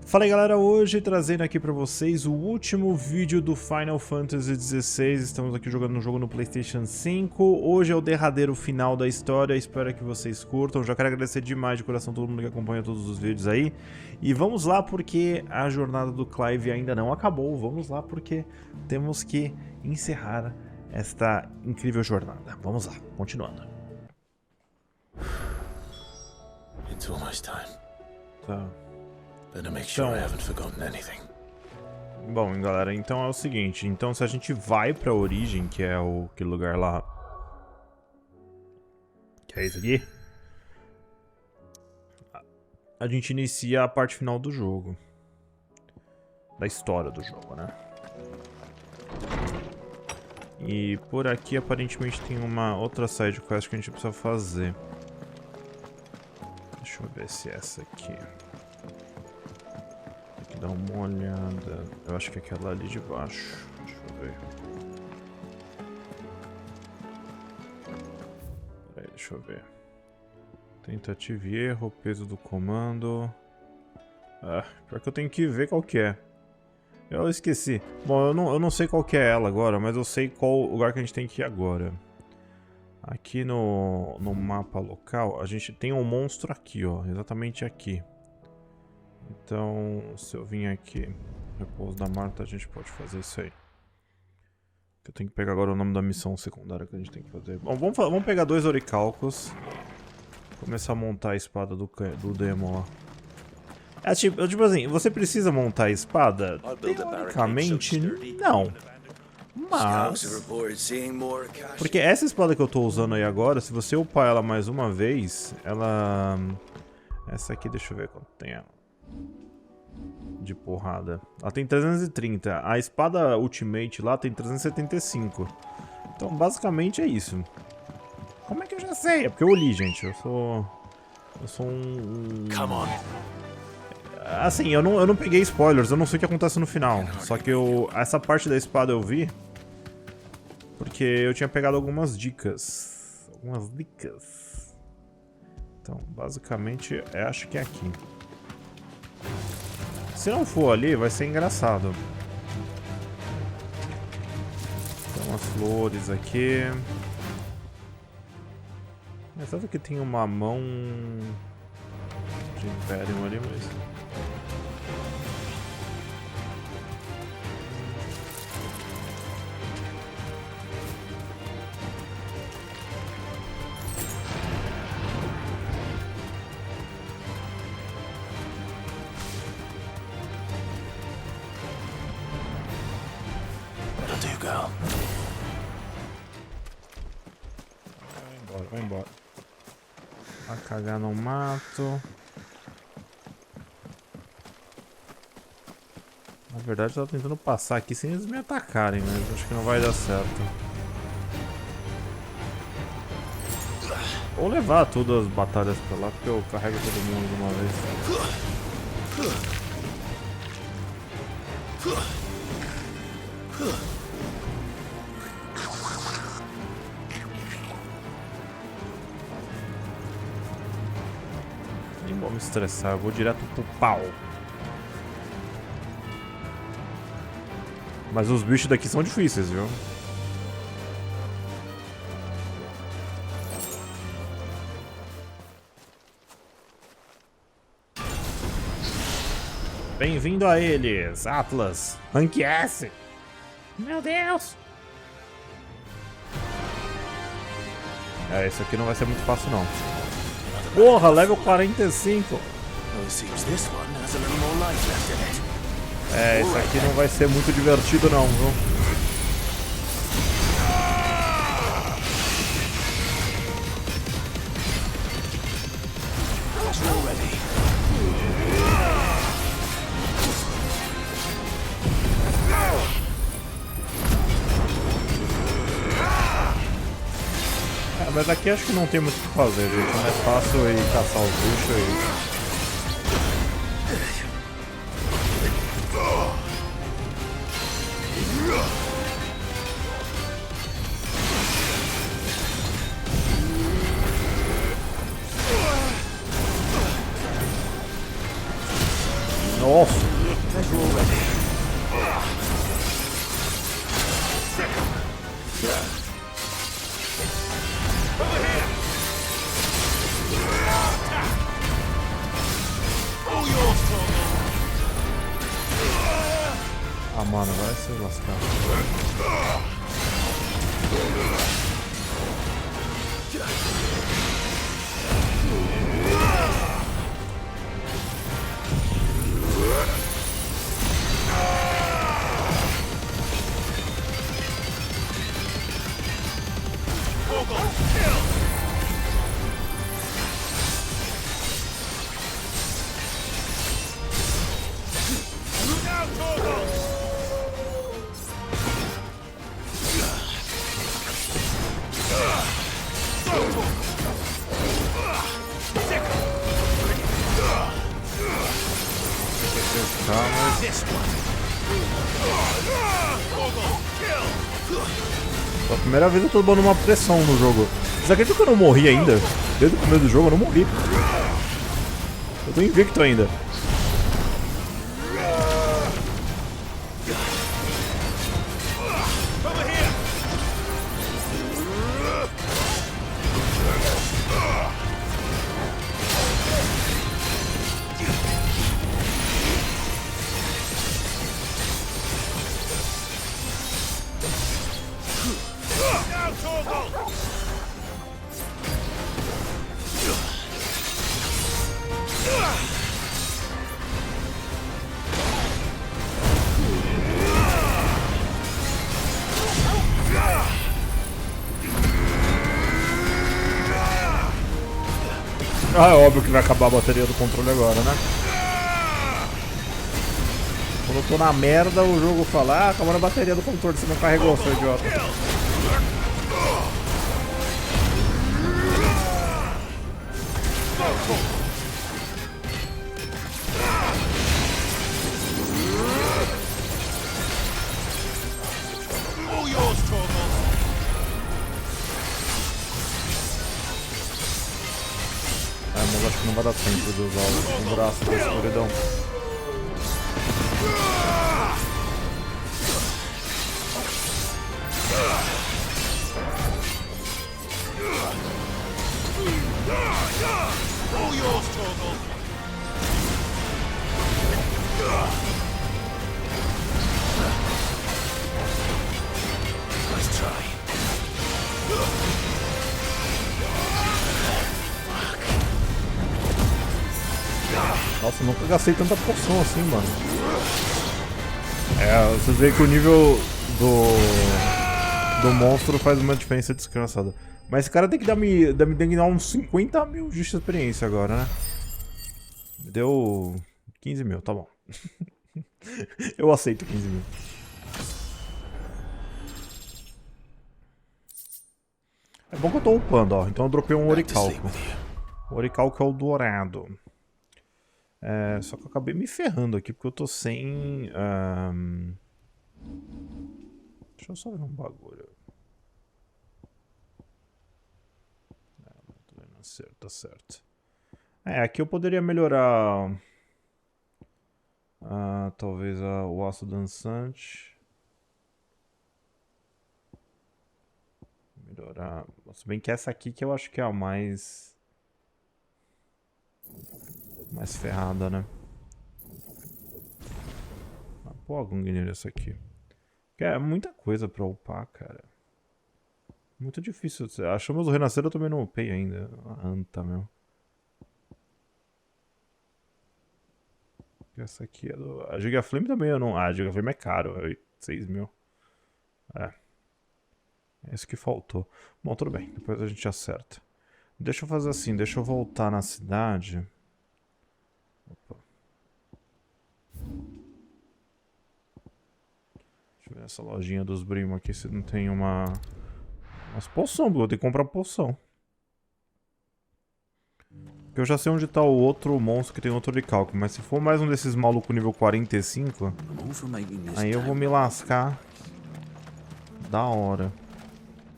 Fala aí galera, hoje trazendo aqui pra vocês o último vídeo do Final Fantasy XVI. Estamos aqui jogando um jogo no PlayStation 5. Hoje é o derradeiro final da história, espero que vocês curtam. Já quero agradecer demais de coração todo mundo que acompanha todos os vídeos aí. E vamos lá porque a jornada do Clive ainda não acabou. Vamos lá porque temos que encerrar esta incrível jornada. Vamos lá, continuando. It's almost time. Tá. Better make sure I haven't forgotten anything. Bom, galera, então é o seguinte, então se a gente vai pra origem, que é aquele lugar lá, que é esse aqui, a gente inicia a parte final do jogo, da história do jogo, né? E por aqui aparentemente tem uma outra side quest que a gente precisa fazer. Deixa eu ver se é essa aqui. Dá uma olhada. Eu acho que é aquela ali de baixo. Deixa eu ver. Peraí, deixa eu ver. Tentativa e erro, peso do comando. Ah, pior que eu tenho que ver qual que é. Eu esqueci. Bom, eu não sei qual que é ela agora, mas eu sei qual lugar que a gente tem que ir agora. Aqui no mapa local, a gente tem um monstro aqui, ó. Exatamente aqui. Então, se eu vim aqui, repouso da Marta, a gente pode fazer isso aí. Eu tenho que pegar agora o nome da missão secundária que a gente tem que fazer. Bom, vamos pegar 2 oricalcos. Começar a montar a espada do demo lá. É tipo assim, você precisa montar a espada? Teoricamente, não. Mas... porque essa espada que eu tô usando aí agora, se você upar ela mais uma vez, ela... essa aqui, deixa eu ver quanto tem ela. De porrada. Ela tem 330. A espada Ultimate lá tem 375. Então, basicamente é isso. Como é que eu já sei? É porque eu li, gente. Eu sou um... Come on. assim, eu não peguei spoilers. Eu não sei o que acontece no final. Só que essa parte da espada eu vi porque eu tinha pegado algumas dicas. Então, basicamente, eu acho que é aqui. Se não for ali, vai ser engraçado. Tem umas flores aqui. É certo que tem uma mão de Imperium ali, mas... Vai embora. Vai cagar no mato. Na verdade eu tava tentando passar aqui sem eles me atacarem, mas acho que não vai dar certo. Ou levar todas as batalhas pra lá, porque eu carrego todo mundo de uma vez. Nem vou me estressar, eu vou direto pro pau. Mas os bichos daqui são difíceis, viu? Bem-vindo a eles, Atlas, Rank S. Meu Deus! É, isso aqui não vai ser muito fácil não. Porra, level 45. É, isso aqui não vai ser muito divertido não, viu? Mas aqui acho que não tem muito o que fazer, gente. É mais fácil ir caçar os bichos aí. Nossa! Ah, mano, vai ser lascado. Pela primeira vez eu tô dando uma pressão no jogo. Vocês acreditam que eu não morri ainda? Desde o começo do jogo eu não morri. Eu tô invicto ainda. Ah, é óbvio que vai acabar a bateria do controle agora, né? Quando eu tô na merda, o jogo fala: ah, acabou a bateria do controle, você não carregou, seu idiota. Mas acho que não vai dar tempo de usar o braço da escuridão. Nossa, eu nunca gastei tanta poção assim, mano. É, vocês veem que o nível do monstro faz uma diferença desgraçada. Mas esse cara tem que me dar uns 50 mil de experiência agora, né? Me deu 15 mil, tá bom. Eu aceito 15 mil. É bom que eu tô upando, ó. Então eu dropei um oricalco. O oricalco é o dourado. É, só que eu acabei me ferrando aqui porque eu tô sem... Deixa eu só ver um bagulho. Tá certo. É, aqui eu poderia melhorar... talvez o aço dançante. Melhorar... Se bem que essa aqui que eu acho que é a mais ferrada, né? Pô, a Gungnir essa aqui. É muita coisa pra upar, cara. Muito difícil. A Chamas do Renascer eu também não upei ainda. A Anta, meu. Essa aqui é do... A Gigaflame também eu não... Ah, a Gigaflame é caro. É 6 mil. É. É isso que faltou. Bom, tudo bem. Depois a gente acerta. Deixa eu fazer assim. Deixa eu voltar na cidade. Opa. Deixa eu ver essa lojinha dos Brimo aqui se não tem umas poção, porque eu tenho que comprar poção. Porque eu já sei onde tá o outro monstro que tem outro oricalco, mas se for mais um desses malucos nível 45, aí eu vou me lascar da hora.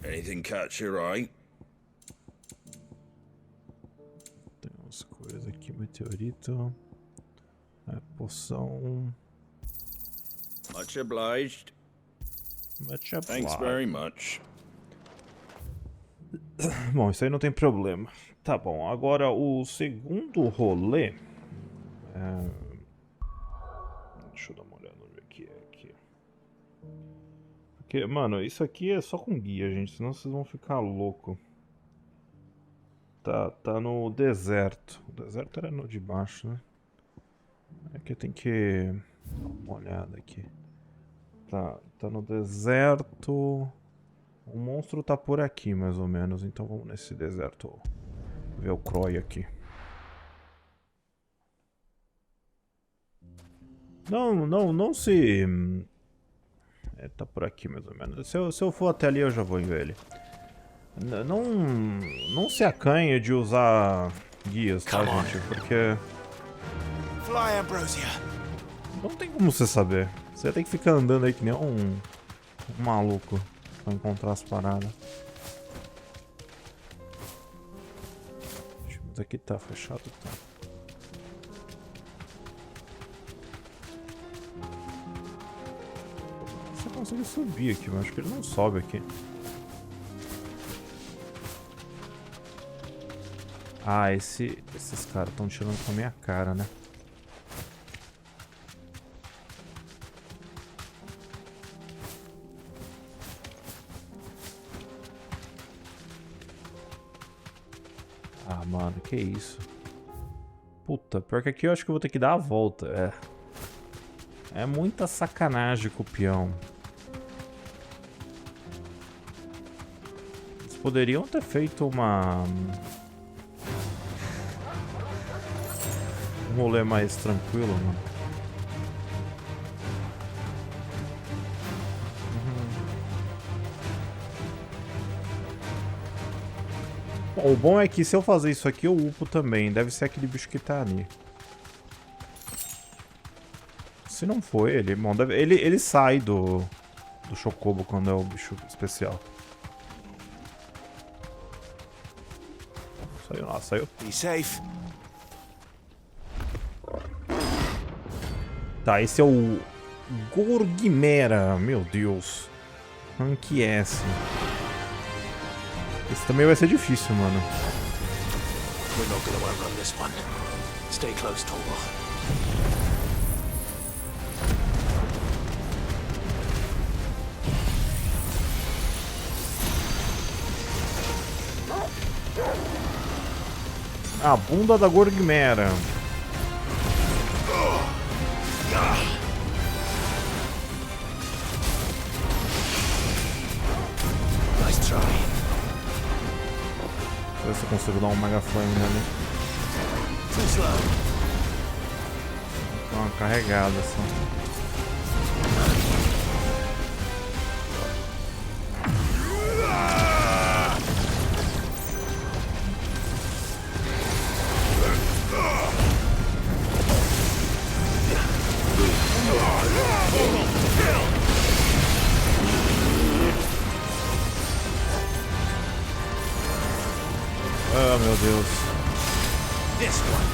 Anything catch your eye? Tem umas coisas aqui, meteorito. É, poção... Much obliged. Thanks very much. Bom, isso aí não tem problema. Tá bom, agora o segundo rolê... Deixa eu dar uma olhada onde é que é aqui. Porque, mano, isso aqui é só com guia, gente, senão vocês vão ficar louco. Tá no deserto. O deserto era no de baixo, né? Aqui eu tenho que dar uma olhada aqui. Tá no deserto. O monstro tá por aqui, mais ou menos. Então vamos nesse deserto ver o Croy aqui. Não se... tá por aqui, mais ou menos. Se eu for até ali, eu já vou ver ele. Não se acanhe de usar guias, tá, gente? Porque... Fly, Ambrosia. Não tem como você saber. Você tem que ficar andando aí que nem um maluco pra encontrar as paradas. Mas aqui tá fechado, tá. Você consegue subir aqui, mas acho que ele não sobe aqui. Ah, esses caras estão tirando com a minha cara, né? Ah, mano, que isso? Puta, pior que aqui eu acho que eu vou ter que dar a volta. É muita sacanagem com o peão. Eles poderiam ter feito um rolê mais tranquilo, mano. Bom, o bom é que se eu fazer isso aqui, eu upo também. Deve ser aquele bicho que tá ali. Se não for ele, bom, ele sai do Chocobo quando é o bicho especial. Saiu lá, saiu. Be safe. Tá, esse é o Gorgimera, meu Deus. Rank S. Esse também vai ser difícil, mano. We're not gonna outrun this one. Stay close, Torgal. A bunda da Gorgimera. Nice try. Vou ver se eu consigo dar um Mega Flame nele. Too slow. Dá uma carregada só. Ah, meu Deus. This one.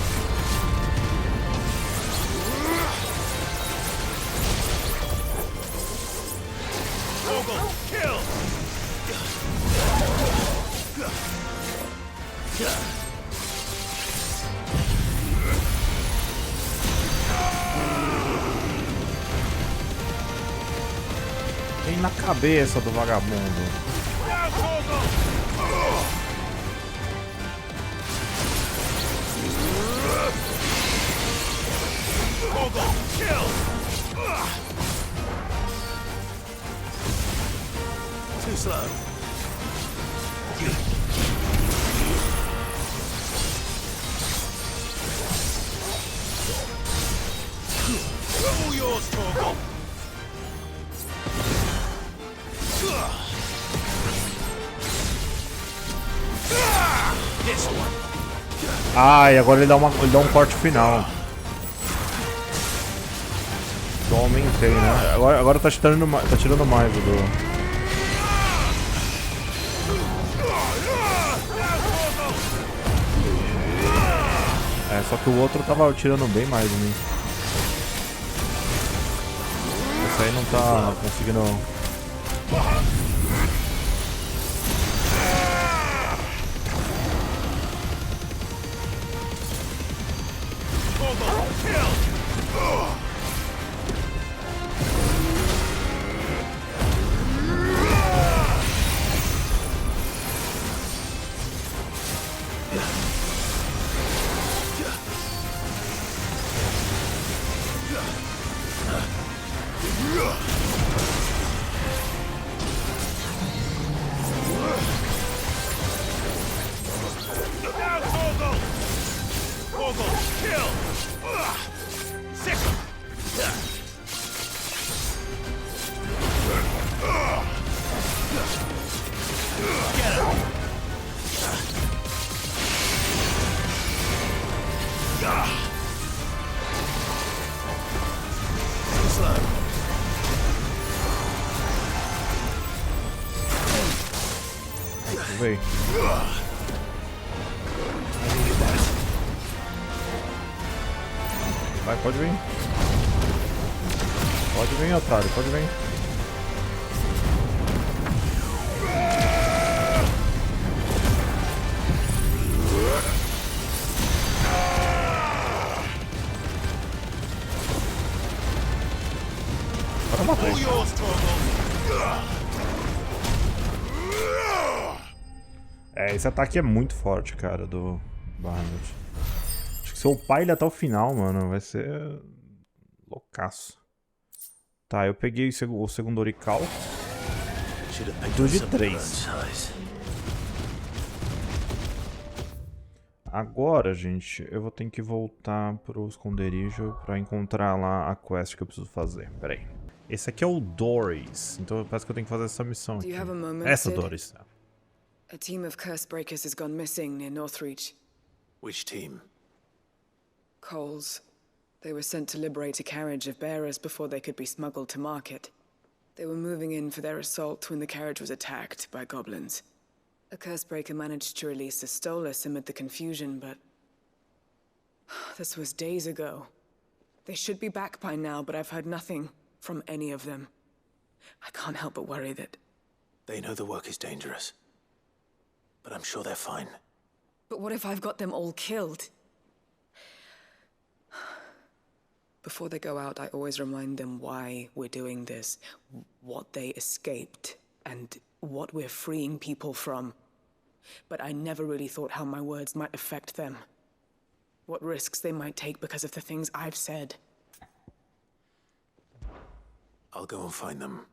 Torgal, kill. Vem na cabeça do vagabundo. Torgal, kill. Too slow. All yours, Torgal. This one. Ah, e agora ele dá um corte final. Eu aumentei, né? Agora tá tirando mais do... É, só que o outro tava tirando bem mais de mim. Esse aí não tá conseguindo... Vem. Vai, pode vir. Pode vir, otário, pode vir. Para matar. Esse ataque é muito forte, cara, do Barnett. Acho que se eu upar ele até o final, mano, vai ser loucaço. Tá, eu peguei o segundo Orical. Dos de 3. Agora, gente, eu vou ter que voltar pro esconderijo pra encontrar lá a quest que eu preciso fazer. Pera aí. Esse aqui é o Doris, então parece que eu tenho que fazer essa missão aqui. Essa Doris. A team of curse breakers has gone missing near Northreach. Which team? Coles. They were sent to liberate a carriage of bearers before they could be smuggled to market. They were moving in for their assault when the carriage was attacked by goblins. A curse breaker managed to release a Stolus amid the confusion, but... this was days ago. They should be back by now, but I've heard nothing from any of them. I can't help but worry that... They know the work is dangerous. But I'm sure they're fine. But what if I've got them all killed? Before they go out, I always remind them why we're doing this, what they escaped, and what we're freeing people from. But I never really thought how my words might affect them. What risks they might take because of the things I've said. I'll go and find them.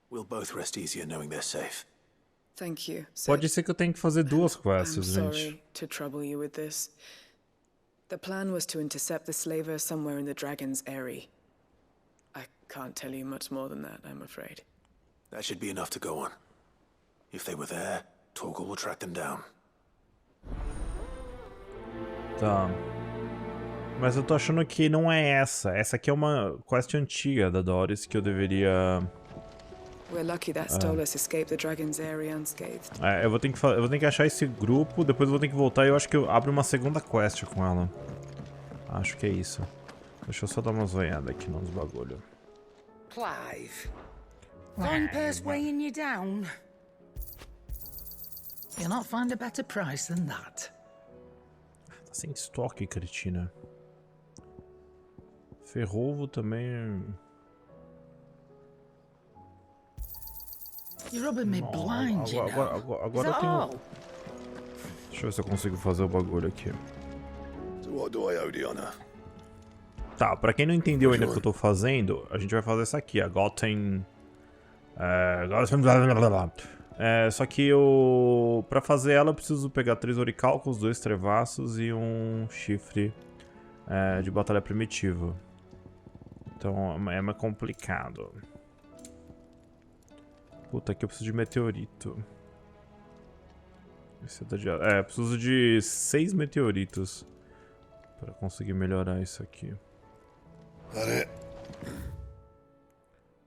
We'll both rest easier knowing they're safe. Thank you, sir. Pode ser que eu tenha que fazer duas I'm quests, gente. sorry to trouble you with this. The plan was to intercept the slaver somewhere in the Dragon's Eyrie. I can't tell you much more than that, I'm afraid. That should be enough to go on. If they were there, Torgal will track them down. Tá. Mas eu tô achando que não é essa. Essa aqui é uma quest antiga da Doris que eu deveria... We're lucky that Stolus escaped the Dragon's Eyrie unscathed. eu vou ter que achar esse grupo, depois eu vou ter que voltar e eu acho que eu abro uma segunda quest com ela. Acho que é isso. Deixa eu só dar uma zoiada aqui nos bagulho. Clive, fine purse weighing you down. You'll not find a better price than that. Tá sem estoque, cretina. Ferrovo também... You're rubbing me blind, you know. Agora eu tenho... Deixa eu ver se eu consigo fazer o bagulho aqui. So what do I owe the honor? Tá, pra quem não entendeu ainda o que eu tô fazendo, a gente vai fazer essa aqui, a Goten... só que eu... Pra fazer ela eu preciso pegar 3 oricalcos, 2 trevaços e um chifre de batalha primitivo. Então é mais complicado. Puta, aqui eu preciso de meteorito. Esse é preciso de 6 meteoritos pra conseguir melhorar isso aqui.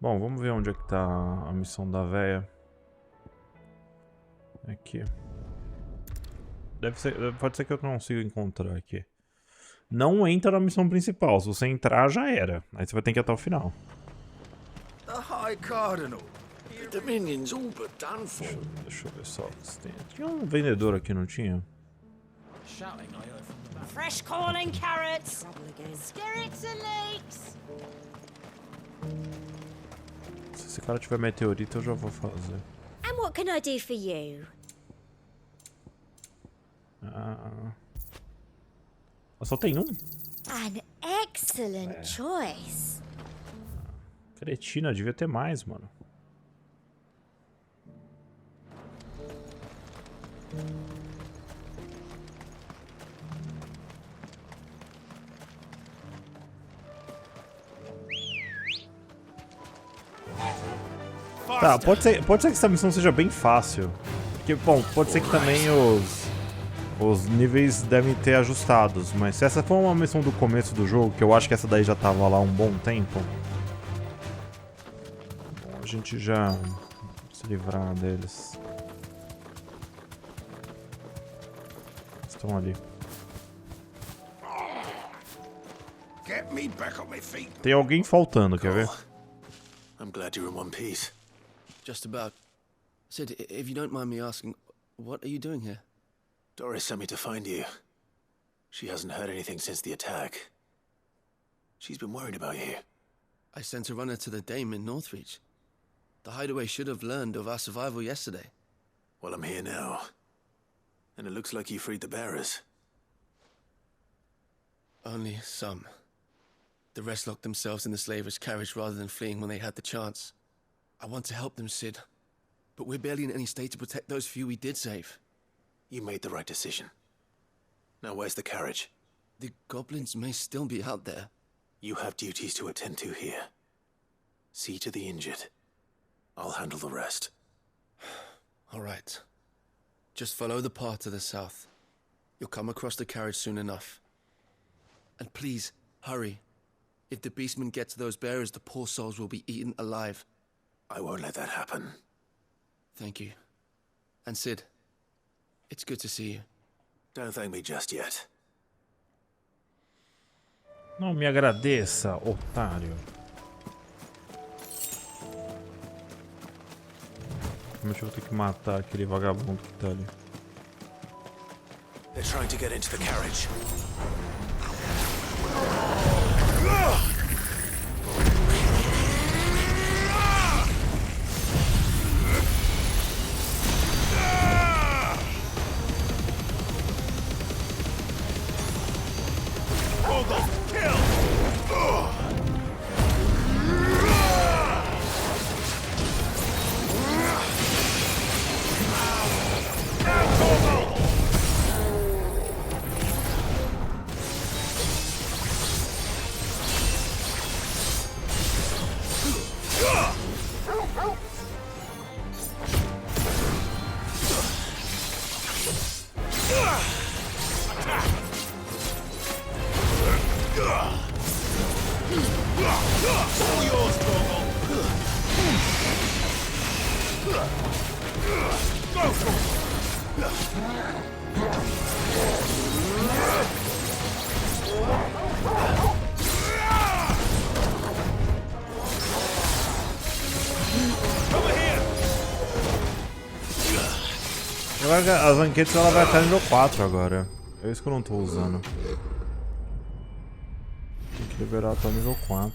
Bom, vamos ver onde é que tá a missão da véia. Aqui. Pode ser que eu não consiga encontrar aqui. Não entra na missão principal. Se você entrar, já era. Aí você vai ter que ir até o final. High Cardinal. The Dominion's all but done for. Deixa eu ver só se tem. Tinha um vendedor aqui, não tinha? Fresh corn and carrots. Spirits and leeks. Se esse cara tiver meteorito, eu já vou fazer. And what can I do for you? Só tem um? An excellent choice. Cretina, devia ter mais, mano. Tá, pode ser que essa missão seja bem fácil. Porque, bom, pode ser que também os níveis devem ter ajustados. Mas se essa for uma missão do começo do jogo, que eu acho que essa daí já tava lá um bom tempo, bom, a gente já se livrar deles. Estão ali. Tem alguém faltando, quer ver? I'm glad you're in one piece. Just about. Sid, if you don't mind me asking, what are you doing here? Doris sent me to find you. She hasn't heard anything since the attack. She's been worried about you. I sent a runner to the Dame in Northreach. The hideaway should have learned of our survival yesterday. Well, I'm here now. And it looks like you freed the bearers. Only some. The rest locked themselves in the slavers' carriage rather than fleeing when they had the chance. I want to help them, Sid. But we're barely in any state to protect those few we did save. You made the right decision. Now where's the carriage? The goblins may still be out there. You have duties to attend to here. See to the injured. I'll handle the rest. All right. Just follow the path to the south. You'll come across the carriage soon enough. And please, hurry. If the beastmen get to those bearers, the poor souls will be eaten alive. I won't let that happen. Thank you. And Sid, it's good to see you. Don't thank me just yet. Não me agradeça, otário. Como eu vou ter que matar aquele vagabundo que tá ali. They're trying to get into the carriage. As enquetes ela vai estar nível 4 agora. É isso que eu não tô usando. Tem que liberar até o nível 4.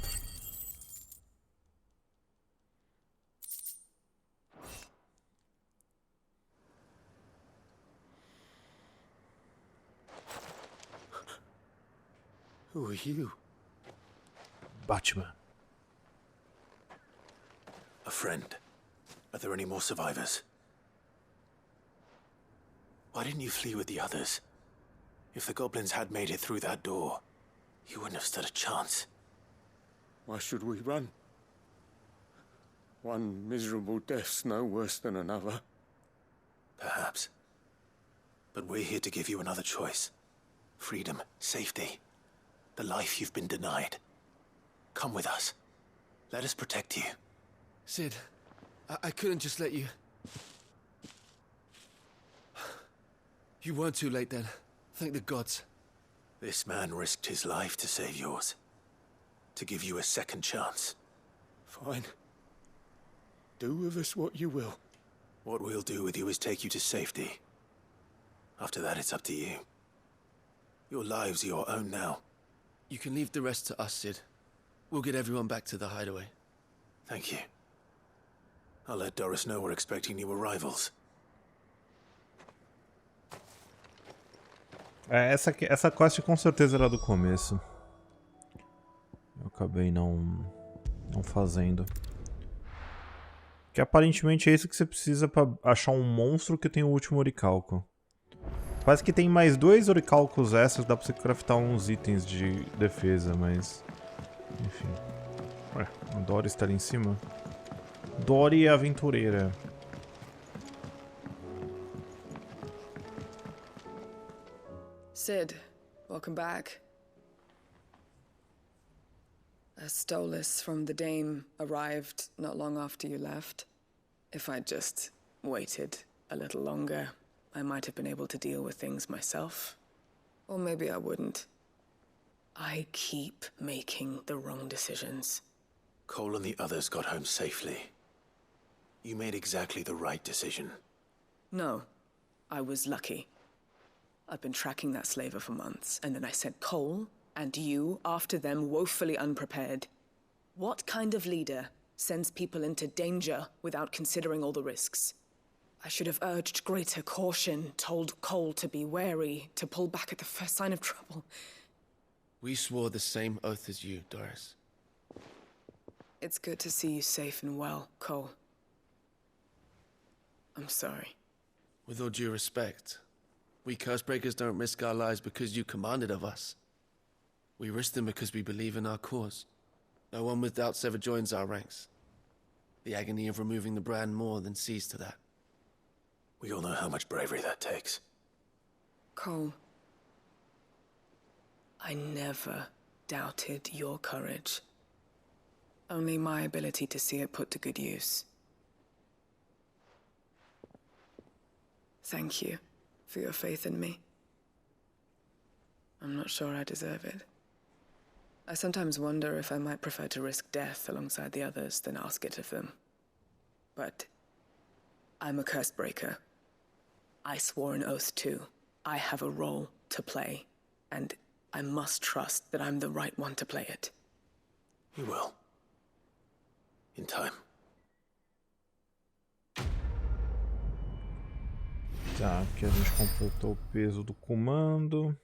Who are you? Batman. A friend. Are there any more survivors? Why didn't you flee with the others? If the goblins had made it through that door, you wouldn't have stood a chance. Why should we run? One miserable death's no worse than another. Perhaps. But we're here to give you another choice. Freedom, safety, the life you've been denied. Come with us. Let us protect you. Sid, I couldn't just let you... You weren't too late then. Thank the gods. This man risked his life to save yours. To give you a second chance. Fine. Do with us what you will. What we'll do with you is take you to safety. After that, it's up to you. Your lives are your own now. You can leave the rest to us, Sid. We'll get everyone back to the hideaway. Thank you. I'll let Doris know we're expecting new arrivals. Essa quest com certeza era do começo. Eu acabei não fazendo. Que aparentemente é isso que você precisa pra achar um monstro que tem o último oricalco. Parece que tem mais 2 oricalcos extras, dá pra você craftar uns itens de defesa, mas... Enfim. Ué, a Dory está ali em cima? Dory aventureira. Sid, welcome back. A Stolas from the Dame arrived not long after you left. If I'd just waited a little longer, I might have been able to deal with things myself. Or maybe I wouldn't. I keep making the wrong decisions. Cole and the others got home safely. You made exactly the right decision. No, I was lucky. I've been tracking that slaver for months, and then I sent Cole and you after them woefully unprepared. What kind of leader sends people into danger without considering all the risks? I should have urged greater caution, told Cole to be wary, to pull back at the first sign of trouble. We swore the same oath as you, Doris. It's good to see you safe and well, Cole. I'm sorry. With all due respect, we Cursebreakers don't risk our lives because you commanded of us. We risk them because we believe in our cause. No one with doubts ever joins our ranks. The agony of removing the brand more than sees to that. We all know how much bravery that takes. Cole, I never doubted your courage. Only my ability to see it put to good use. Thank you for your faith in me. I'm not sure I deserve it. I sometimes wonder if I might prefer to risk death alongside the others than ask it of them. But I'm a Cursebreaker. I swore an oath too. I have a role to play, and I must trust that I'm the right one to play it. You will. In time. Tá, aqui a gente completou o peso do comando.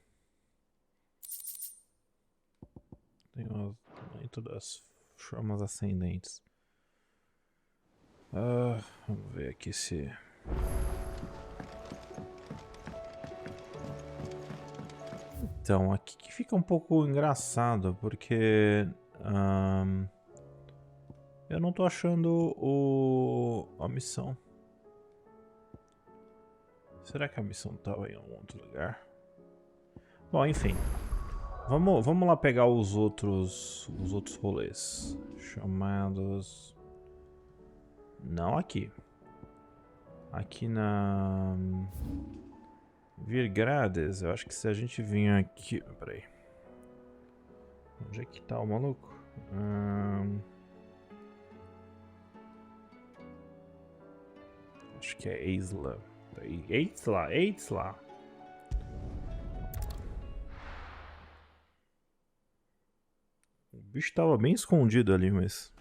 Tem o aumento das chamas ascendentes. Vamos ver aqui se... Então, aqui que fica um pouco engraçado, porque... eu não tô achando a missão. Será que a missão estava em algum outro lugar? Bom, enfim. Vamos lá pegar os outros rolês. Chamados... Não aqui. Aqui na... Virgrades. Eu acho que se a gente vir aqui... Peraí. Onde é que tá o maluco? Acho que é Eisla. Eisla. O bicho tava bem escondido ali, mas...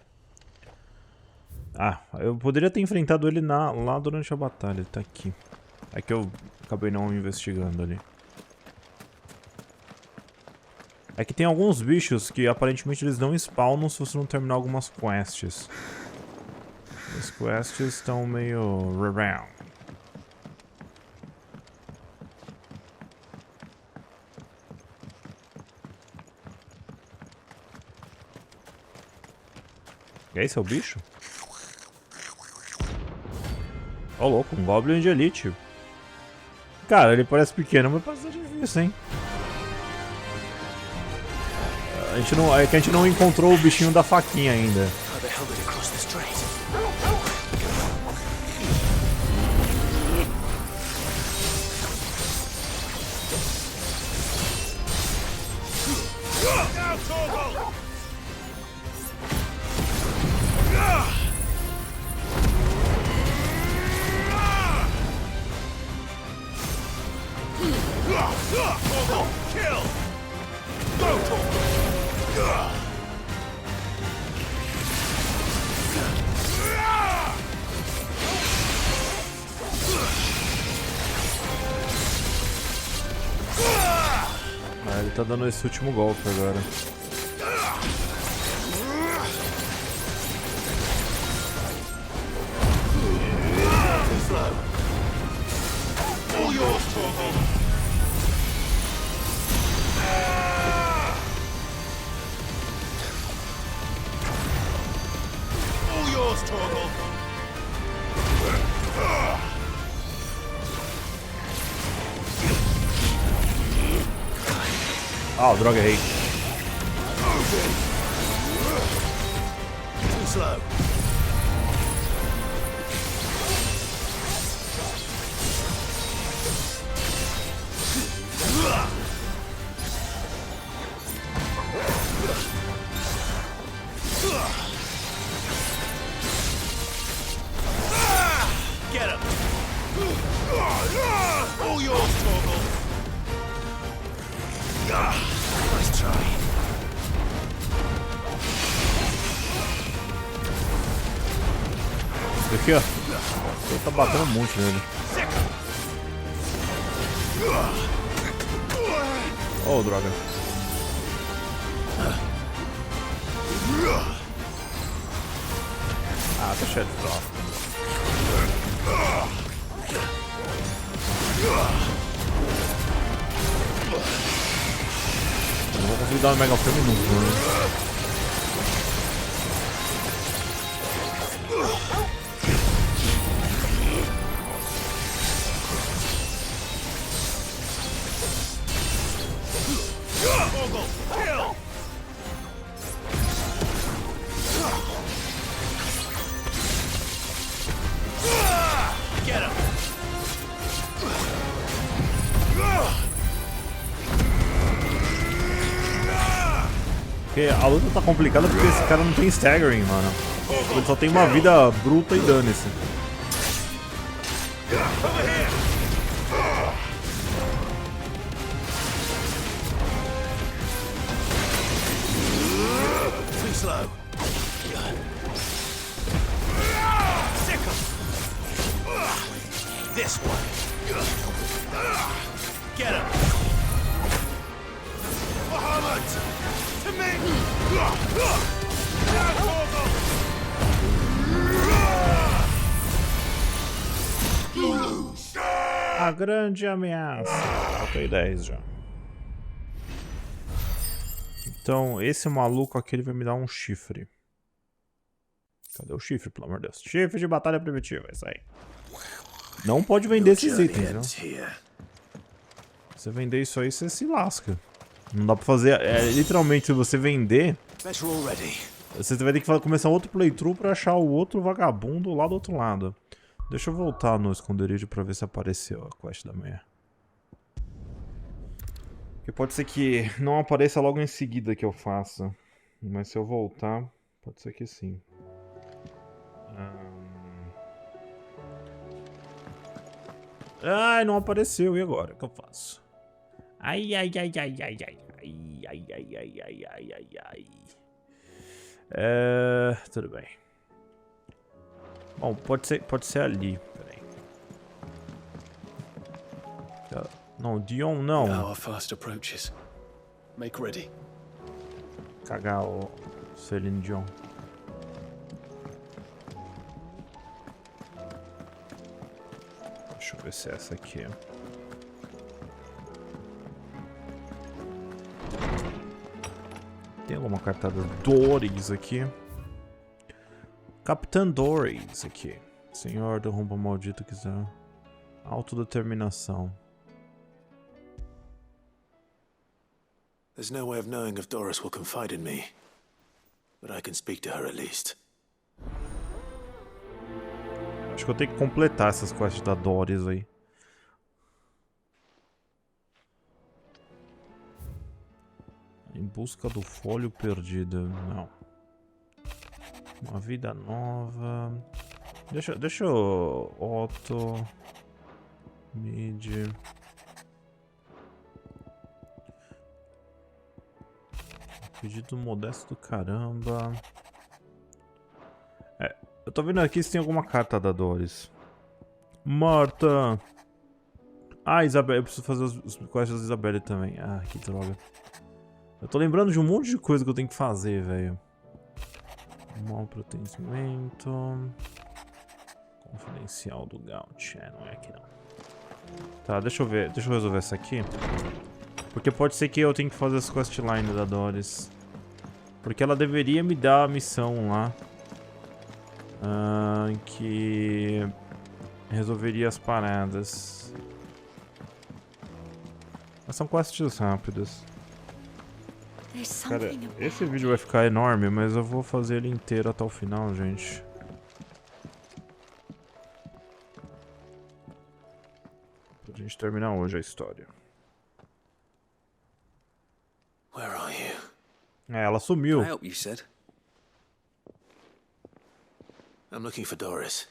eu poderia ter enfrentado ele lá durante a batalha. Ele tá aqui. É que eu acabei não investigando ali. É que tem alguns bichos que aparentemente eles não spawnam se você não terminar algumas quests. As quests estão meio... Esse é o bicho? Ó, louco, um Goblin de Elite. Cara, ele parece pequeno, mas parece difícil, hein? É que a gente não encontrou o bichinho da faquinha ainda. tá dando esse último golpe agora. Ah, droga, errei. Too slow. Get him. All yours, Torgal. Nice try. Aqui, ó. Ele tá batendo um monte nele. Oh, droga. Ah, tá cheio de troca. Não vou conseguir dar um Mega Frame nunca, né? Porque a luta tá complicada porque esse cara não tem staggering, mano. Ele só tem uma vida bruta e dane-se. Too slow. Sigam. This one. Get him. Muhammad. To me. A grande ameaça. Faltei 10 já. Então, esse maluco aqui ele vai me dar um chifre. Cadê o chifre, pelo amor de Deus? Chifre de batalha primitiva, é isso aí. Não pode vender esses itens, né? Se você vender isso aí, você se lasca. Não dá pra fazer... literalmente, se você vender... Você vai ter que começar outro playthrough pra achar o outro vagabundo lá do outro lado. Deixa eu voltar no esconderijo pra ver se apareceu a quest da manhã. Porque pode ser que não apareça logo em seguida que eu faça. Mas se eu voltar, pode ser que sim. Ai, não apareceu. E agora? O que eu faço? Ai, ai, ai, ai, ai, ai, ai, ai, ai, ai, ai, ai, ai, ai. Tudo bem. Bom, pode ser ali. Peraí. Não, Dion não. Our fast approaches. Make ready. Cagar o Celine Dion. Deixa eu ver se é essa aqui. Tem alguma cartada Doris aqui? Capitã Doris aqui. Senhor do rombo maldito quiser. Autodeterminação. There's no way of knowing if Doris will confide in me. But I can speak to her at least. Acho que eu tenho que completar essas quests da Doris aí. Em busca do folho perdido. Não. Uma vida nova. Deixa eu... Otto. Mid. Pedido modesto do caramba. Eu tô vendo aqui se tem alguma carta da Doris. Marta! Ah, Isabelle. Eu preciso fazer os quests da Isabelle também. Ah, que droga. Eu tô lembrando de um monte de coisa que eu tenho que fazer, velho. Mal pertencimento. Confidencial do Gaut. Não é aqui não. Tá, deixa eu ver. Deixa eu resolver essa aqui. Porque pode ser que eu tenha que fazer as questlines da Doris. Porque ela deveria me dar a missão lá. Que resolveria as paradas. Mas são quests rápidas. Cara, esse vídeo vai ficar enorme, mas eu vou fazer ele inteiro até o final, gente. Pra gente terminar hoje a história. Where are you? Ela sumiu. Can I help you, Sid? I'm looking for Doris.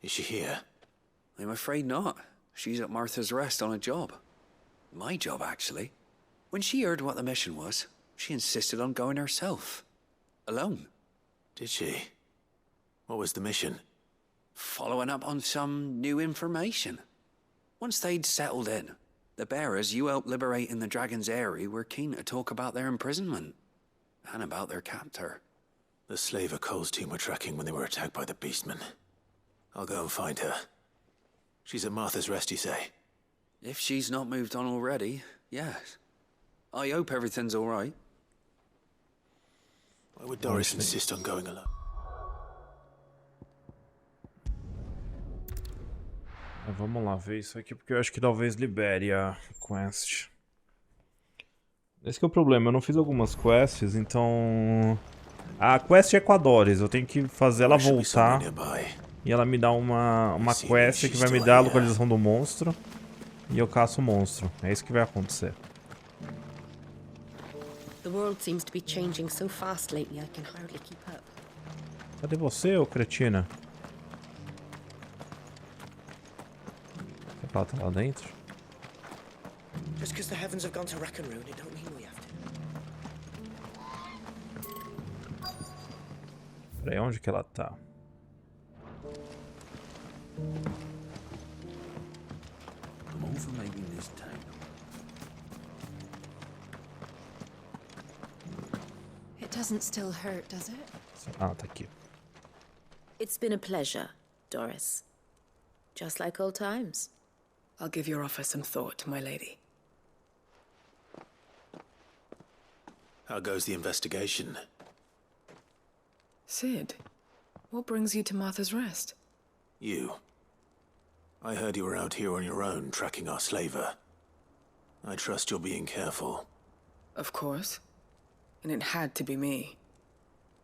Is she here? I'm afraid not. She's at Martha's Rest on a job. My job, actually. When she heard what the mission was, she insisted on going herself. Alone. Did she? What was the mission? Following up on some new information. Once they'd settled in, the bearers you helped liberate in the Dragon's Eyrie were keen to talk about their imprisonment. And about their captor. The slaver Cole's team were tracking when they were attacked by the beastmen. I'll go and find her. She's at Martha's Rest, you say? If she's not moved on already, yes. I hope everything's all right. Why would Doris insist on going alone? Vamos lá ver isso aqui, porque eu acho que talvez libere a quest. Esse que é o problema, eu não fiz algumas quests, então... A quest é com a Doris, eu tenho que fazer ela voltar. E ela me dá uma quest que vai me dar a localização do monstro. E eu caço o monstro. É isso que vai acontecer. The world seems to be changing so fast lately, I can hardly keep up. Cadê você, ô cretina? Ela tá lá dentro? Just because the heavens have gone to rack and ruin, it don't mean we have to. Peraí, onde que ela tá? I'm all for making this town. It doesn't still hurt, does it? Ah, tá aqui. It's been a pleasure, Doris. Just like old times. I'll give your offer some thought, my lady. How goes the investigation? Sid, what brings you to Martha's Rest? You. I heard you were out here on your own, tracking our slaver. I trust you're being careful. Of course. And it had to be me.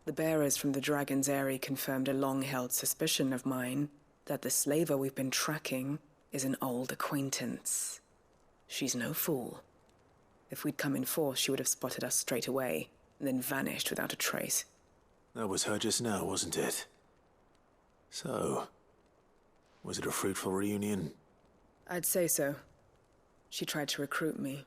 The bearers from the Dragon's Eyrie confirmed a long-held suspicion of mine that the slaver we've been tracking is an old acquaintance. She's no fool. If we'd come in force, she would have spotted us straight away, and then vanished without a trace. That was her just now, wasn't it? So, was it a fruitful reunion? I'd say so. She tried to recruit me.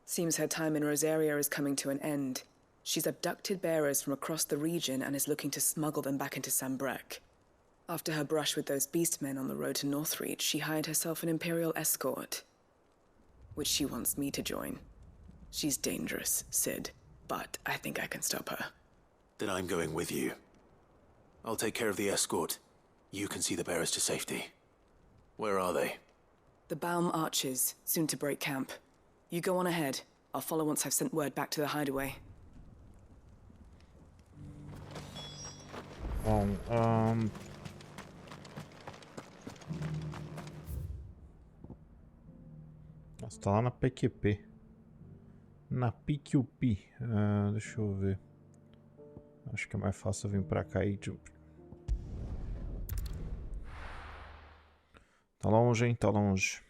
Seems her time in Rosaria is coming to an end. She's abducted bearers from across the region and is looking to smuggle them back into Sambrek. After her brush with those beastmen on the road to Northreach, she hired herself an Imperial escort, which she wants me to join. She's dangerous, Sid, but I think I can stop her. Then I'm going with you. I'll take care of the escort. You can see the bearers to safety. Where are they? The Baum Archers, soon to break camp. You go on ahead. I'll follow once I've sent word back to the hideaway. Bom, Nossa, tá lá na PQP. Na PQP. Deixa eu ver. Acho que é mais fácil eu vir pra cá e... Tá longe, hein? Tá longe.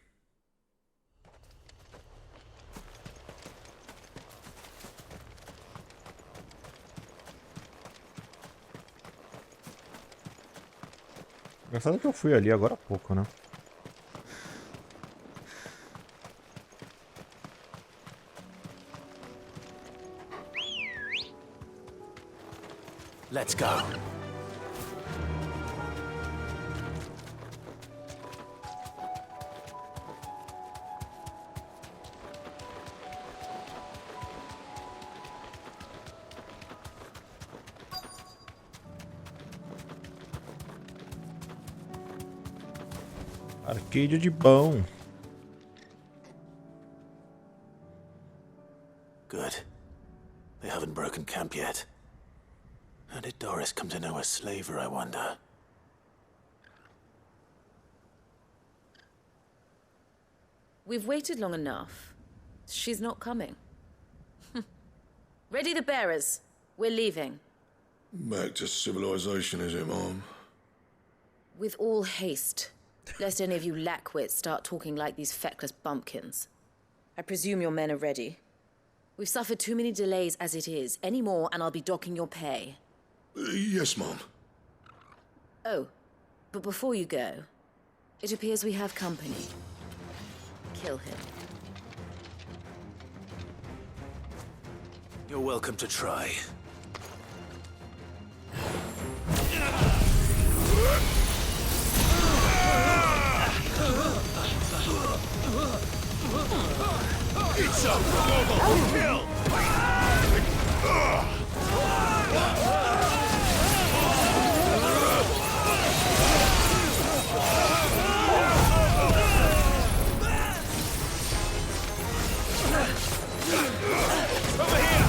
Engraçado que eu fui ali agora há pouco, né? Let's go. Arcade de bom. Good. They haven't broken camp yet. How did Doris come to know a slaver, I wonder? We've waited long enough. She's not coming. Ready the bearers. We're leaving. Back to civilization, is it, Mom? With all haste, lest any of you lackwits start talking like these feckless bumpkins. I presume your men are ready. We've suffered too many delays as it is. Any more, and I'll be docking your pay. Yes, Mom. Oh, but before you go, it appears we have company. Kill him. You're welcome to try. It's a global kill! Over here!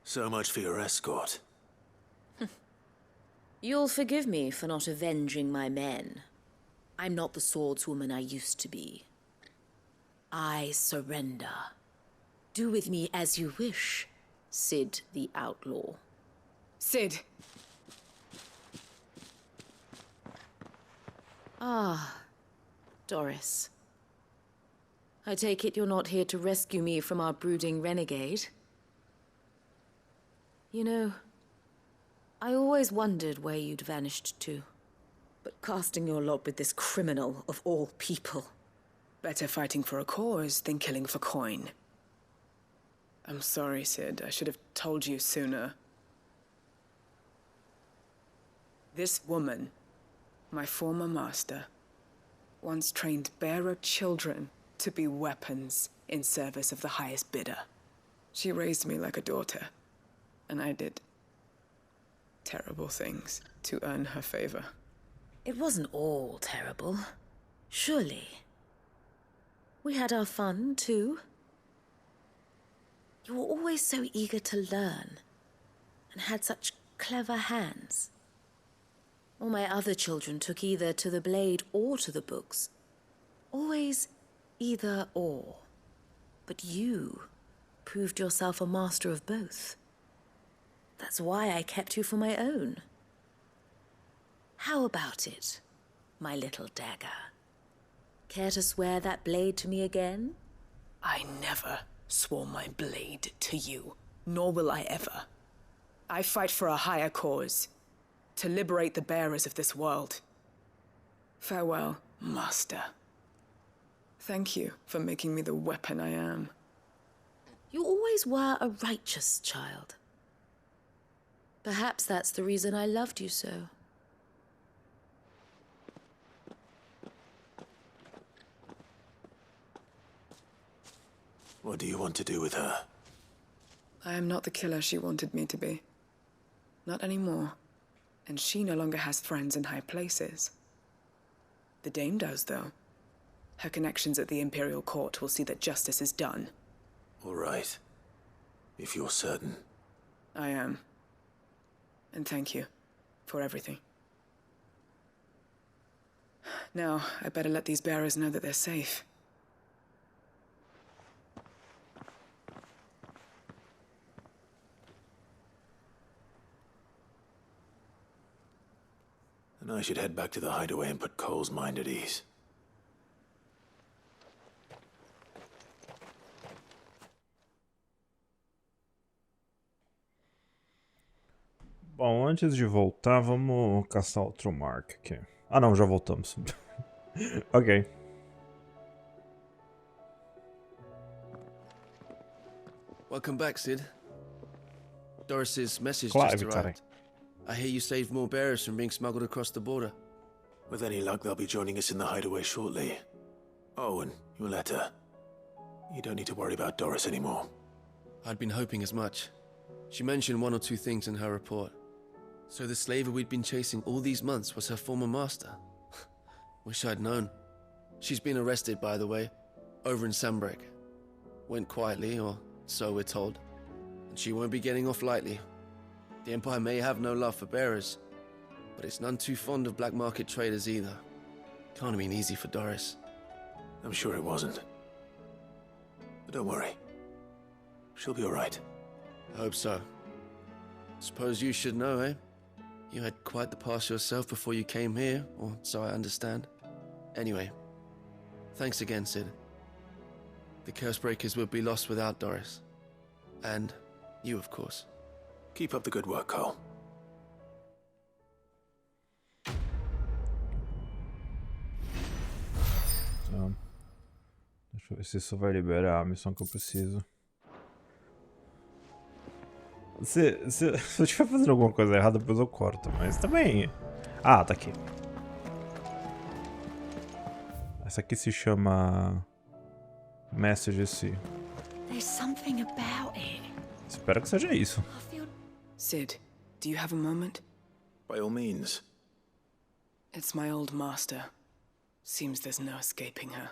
So much for your escort. You'll forgive me for not avenging my men. I'm not the swordswoman I used to be. I surrender. Do with me as you wish, Sid the Outlaw. Sid! Ah, Doris. I take it you're not here to rescue me from our brooding renegade? You know, I always wondered where you'd vanished to. But casting your lot with this criminal of all people. Better fighting for a cause than killing for coin. I'm sorry, Sid. I should have told you sooner. This woman, my former master, once trained bearer children to be weapons in service of the highest bidder. She raised me like a daughter, and I did terrible things to earn her favor. It wasn't all terrible, surely. We had our fun, too. You were always so eager to learn, and had such clever hands. All my other children took either to the blade or to the books. Always either or. But you proved yourself a master of both. That's why I kept you for my own. How about it, my little dagger? Care to swear that blade to me again? I never swore my blade to you, nor will I ever. I fight for a higher cause, to liberate the bearers of this world. Farewell, Master. Thank you for making me the weapon I am. You always were a righteous child. Perhaps that's the reason I loved you so. What do you want to do with her? I am not the killer she wanted me to be. Not anymore. And she no longer has friends in high places. The Dame does, though. Her connections at the Imperial Court will see that justice is done. All right. If you're certain. I am. And thank you for everything. Now, I better let these bearers know that they're safe. And I should head back to the hideaway and put Cole's mind at ease. Bom, antes de voltar, vamos caçar outro mark aqui. Ah não, já voltamos. Ok. Welcome back, Sid. Doris's message Clive, just arrived. I hear you saved more bearers from being smuggled across the border. With any luck, they'll be joining us in the hideaway shortly. Oh, and your letter. You don't need to worry about Doris anymore. I'd been hoping as much. She mentioned one or two things in her report. So the slaver we'd been chasing all these months was her former master. Wish I'd known. She's been arrested, by the way, over in Sambrek. Went quietly, or so we're told. And she won't be getting off lightly. The Empire may have no love for bearers, but it's none too fond of black market traders either. Can't have been easy for Doris. I'm sure it wasn't. But don't worry. She'll be all right. I hope so. Suppose you should know, eh? You had quite the past yourself before you came here, or so I understand. Anyway, thanks again, Sid. The Cursebreakers would be lost without Doris. And you, of course. Keep up the good work, Cole. Então, deixa eu ver se isso vai liberar a missão que eu preciso. Se eu estiver fazendo alguma coisa errada, depois eu corto, mas também... Ah, tá aqui. Essa aqui se chama... Message C. There's something about it. Espero que seja isso. Sid, do you have a moment? By all means. It's my old master. Seems there's no escaping her.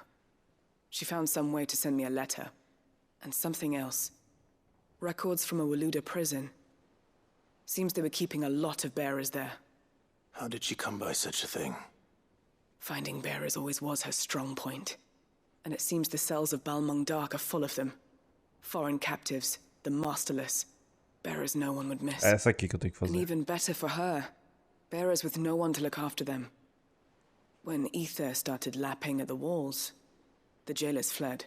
She found some way to send me a letter. And something else. Records from a Waluda prison. Seems they were keeping a lot of bearers there. How did she come by such a thing? Finding bearers always was her strong point. And it seems the cells of Balmung Dark are full of them. Foreign captives, the masterless. Bearers no one would miss. É essa aqui que eu tenho que fazer. And even better for her. Bearers with no one to look after them. When ether started lapping at the walls, the jailers fled.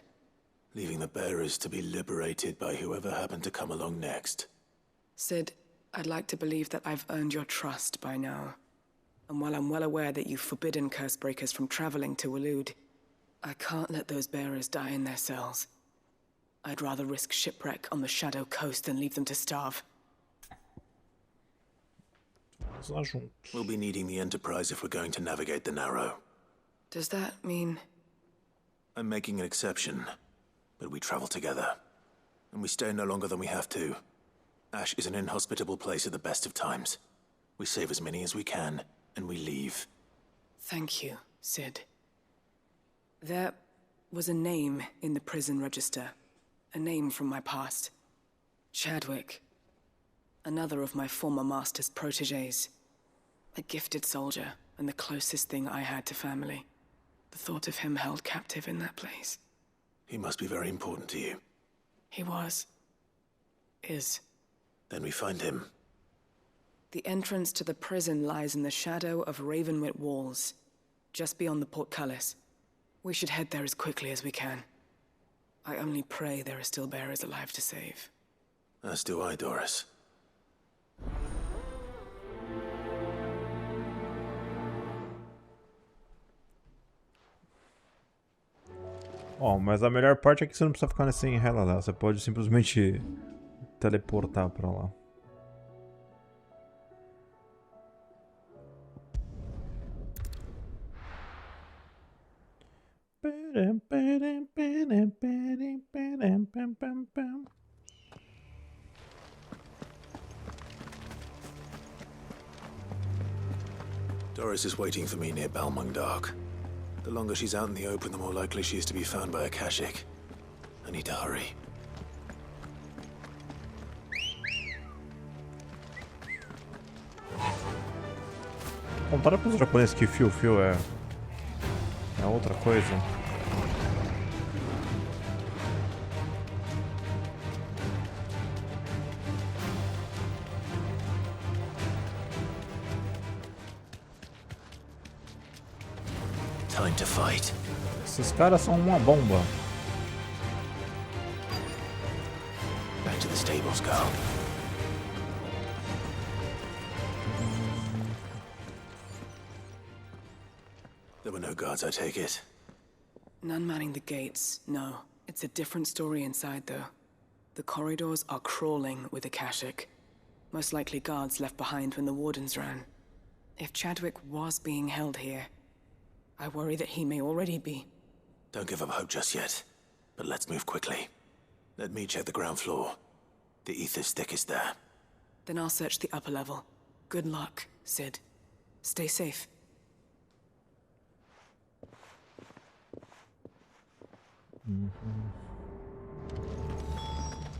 Leaving the bearers to be liberated by whoever happened to come along next. Sid, I'd like to believe that I've earned your trust by now. And while I'm well aware that you've forbidden Cursebreakers from traveling to Walud, I can't let those bearers die in their cells. I'd rather risk shipwreck on the Shadow Coast than leave them to starve. We'll be needing the Enterprise if we're going to navigate the Narrow. Does that mean... I'm making an exception, but we travel together. And we stay no longer than we have to. Ash is an inhospitable place at the best of times. We save as many as we can, and we leave. Thank you, Sid. There was a name in the prison register. A name from my past. Chadwick. Another of my former master's protégés. A gifted soldier, and the closest thing I had to family. The thought of him held captive in that place. He must be very important to you. He was. Is. Then we find him. The entrance to the prison lies in the shadow of Ravenwit Walls, just beyond the portcullis. We should head there as quickly as we can. I only pray there are still bearers alive to save. As do I, Doris. Ó, mas a melhor parte é que você não precisa ficar nessa enrela lá. Você pode simplesmente teleportar pra lá. Doris is waiting for me near Balmung Dark. The longer she's out in the open, the more likely she is to be found by Akashic. I need to hurry. Contaram para os japoneses que fio é outra coisa. Time to fight. Esses caras são uma bomba. Back to the stables, girl. There were no guards, I take it. None manning the gates, no. It's a different story inside, though. The corridors are crawling with Akashic. Most likely guards left behind when the wardens ran. If Chadwick was being held here, I worry that he may already be. Don't give up hope just yet. But let's move quickly. Let me check the ground floor. The ether's thickest there. Then I'll search the upper level. Good luck, Sid. Stay safe.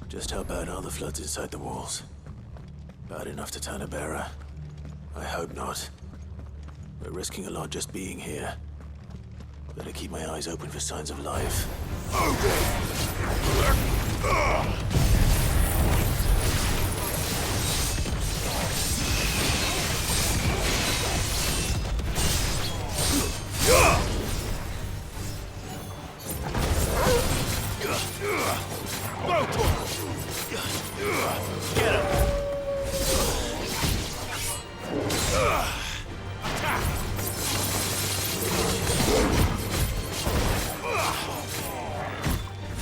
Just how bad are the floods inside the walls? Bad enough to turn a bearer? I hope not. We're risking a lot just being here. Better keep my eyes open for signs of life.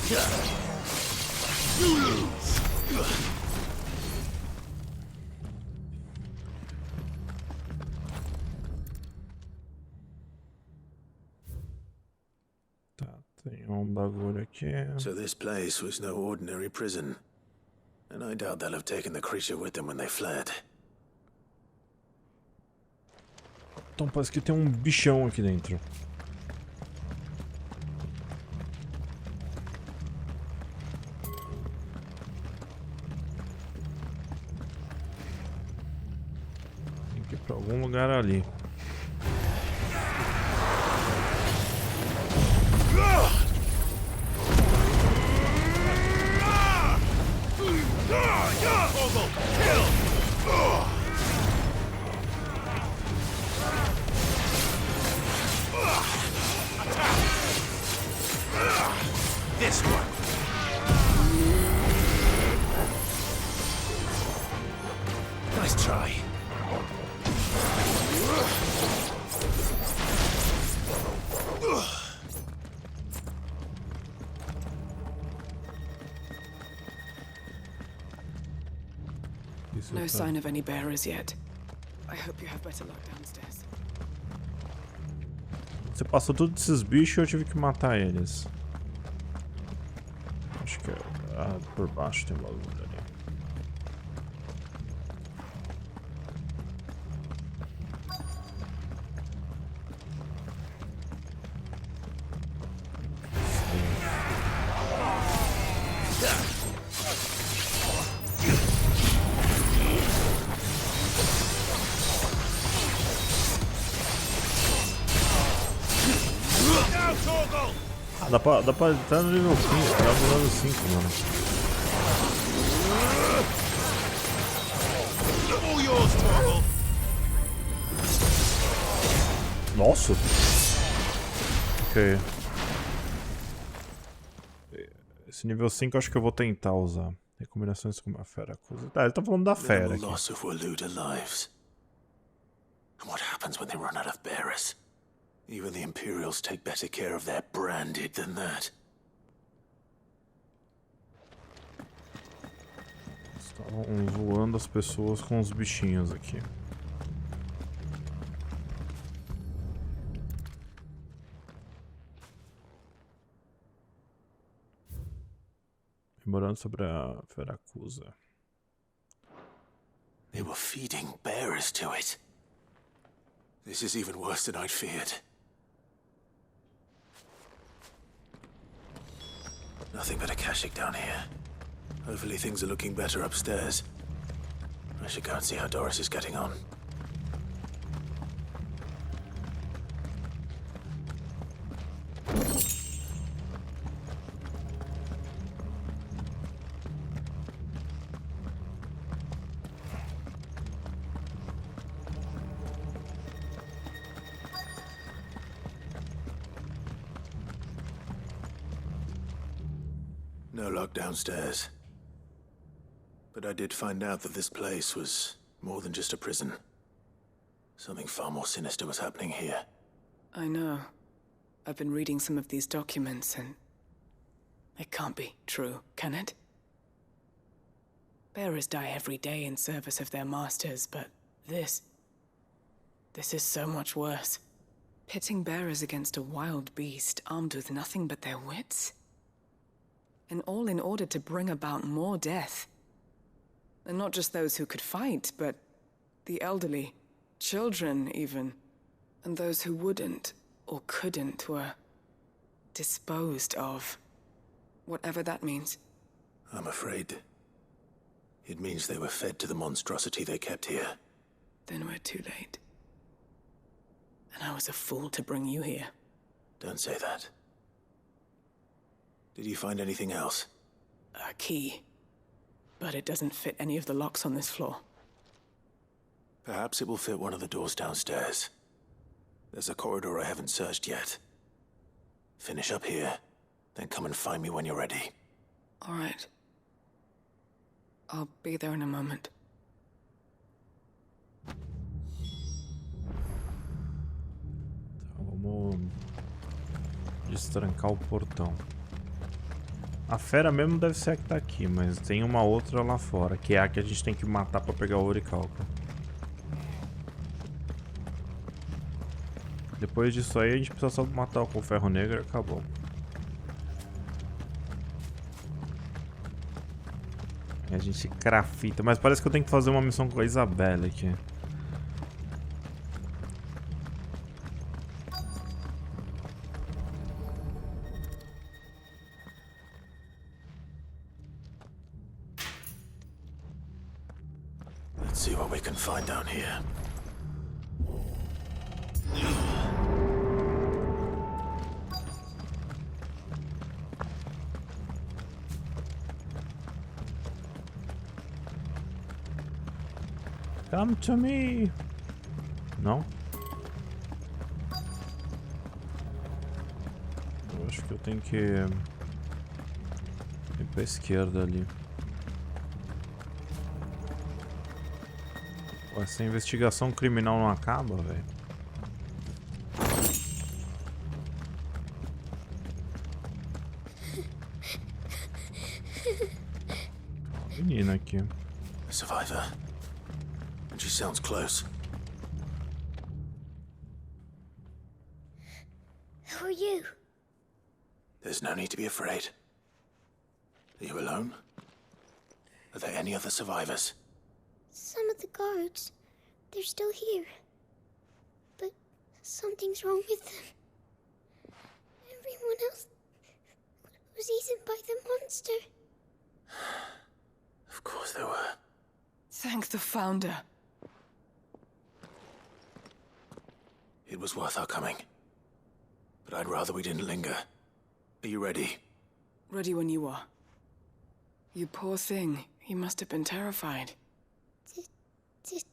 Get him! You lose! Tá, tem bagulho aqui. So this place was no ordinary prison. And I doubt they'll have taken the creature with them when they fled. Então parece que tem um bichão aqui dentro. Tem que ir pra algum lugar ali. This one. Nice try. No sign of any bearers yet. I hope you have better luck downstairs. Você passou todos esses bichos e eu tive que matar eles. Acho que por baixo tem bagulho ali. Dá pra entrar no nível 5, dá no nível 5, mano. Nossa! Ok. Esse nível 5 eu acho que eu vou tentar usar. Recombinações com uma fera. Tá, ele tá falando da fera aqui. Loss of Waluda lives. And what happens when they run out of bearers? Even the Imperials take better care of their branded than that. Estavam zoando as pessoas com os bichinhos aqui. Lembrando sobre a Veracusa. They were feeding bearers to it. This is even worse than I'd feared. Nothing but Akashic down here. Hopefully things are looking better upstairs. I should go and see how Doris is getting on. No lock downstairs. But I did find out that this place was more than just a prison. Something far more sinister was happening here. I know. I've been reading some of these documents and... it can't be true, can it? Bearers die every day in service of their masters, but this is so much worse. Pitting bearers against a wild beast armed with nothing but their wits? And all in order to bring about more death. And not just those who could fight, but the elderly, children even. And those who wouldn't or couldn't were disposed of. Whatever that means. I'm afraid it means they were fed to the monstrosity they kept here. Then we're too late. And I was a fool to bring you here. Don't say that. Did you find anything else? A key. But it doesn't fit any of the locks on this floor. Perhaps it will fit one of the doors downstairs. There's a corridor I haven't searched yet. Finish up here, then come and find me when you're ready. All right. I'll be there in a moment. Vamos destrancar o portão. A fera mesmo deve ser a que tá aqui, mas tem uma outra lá fora, que é a que a gente tem que matar pra pegar o orichalco. Depois disso aí a gente precisa só matar com o ferro negro e acabou. E a gente crafita, mas parece que eu tenho que fazer uma missão com a Isabelle aqui. Let's see what we can find down here. Come to me! Não? Eu acho que eu tenho que ir pra esquerda ali. Pô, essa investigação criminal não acaba, velho. Menina aqui. A survivor. She sounds close. Who are you? There's no need to be afraid. Are you alone? Are there any other survivors? Some of the guards. They're still here. But something's wrong with them. Everyone else was eaten by the monster. Of course they were. Thank the Founder. It was worth our coming. But I'd rather we didn't linger. Are you ready? Ready when you are. You poor thing. He must have been terrified. Did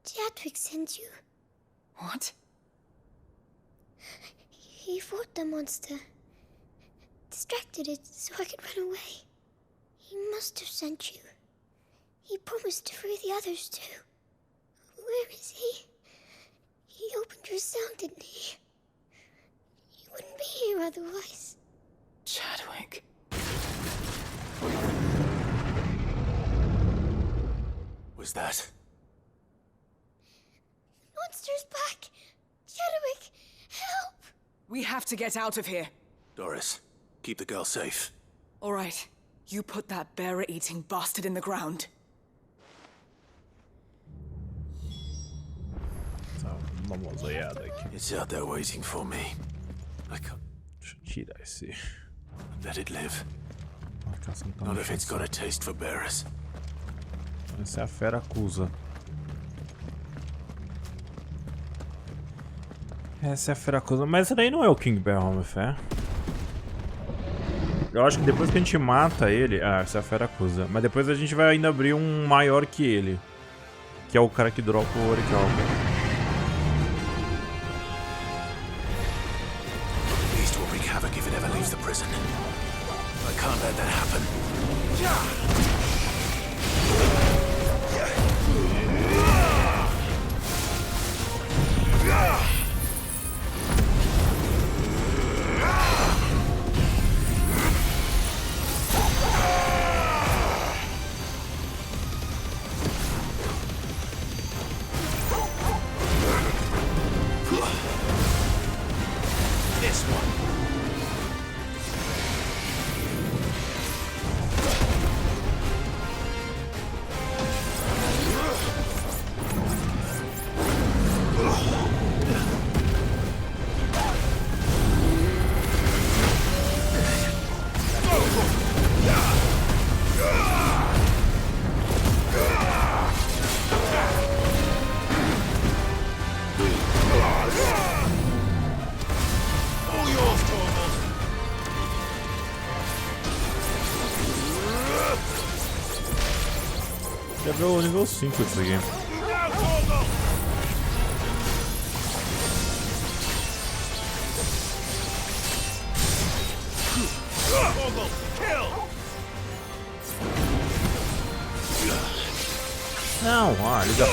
Chadwick send you? What? He fought the monster. Distracted it so I could run away. He must have sent you. He promised to free the others too. Where is he? He opened your cell, didn't he? He wouldn't be here otherwise. Chadwick. Was that? Monster's back! Chadwick, help! We have to get out of here. Doris, keep the girl safe. All right. You put that bearer-eating bastard in the ground. Vamos olhar aqui. It's out there waiting for me. I can't. Deixa eu tirar esse. Let it live. Marcação tá Not if it's got a taste for bearers. Essa é a fera acusa. Essa é a fera acusa. Mas esse daí não é o King Bear, homem fé. Eu acho que depois que a gente mata ele... Ah, essa é a fera acusa. Mas depois a gente vai ainda abrir um maior que ele. Que é o cara que dropa o orichalco. Beast will wreak havoc if it ever leaves the prison. Like can't let that happen. This one. Quebrou o nível 5 disso aqui. Não, liga a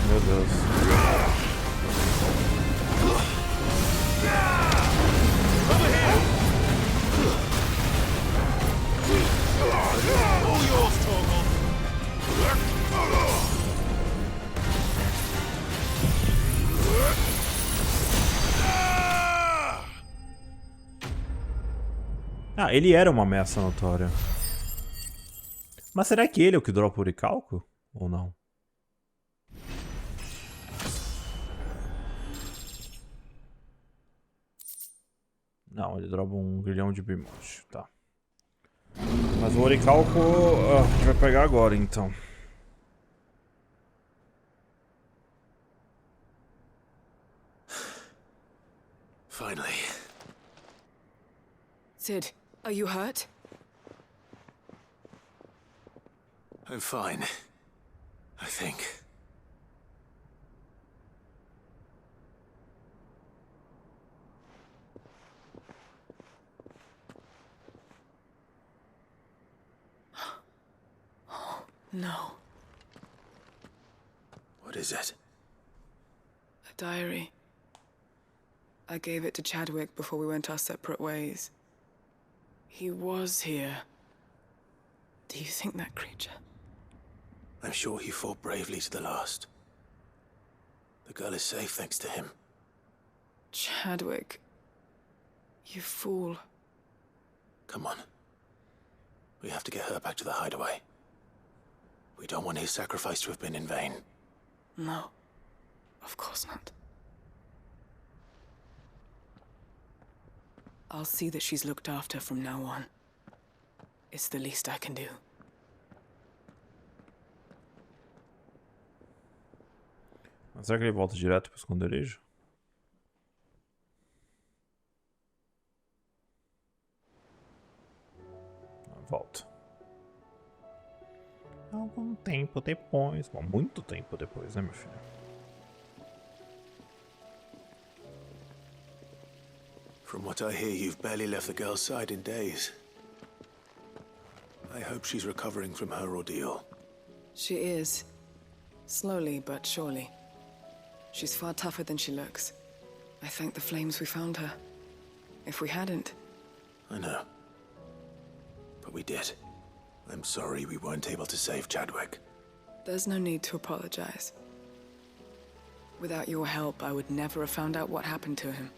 Meu Deus. Ah, ele era uma ameaça notória. Mas será que ele é o que dropa o oricalco? Ou não? Não, ele dropa um grilhão de bimote, tá. Mas o oricalco a gente vai pegar agora, então. Finally. Sid, are you hurt? I'm fine. I think. No. What is it? A diary. I gave it to Chadwick before we went our separate ways. He was here. Do you think that creature? I'm sure he fought bravely to the last. The girl is safe thanks to him. Chadwick. You fool. Come on. We have to get her back to the hideaway. We don't want his sacrifice to have been in vain. No. Of course not. I'll see that she's looked after from now on. It's the least I can do. Mas será que ele volta direto pro esconderijo? Volta. Algum tempo depois. Bom, muito tempo depois, né, meu filho? From what I hear, you've barely left the girl's side in days. I hope she's recovering from her ordeal. She is. Slowly but surely. She's far tougher than she looks. I thank the flames we found her. If we hadn't... I know. But we did. I'm sorry we weren't able to save Chadwick. There's no need to apologize. Without your help, I would never have found out what happened to him.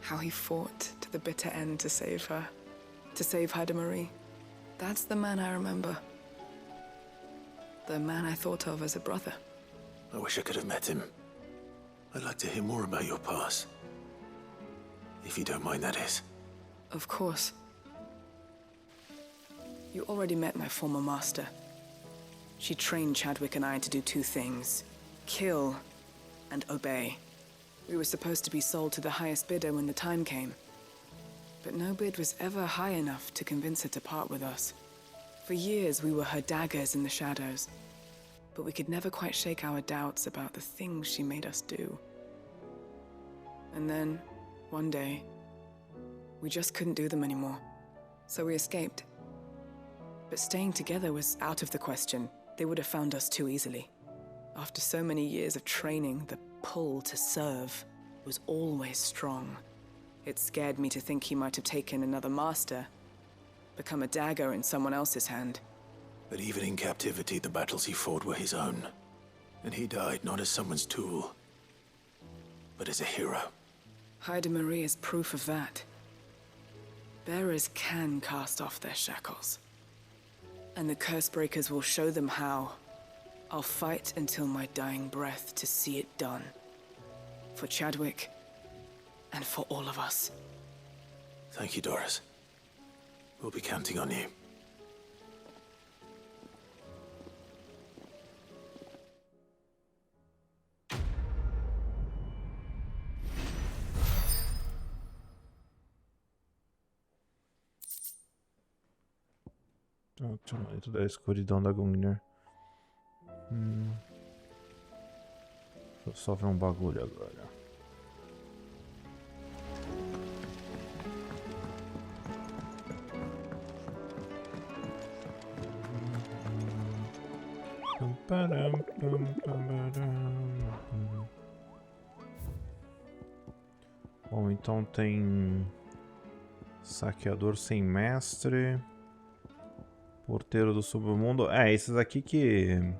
How he fought to the bitter end to save her. To save Haida Marie. That's the man I remember. The man I thought of as a brother. I wish I could have met him. I'd like to hear more about your past. If you don't mind, that is. Of course. You already met my former master. She trained Chadwick and I to do two things. Kill and obey. We were supposed to be sold to the highest bidder when the time came. But no bid was ever high enough to convince her to part with us. For years, we were her daggers in the shadows. But we could never quite shake our doubts about the things she made us do. And then, one day, we just couldn't do them anymore. So we escaped. But staying together was out of the question. They would have found us too easily. After so many years of training, the pull to serve was always strong. It scared me to think he might have taken another master, become a dagger in someone else's hand. But even in captivity, the battles he fought were his own. And he died not as someone's tool, but as a hero. Haida Marie is proof of that. Bearers can cast off their shackles. And the Cursebreakers will show them how. I'll fight until my dying breath to see it done. For Chadwick, and for all of us. Thank you, Doris. We'll be counting on you. Dentro da escuridão da Gungnir. Deixa eu só ver um bagulho agora. Bom, então tem saqueador sem mestre, porteiro do submundo. É, esses aqui que...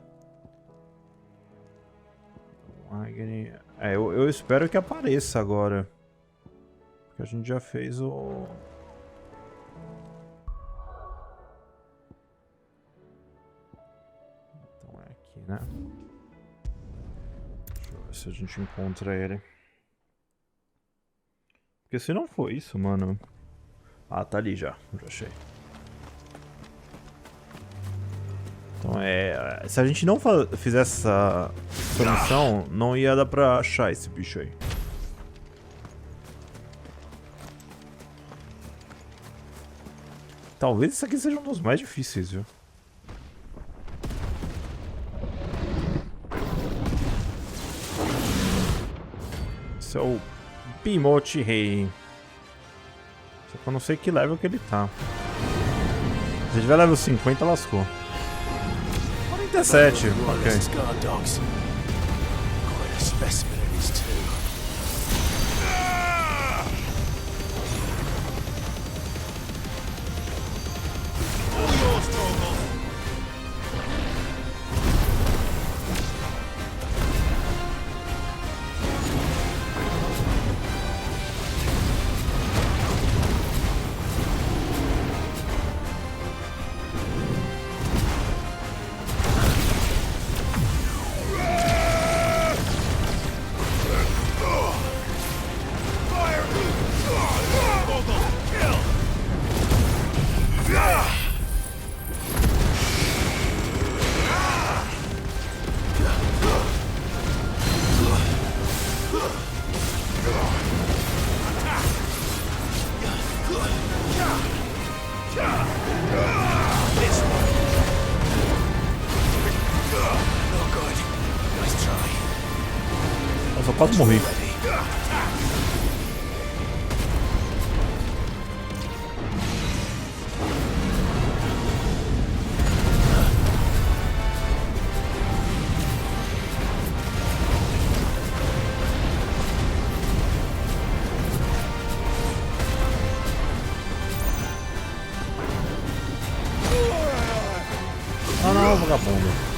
É, eu espero que apareça agora, porque a gente já fez o... Então é aqui, né? Deixa eu ver se a gente encontra ele. Porque se não for isso, mano... Ah, tá ali já achei. Então se a gente não fizesse essa missão, não ia dar pra achar esse bicho aí. Talvez esse aqui seja um dos mais difíceis, viu? Esse é o Pimote Rei. Só que eu não sei que level que ele tá. Se ele tiver level 50, lascou. 47, ok. Eu quase morri. vagabundo.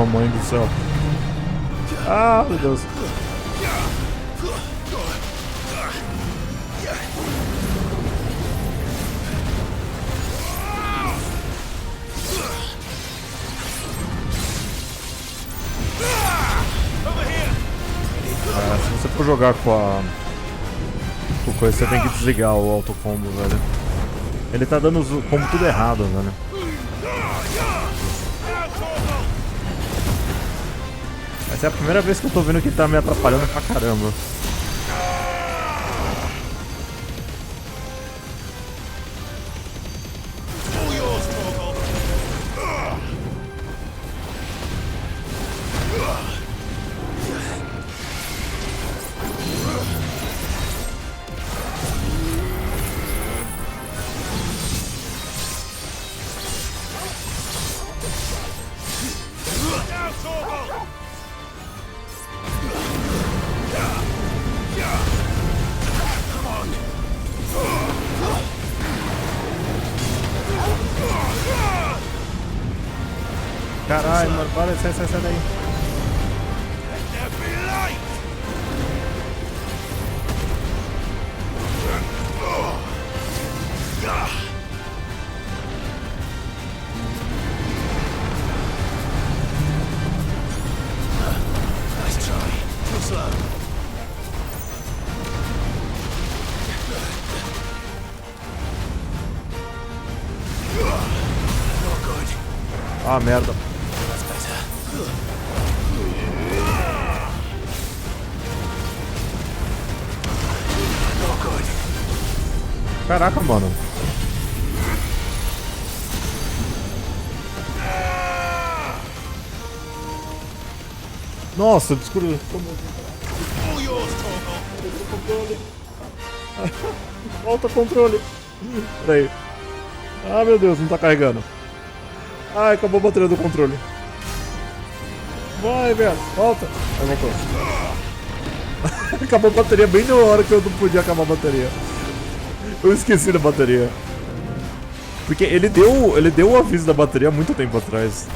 Oh, mãe do céu. Ah, meu Deus. Se você for jogar com a coisa, você tem que desligar o autocombo, velho. Ele tá dando o combo tudo errado, velho. Essa é a primeira vez que eu tô vendo que tá me atrapalhando pra caramba. Caralho, mano, para, sai daí. Ah, merda. Caraca, mano. Nossa, descobri. Volta o controle. Peraí. Ah, meu Deus, não tá carregando. Ai, acabou a bateria do controle. Vai, velho, volta. Aí voltou. Acabou a bateria bem na hora que eu não podia acabar a bateria. Eu esqueci da bateria. Porque ele deu o aviso da bateria há muito tempo atrás.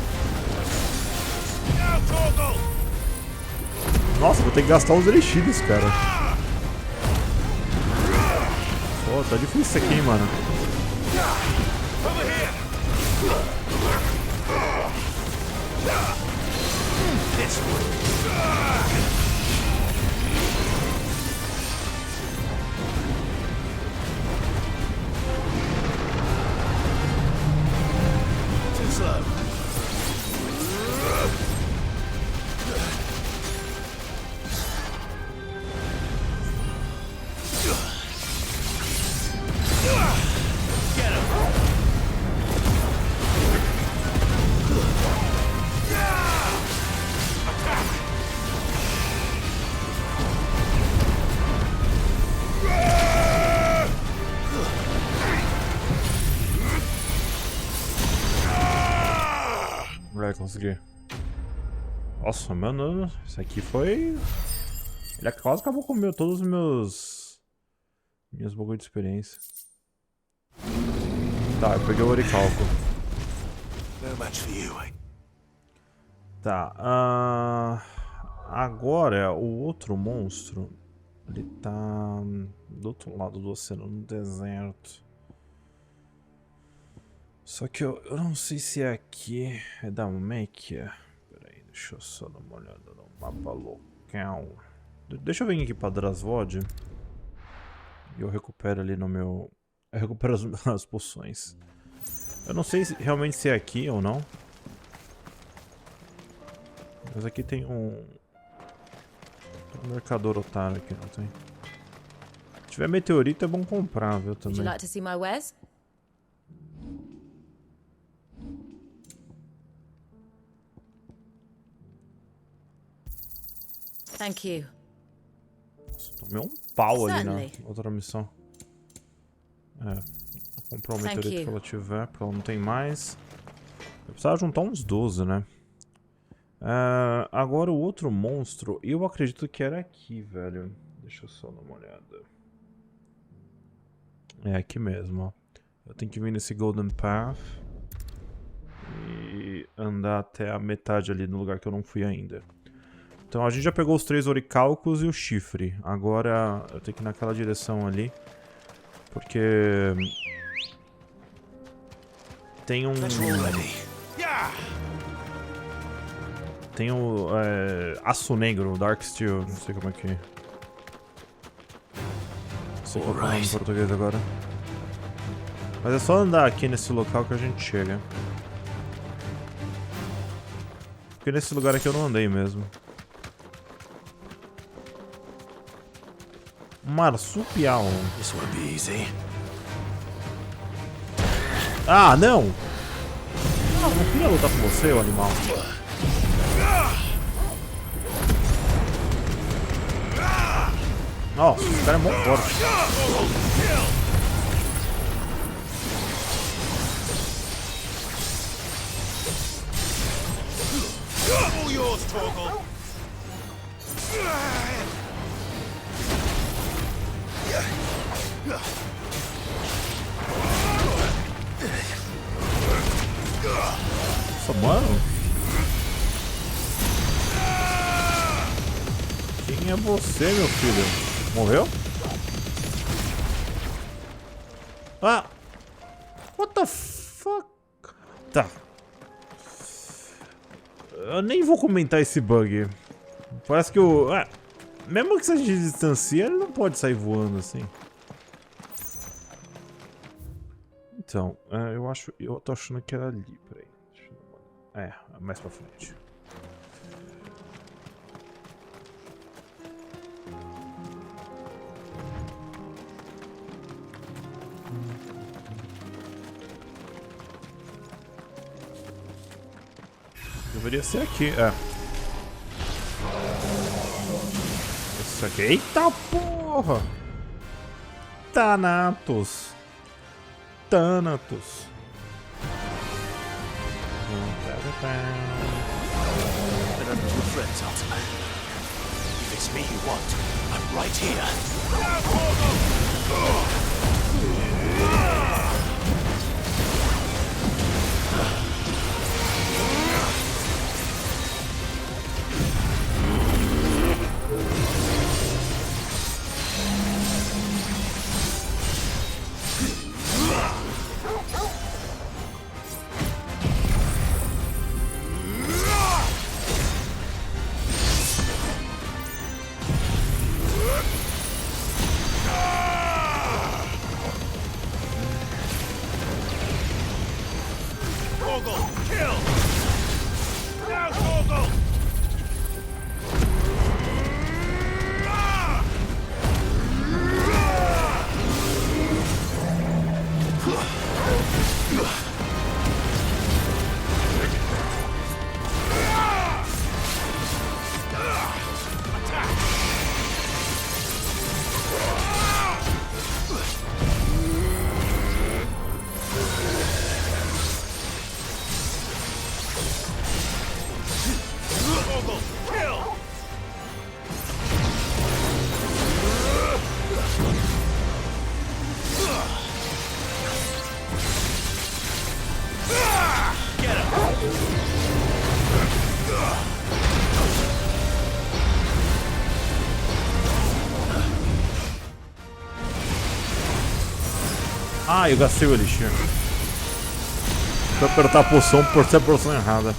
Nossa, vou ter que gastar os elixiros, cara. Pô, tá difícil isso aqui, hein, mano. Vai conseguir. Nossa, mano, isso aqui foi... Ele quase acabou com todos os minhas bagulho de experiência. Tá, eu peguei o oricalco. Tá, agora o outro monstro, ele tá do outro lado do oceano, no deserto. Só que eu não sei se é aqui, é da Mequia. Pera aí, deixa eu só dar uma olhada no mapa local. Deixa eu vir aqui pra Drasvod. E eu recupero ali no meu... Eu recupero as poções. Eu não sei realmente se é aqui ou não. Mas aqui tem um mercador otário aqui, não tem? Se tiver meteorito é bom comprar, viu, também. Would you like to see my wares? Thank you. Nossa, tomei um pau ali na Certainly. outra missão. É, vou comprar o meteorito que ela tiver, porque ela não tem mais. Eu precisava juntar uns 12, né? Agora o outro monstro, eu acredito que era aqui, velho. Deixa eu só dar uma olhada. É aqui mesmo, ó. Eu tenho que vir nesse Golden Path e andar até a metade ali no lugar que eu não fui ainda. Então a gente já pegou os 3 oricalcos e o chifre. Agora eu tenho que ir naquela direção ali, porque tem um... Tem o aço negro, Dark Steel, não sei como é que... Não sei qual é o nome em português agora. Mas é só andar aqui nesse local que a gente chega. Porque nesse lugar aqui eu não andei mesmo. Marsupial. Ah, não! Ah, não queria lutar com você, ô animal. Nossa, esse cara é muito forte. Nossa, mano. Quem é você, meu filho? Morreu? Ah! What the fuck? Tá. Eu nem vou comentar esse bug. Parece que o... mesmo que seja de distancia, ele não pode sair voando assim. Então, eu acho... Eu tô achando que era ali, peraí. Mais pra frente. Deveria ser aqui, Isso aqui. Eita porra! Thanatos. Thanatos. If it's me you want, I'm right here. Ah, eu gastei o elixir. Vou apertar a poção por ser a poção errada.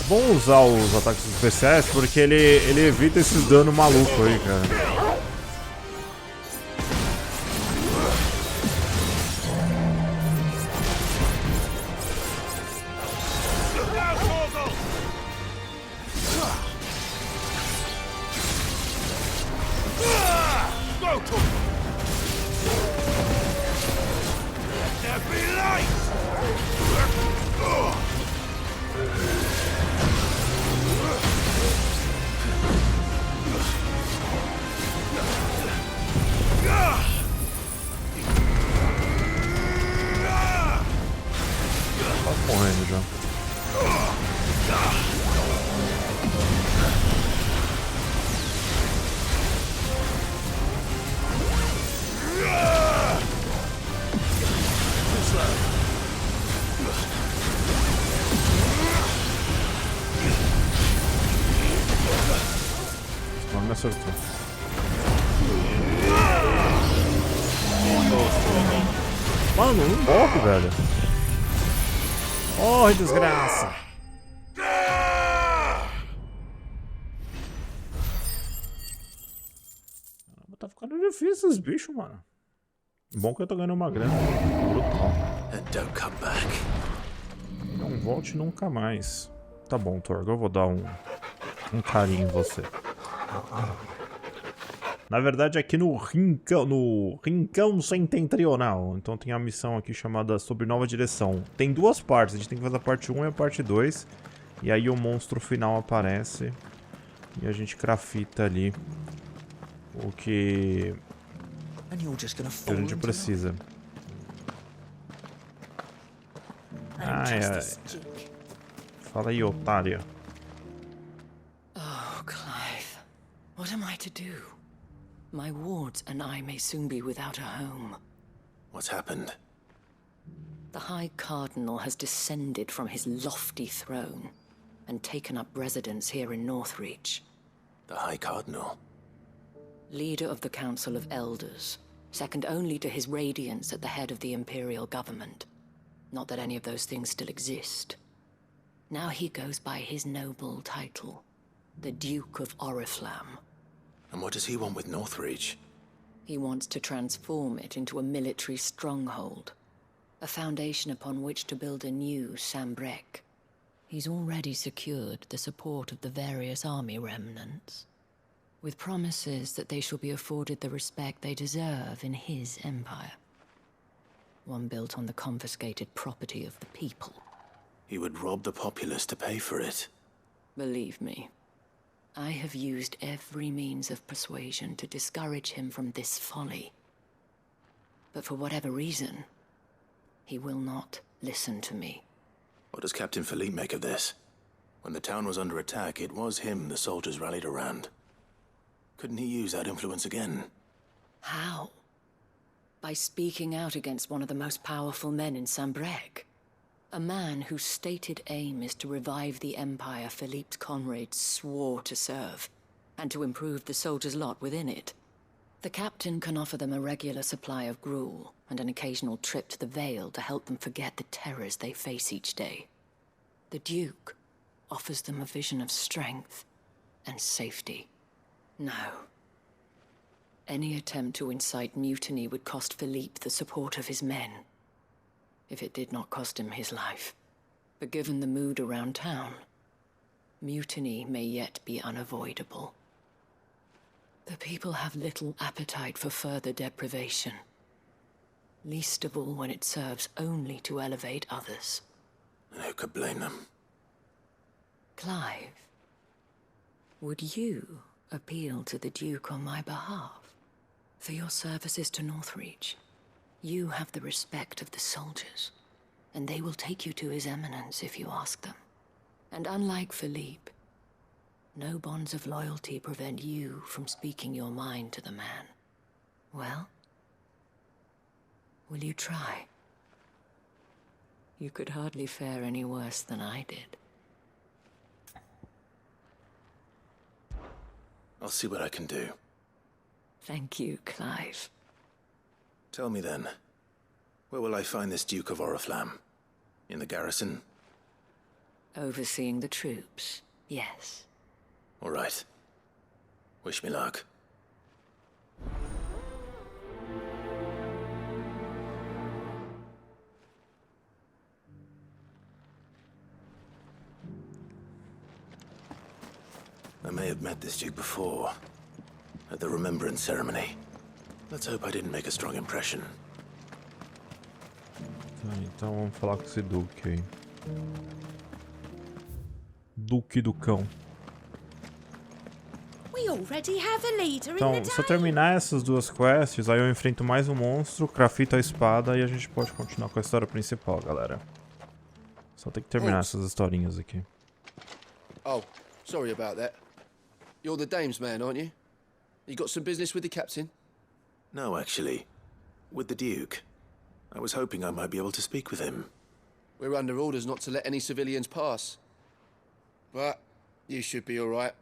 Vou usar os ataques especiais porque ele evita esses danos malucos aí, cara. Morrendo já. Não me acertou. Mano, não morre, velho. Morre, desgraça! Tá ficando difícil esses bichos, mano. Bom que eu tô ganhando uma grana brutal. Não volte nunca mais. Tá bom, Torgo, eu vou dar um carinho em você. Na verdade, aqui no Rincão Setentrional. Então tem a missão aqui chamada Sobre Nova Direção. Tem duas partes, a gente tem que fazer a parte 1 e a parte 2. E aí o monstro final aparece. E a gente crafta ali o que a gente precisa. Fala aí, otária. Oh, Clive. What am I to do? My wards and I may soon be without a home. What's happened? The High Cardinal has descended from his lofty throne and taken up residence here in Northreach. The High Cardinal? Leader of the Council of Elders, second only to his Radiance at the head of the Imperial government. Not that any of those things still exist. Now he goes by his noble title, the Duke of Oriflamme. And what does he want with Northreach? He wants to transform it into a military stronghold, a foundation upon which to build a new Sambrec. He's already secured the support of the various army remnants, with promises that they shall be afforded the respect they deserve in his empire. One built on the confiscated property of the people. He would rob the populace to pay for it. Believe me, I have used every means of persuasion to discourage him from this folly. But for whatever reason, he will not listen to me. What does Captain Philippe make of this? When the town was under attack, it was him the soldiers rallied around. Couldn't he use that influence again? How? By speaking out against one of the most powerful men in Sambrec. A man whose stated aim is to revive the empire Philippe's comrades swore to serve, and to improve the soldiers' lot within it. The captain can offer them a regular supply of gruel, and an occasional trip to the Vale to help them forget the terrors they face each day. The Duke offers them a vision of strength and safety. No. Any attempt to incite mutiny would cost Philippe the support of his men. If it did not cost him his life. But given the mood around town, mutiny may yet be unavoidable. The people have little appetite for further deprivation. Least of all when it serves only to elevate others. And who could blame them? Clive, would you appeal to the Duke on my behalf? For your services to Northreach, you have the respect of the soldiers, and they will take you to His Eminence if you ask them. And unlike Philippe, no bonds of loyalty prevent you from speaking your mind to the man. Well, will you try? You could hardly fare any worse than I did. I'll see what I can do. Thank you, Clive. Tell me then, where will I find this Duke of Oriflamme? In the garrison? Overseeing the troops, yes. All right. Wish me luck. I may have met this Duke before, at the Remembrance Ceremony. Let's hope I didn't make a strong impression. Tá, então vamos falar com esse Duque aí. Duque do Cão. We already have a leader in Então, the se eu terminar essas duas quests, aí eu enfrento mais um monstro, crafito a espada e a gente pode continuar com a história principal, galera. Só tem que terminar essas historinhas aqui. Oh, sorry about that. You're the dame's man, aren't you? You got some business with the captain? No, actually. With the Duke. I was hoping I might be able to speak with him. We're under orders not to let any civilians pass. But you should be all right.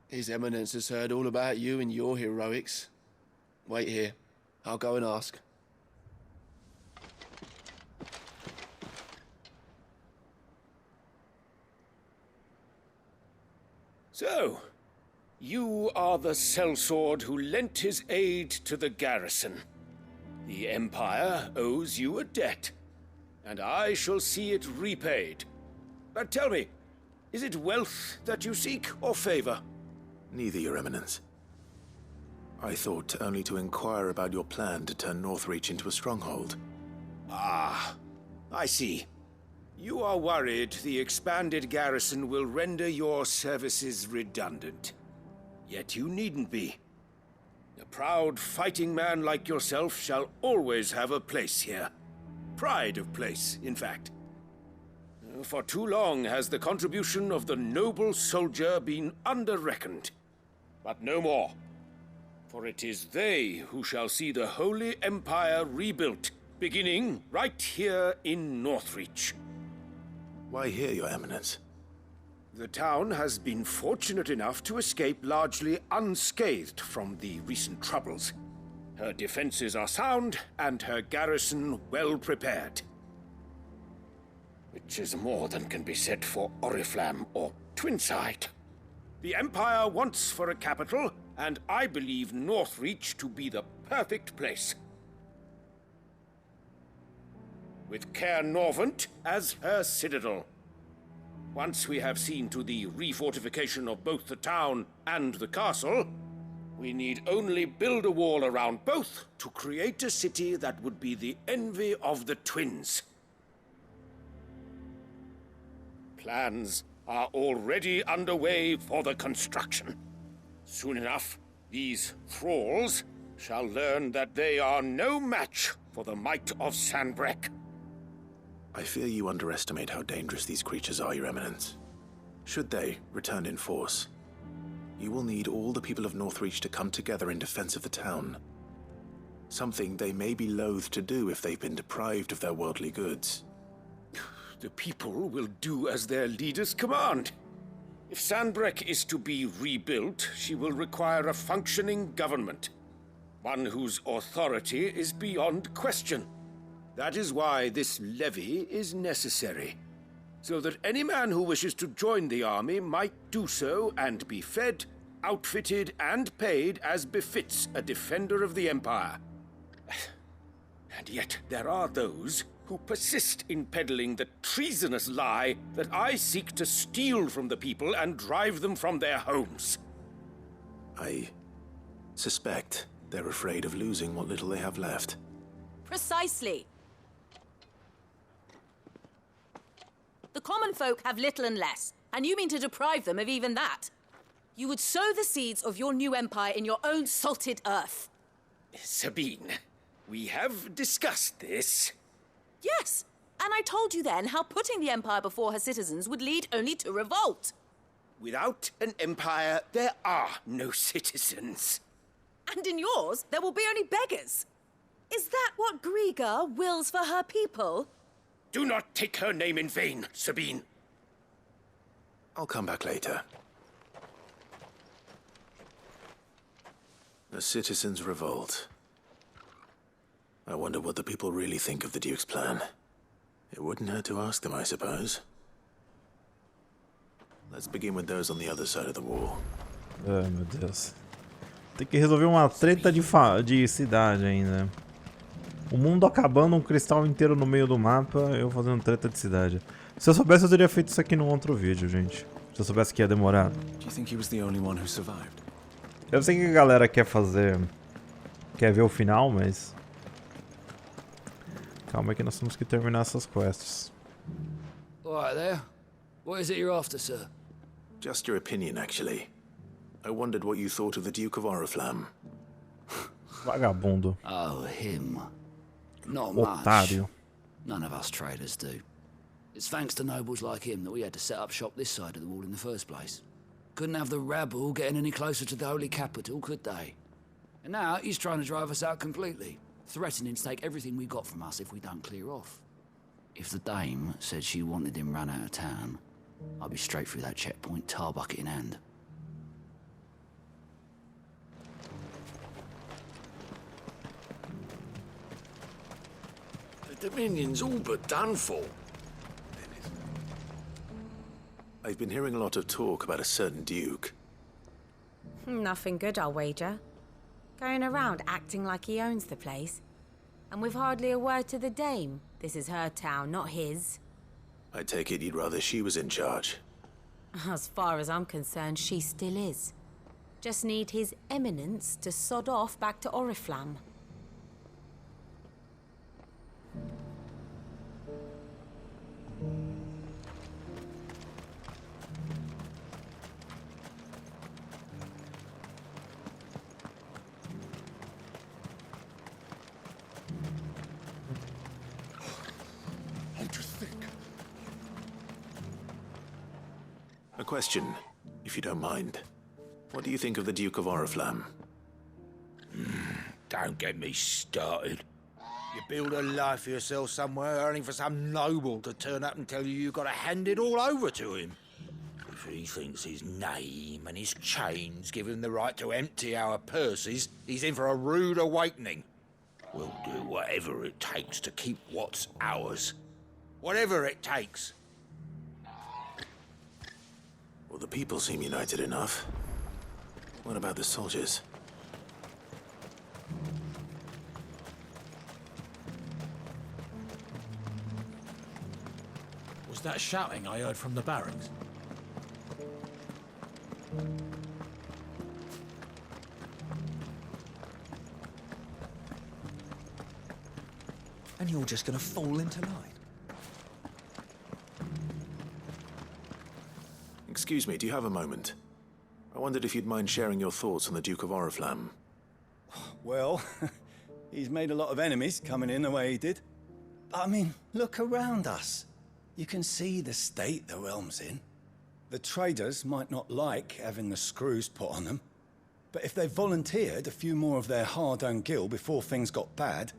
His Eminence has heard all about you and your heroics. Wait here. I'll go and ask. So, you are the sellsword who lent his aid to the garrison. The Empire owes you a debt, and I shall see it repaid. But tell me, is it wealth that you seek, or favor? Neither, Your Eminence. I thought only to inquire about your plan to turn Northreach into a stronghold. Ah, I see. You are worried the expanded garrison will render your services redundant. Yet you needn't be. A proud fighting man like yourself shall always have a place here. Pride of place, in fact. For too long has the contribution of the noble soldier been under-reckoned. But no more. For it is they who shall see the Holy Empire rebuilt, beginning right here in Northreach. Why here, Your Eminence? The town has been fortunate enough to escape largely unscathed from the recent troubles. Her defenses are sound, and her garrison well prepared. Which is more than can be said for Oriflamme or Twinside. The Empire wants for a capital, and I believe Northreach to be the perfect place. With Caer Norvent as her citadel. Once we have seen to the refortification of both the town and the castle, we need only build a wall around both to create a city that would be the envy of the twins. Plans are already underway for the construction. Soon enough, these thralls shall learn that they are no match for the might of Sanbreque. I fear you underestimate how dangerous these creatures are, Your Eminence. Should they return in force, you will need all the people of Northreach to come together in defense of the town. Something they may be loath to do if they've been deprived of their worldly goods. The people will do as their leaders command. If Sanbreque is to be rebuilt, she will require a functioning government. One whose authority is beyond question. That is why this levy is necessary. So that any man who wishes to join the army might do so and be fed, outfitted, and paid as befits a defender of the Empire. And yet there are those who persist in peddling the treasonous lie that I seek to steal from the people and drive them from their homes. I suspect they're afraid of losing what little they have left. Precisely. The common folk have little and less, and you mean to deprive them of even that. You would sow the seeds of your new empire in your own salted earth. Sabine, we have discussed this. Yes, and I told you then how putting the empire before her citizens would lead only to revolt. Without an empire, there are no citizens. And in yours, there will be only beggars. Is that what Griga wills for her people? Do not take her name in vain, Sabine. I'll come back later. A citizens' revolt. I wonder what the people really think of the Duke's plan. It wouldn't hurt to ask them, I suppose. Let's begin with those on the other side of the wall. Ai, meu Deus. Tem que resolver uma treta de cidade ainda. O mundo acabando, um cristal inteiro no meio do mapa, eu fazendo treta de cidade. Se eu soubesse, eu teria feito isso aqui num outro vídeo, gente. Se eu soubesse que ia demorar. Eu sei que a galera quer fazer... Quer ver o final, mas... Calma aí que nós temos que terminar essas quests. Alright there. What is it you're after, sir? Just your opinion, actually. I wondered what you thought of the Duke of Oriflamme. Vagabundo. Oh, him. Not Otário. much. None of us traders do. It's thanks to nobles like him that we had to set up shop this side of the wall in the first place. Couldn't have the rabble getting any closer to the holy capital, could they? And now he's trying to drive us out completely, threatening to take everything we got from us if we don't clear off. If the dame said she wanted him run out of town, I'd be straight through that checkpoint, tar bucket in hand. The Dominion's all but done for. I've been hearing a lot of talk about a certain duke. Nothing good, I'll wager. Going around acting like he owns the place. And with hardly a word to the dame. This is her town, not his. I take it you'd rather she was in charge. As far as I'm concerned, she still is. Just need his eminence to sod off back to Oriflamme. A question, if you don't mind. What do you think of the Duke of Oriflamme? Don't get me started. You build a life for yourself somewhere, only for some noble to turn up and tell you got to hand it all over to him. If he thinks his name and his chains give him the right to empty our purses, he's in for a rude awakening. We'll do whatever it takes to keep what's ours. Whatever it takes. Well, the people seem united enough. What about the soldiers? Was that shouting I heard from the barracks? And you're just gonna fall into line. Excuse me, do you have a moment? I wondered if you'd mind sharing your thoughts on the Duke of Oriflamme. Well, he's made a lot of enemies coming in the way he did. But I mean, look around us. You can see the state the realm's in. The traders might not like having the screws put on them, but if they volunteered a few more of their hard-earned gil before things got bad,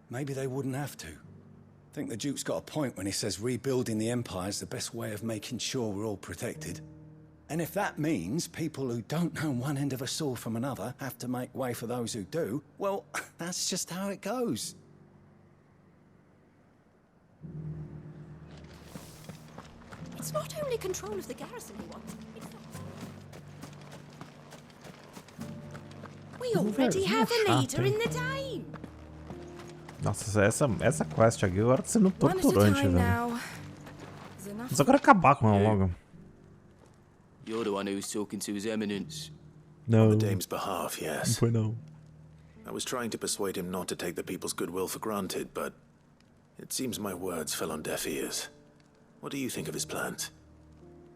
maybe they wouldn't have to. I think the Duke's got a point when he says rebuilding the Empire's the best way of making sure we're all protected. And if that means people who don't know one end of a sword from another have to make way for those who do, well, that's just how it goes. It's not only control of the garrison he wants. We already have a leader in the Dame. Nossa, essa quest aqui agora tá sendo torturante, velho. Eu só quero acabar com ela logo. You're the one who was talking to His Eminence. No. On the Dame's behalf, yes. Foi não. I was trying to persuade him not to take the people's goodwill for granted, but it seems my words fell on deaf ears. What do you think of his plans?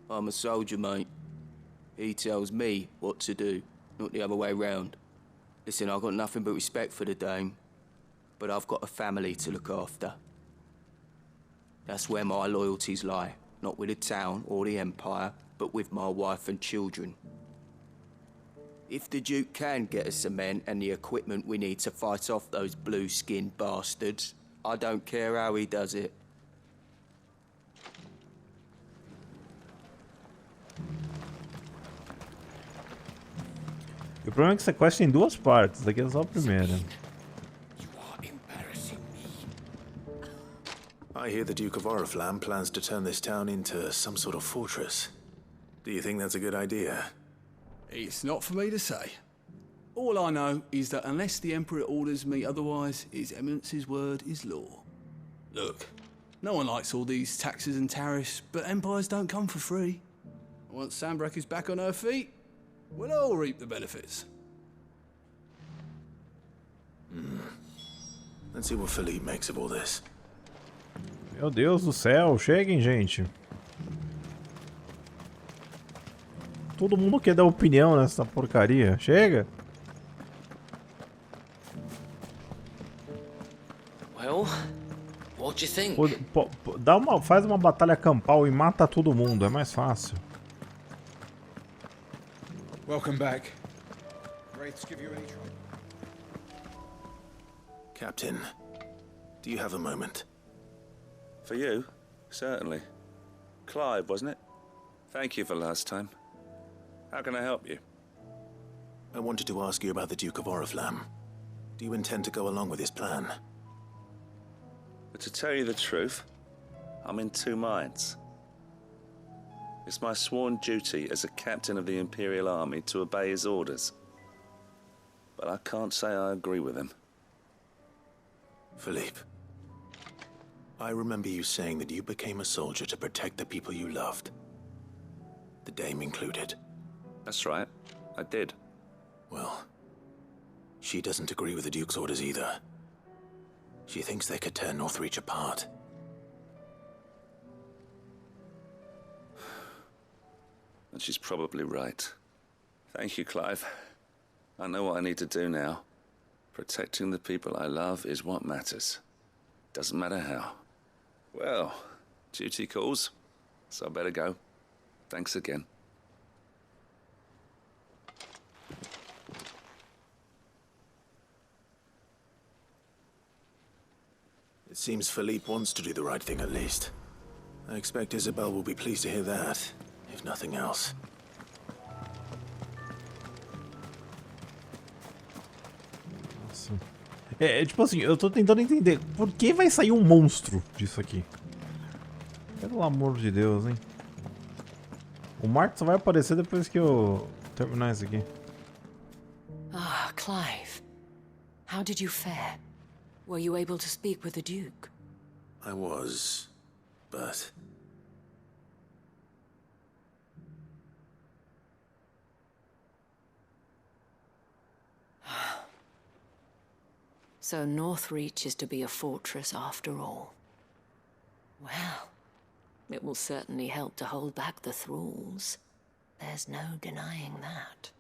I'm a soldier, mate. He tells me what to do, not the other way round. Listen, I've got nothing but respect for the Dame, but I've got a family to look after. That's where my loyalties lie, not with the town or the Empire, but with my wife and children. If the Duke can get us the men and the equipment we need to fight off those blue-skinned bastards, I don't care how he does it. O problema é que essa quest tem duas partes, daqui é só a primeira. I hear the Duke of Oriflamme plans to turn this town into some sort of fortress. Do you think that's a good idea? It's not for me to say. All I know is that unless the Emperor orders me otherwise, His Eminence's word is law. Look, no one likes all these taxes and tariffs, but empires don't come for free. Once Sanbreque is back on her feet, we'll all reap the benefits. Let's see what Philippe makes of all this. Meu Deus do céu, cheguem, gente. Todo mundo quer dar opinião nessa porcaria. Chega. Well, what do you think? Faz uma batalha campal e mata todo mundo, é mais fácil. Welcome back. Wraiths give you any trouble? Captain, do you have a moment? For you? Certainly. Clive, wasn't it? Thank you for last time. How can I help you? I wanted to ask you about the Duke of Oriflamme. Do you intend to go along with his plan? But to tell you the truth, I'm in two minds. It's my sworn duty as a captain of the Imperial Army to obey his orders. But I can't say I agree with him. Philippe, I remember you saying that you became a soldier to protect the people you loved. The Dame included. That's right, I did. Well, she doesn't agree with the Duke's orders either. She thinks they could tear Northreach apart. And she's probably right. Thank you, Clive. I know what I need to do now. Protecting the people I love is what matters. Doesn't matter how. Well, duty calls, so I better go. Thanks again. It seems Philippe wants to do the right thing at least. I expect Isabel will be pleased to hear that, if nothing else. Tipo assim, eu tô tentando entender por que vai sair um monstro disso aqui. Pelo amor de Deus, hein? O Mark só vai aparecer depois que eu terminar isso aqui. Ah, Clive. How did you fare? Were you able to speak with the Duke? I was, but... So Northreach is to be a fortress after all. Well, it will certainly help to hold back the thralls. There's no denying that.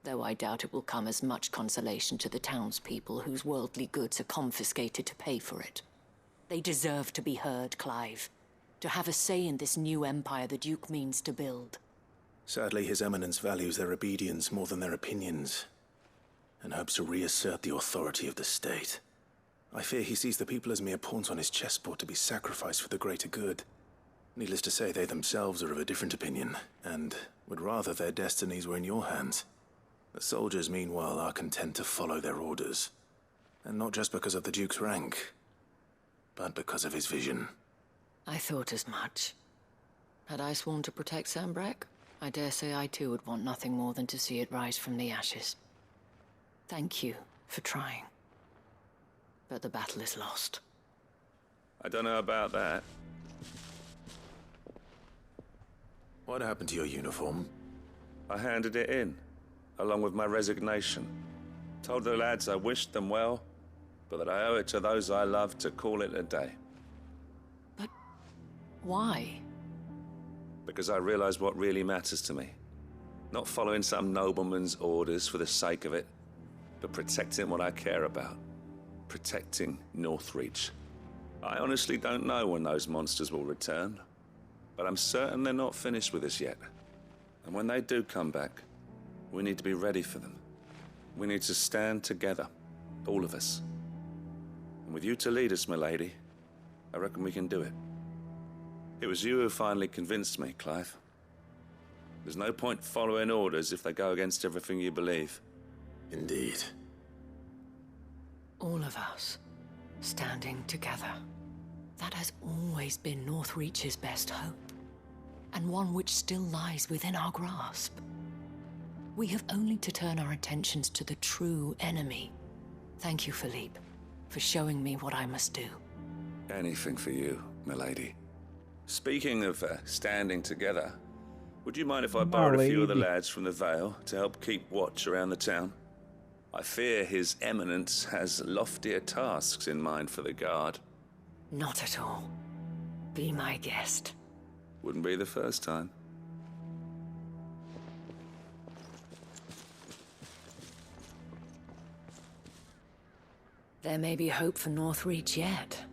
Though I doubt it will come as much consolation to the townspeople whose worldly goods are confiscated to pay for it. They deserve to be heard, Clive. To have a say in this new empire the Duke means to build. Sadly, His Eminence values their obedience more than their opinions, and hopes to reassert the authority of the state. I fear he sees the people as mere pawns on his chessboard to be sacrificed for the greater good. Needless to say, they themselves are of a different opinion, and would rather their destinies were in your hands. The soldiers, meanwhile, are content to follow their orders. And not just because of the Duke's rank, but because of his vision. I thought as much. Had I sworn to protect Sanbreque, I dare say I too would want nothing more than to see it rise from the ashes. Thank you for trying. But the battle is lost. I don't know about that. What happened to your uniform? I handed it in, along with my resignation. Told the lads I wished them well, but that I owe it to those I love to call it a day. But why? Because I realize what really matters to me. Not following some nobleman's orders for the sake of it, but protecting what I care about. Protecting Northreach. I honestly don't know when those monsters will return, but I'm certain they're not finished with us yet. And when they do come back, we need to be ready for them. We need to stand together, all of us. And with you to lead us, milady, I reckon we can do it. It was you who finally convinced me, Clive. There's no point following orders if they go against everything you believe. Indeed. All of us, standing together. That has always been Northreach's best hope. and one which still lies within our grasp. We have only to turn our attentions to the true enemy. Thank you, Philippe, for showing me what I must do. Anything for you, milady. Speaking of standing together, would you mind if I borrowed a few of the lads from the Vale to help keep watch around the town? I fear His Eminence has loftier tasks in mind for the guard. Not at all. Be my guest. Wouldn't be the first time. There may be hope for Northreach yet.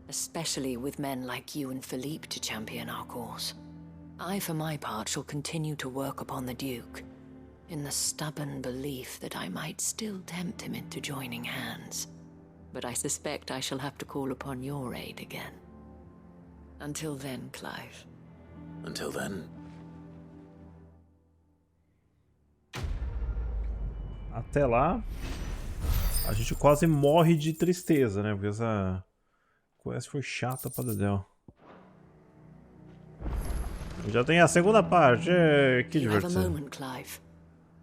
Especially with men like you and Philippe to champion our cause. I, for my part, shall continue to work upon the Duke, in the stubborn belief that I might still tempt him into joining hands. But I suspect I shall have to call upon your aid again. Until then, Clive. Until then. Até lá, a gente quase morre de tristeza, né? Porque essa quest foi chata pra dedéu. Já tem a segunda parte. Que You have a divertido. moment, Clive.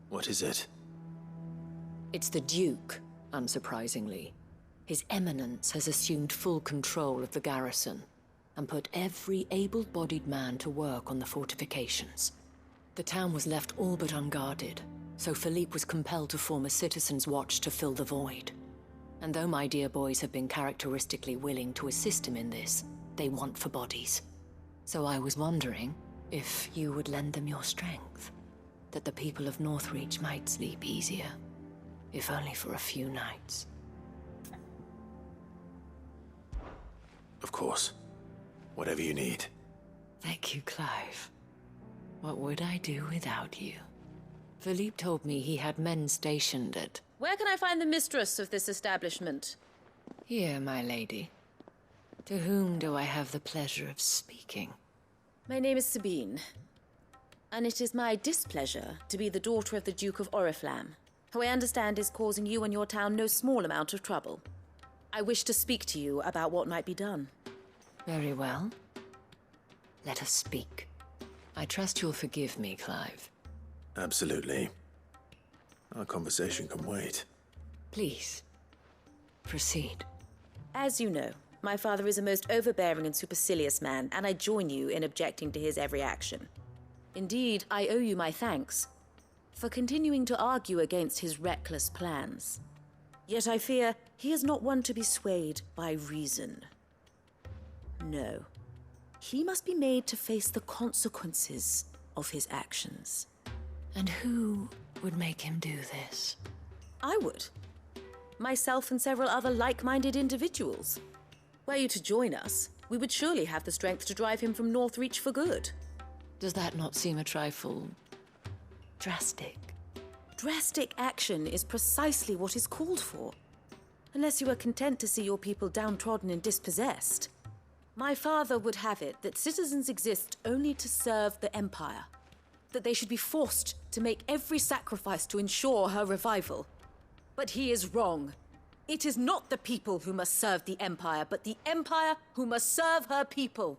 What is it? It's the Duke, unsurprisingly. His Eminence has assumed full control of the garrison and put every able-bodied man to work on the fortifications. The town was left all but unguarded, so Philippe was compelled to form a citizens' watch to fill the void. And though my dear boys have been characteristically willing to assist him in this, they want for bodies. So I was wondering if you would lend them your strength, that the people of Northreach might sleep easier, if only for a few nights. Of course. Whatever you need. Thank you, Clive. What would I do without you? Philippe told me he had men stationed at... Where can I find the mistress of this establishment? Here, my lady. To whom do I have the pleasure of speaking? My name is Sabine, and it is my displeasure to be the daughter of the Duke of Oriflamme, who I understand is causing you and your town no small amount of trouble. I wish to speak to you about what might be done. Very well. Let us speak. I trust you'll forgive me, Clive. Absolutely. Our conversation can wait. Please, proceed. As you know, my father is a most overbearing and supercilious man, and I join you in objecting to his every action. Indeed, I owe you my thanks for continuing to argue against his reckless plans. Yet I fear he is not one to be swayed by reason. No. He must be made to face the consequences of his actions. And who would make him do this? I would. Myself and several other like-minded individuals. Were you to join us, we would surely have the strength to drive him from Northreach for good. Does that not seem a trifle... drastic? Drastic action is precisely what is called for. Unless you are content to see your people downtrodden and dispossessed. My father would have it that citizens exist only to serve the Empire. That they should be forced to make every sacrifice to ensure her revival. But he is wrong. It is not the people who must serve the Empire, but the Empire who must serve her people.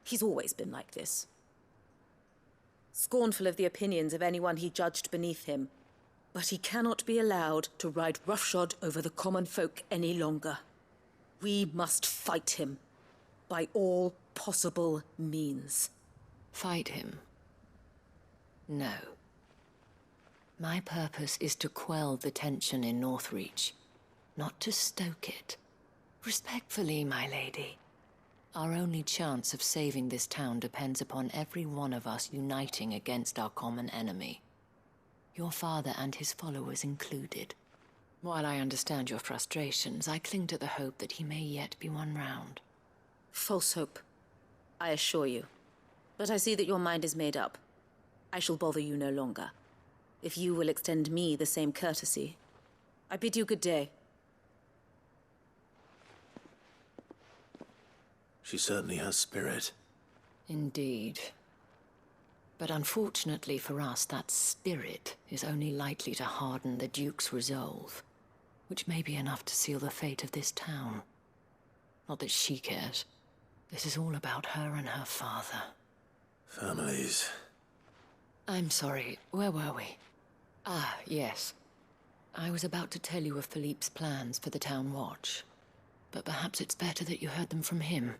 He's always been like this. Scornful of the opinions of anyone he judged beneath him. But he cannot be allowed to ride roughshod over the common folk any longer. We must fight him. By all possible means. Fight him? No. My purpose is to quell the tension in Northreach, not to stoke it. Respectfully, my lady. Our only chance of saving this town depends upon every one of us uniting against our common enemy. Your father and his followers included. While I understand your frustrations, I cling to the hope that he may yet be won round. False hope, I assure you. But I see that your mind is made up. I shall bother you no longer. If you will extend me the same courtesy, I bid you good day. She certainly has spirit. Indeed. But unfortunately for us, that spirit is only likely to harden the Duke's resolve, which may be enough to seal the fate of this town. Not that she cares. This is all about her and her father. Families. I'm sorry, where were we? Ah, yes. I was about to tell you of Philippe's plans for the town watch. But perhaps it's better that you heard them from him.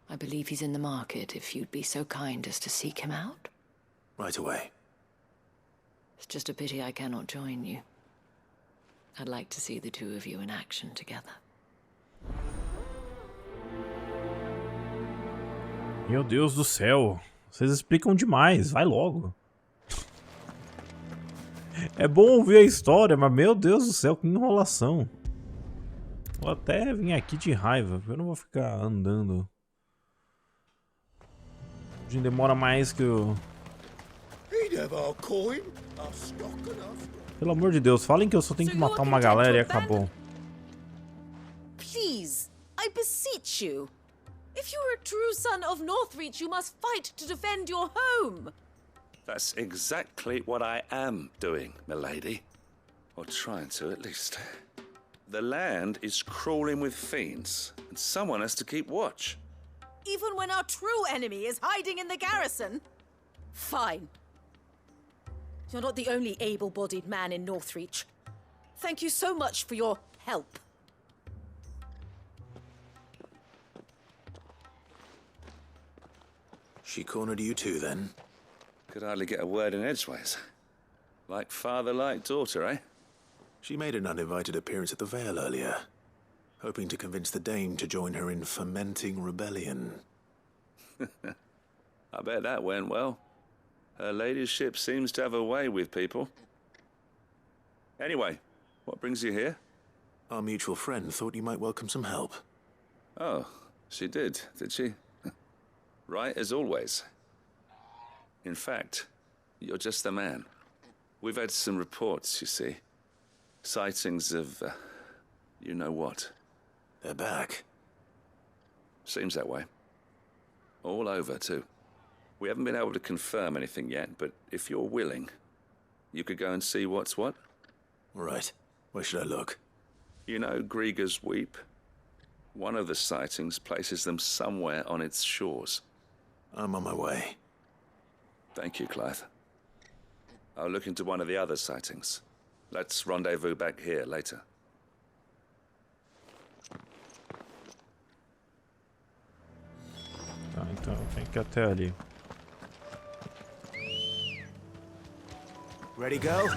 I believe he's in the market, if you'd be so kind as to seek him out. Right away. It's just a pity I cannot join you. I'd like to see the two of you in action together. Meu Deus do céu. Vocês explicam demais. Vai logo. É bom ouvir a história, mas meu Deus do céu, que enrolação. Vou até vir aqui de raiva, porque eu não vou ficar andando. A gente demora mais que o... Pelo amor de Deus, falem que eu só tenho que matar uma galera e acabou. Please, I beseech you. If you are a true son of Northreach, you must fight to defend your home. That's exactly what I am doing, milady. Or trying to, at least. The land is crawling with fiends, and someone has to keep watch. Even when our true enemy is hiding in the garrison? Fine. You're not the only able-bodied man in Northreach. Thank you so much for your help. She cornered you too, then? Could hardly get a word in edgeways. Like father, like daughter, eh? She made an uninvited appearance at the Vale earlier, hoping to convince the Dane to join her in fomenting rebellion. I bet that went well. Her ladyship seems to have a way with people. Anyway, what brings you here? Our mutual friend thought you might welcome some help. Oh, she did she? Right as always. In fact, you're just the man. We've had some reports, you see. Sightings of, you know what. They're back. Seems that way. All over, too. We haven't been able to confirm anything yet, but if you're willing, you could go and see what's what. Right. Where should I look? You know Grieger's Weep? One of the sightings places them somewhere on its shores. I'm on my way. Thank you, Clive. I'll look into one of the other sightings. Let's rendezvous back here later. Tá, então tem que ir até ali. Ready, go?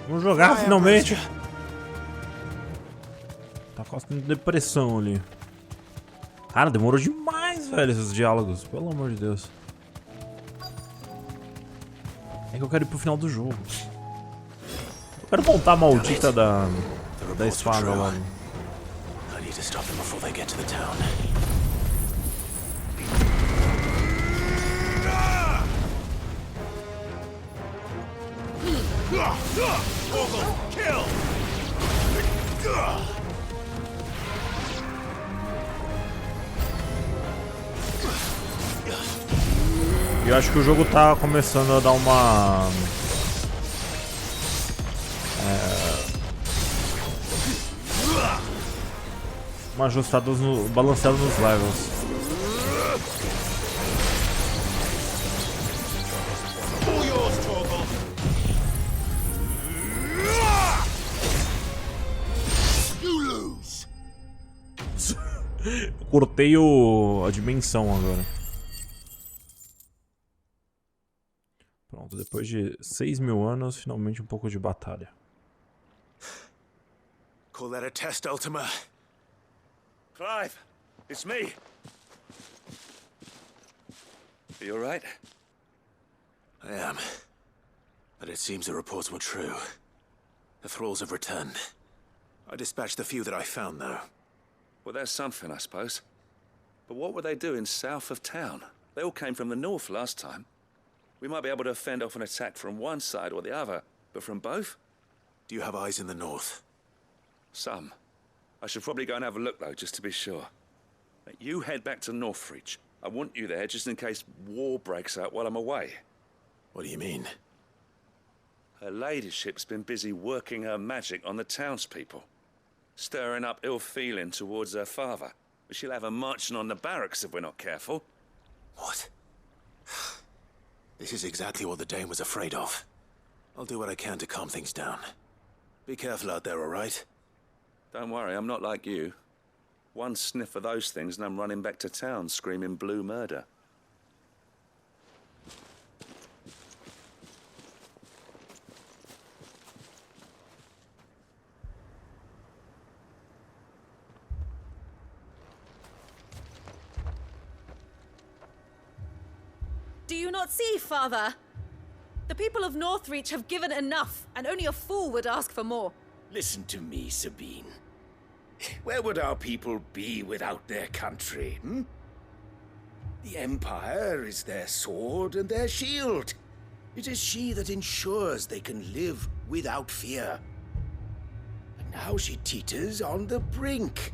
Vamos jogar finalmente. Tá quase tendo depressão ali. Cara, demorou demais, velho, esses diálogos. Pelo amor de Deus. É que eu quero ir pro final do jogo. Eu quero montar a maldita da espada lá. I need to stop them before they get to the town. Kill! E eu acho que o jogo tá começando a dar uma ajustada balanceada nos levels. Eu cortei a dimensão agora. Pronto, depois de 6.000 anos, finalmente um pouco de batalha. Call that a test, Ultima? Clive, it's me. Are you alright? I am. But it seems the reports were true. The thralls have returned. I dispatched the few that I found, though. Well, that's something, I suppose. But what were they doing south of town? They all came from the north last time. We might be able to fend off an attack from one side or the other, but from both? Do you have eyes in the north? Some. I should probably go and have a look, though, just to be sure. You head back to Northreach. I want you there just in case war breaks out while I'm away. What do you mean? Her ladyship's been busy working her magic on the townspeople, stirring up ill feeling towards her father. She'll have her marching on the barracks if we're not careful. What? This is exactly what the Dane was afraid of. I'll do what I can to calm things down. Be careful out there, all right? Don't worry, I'm not like you. One sniff of those things and I'm running back to town screaming blue murder. Do you not see, Father? The people of Northreach have given enough, and only a fool would ask for more. Listen to me, Sabine. Where would our people be without their country, The Empire is their sword and their shield. It is she that ensures they can live without fear. And now she teeters on the brink.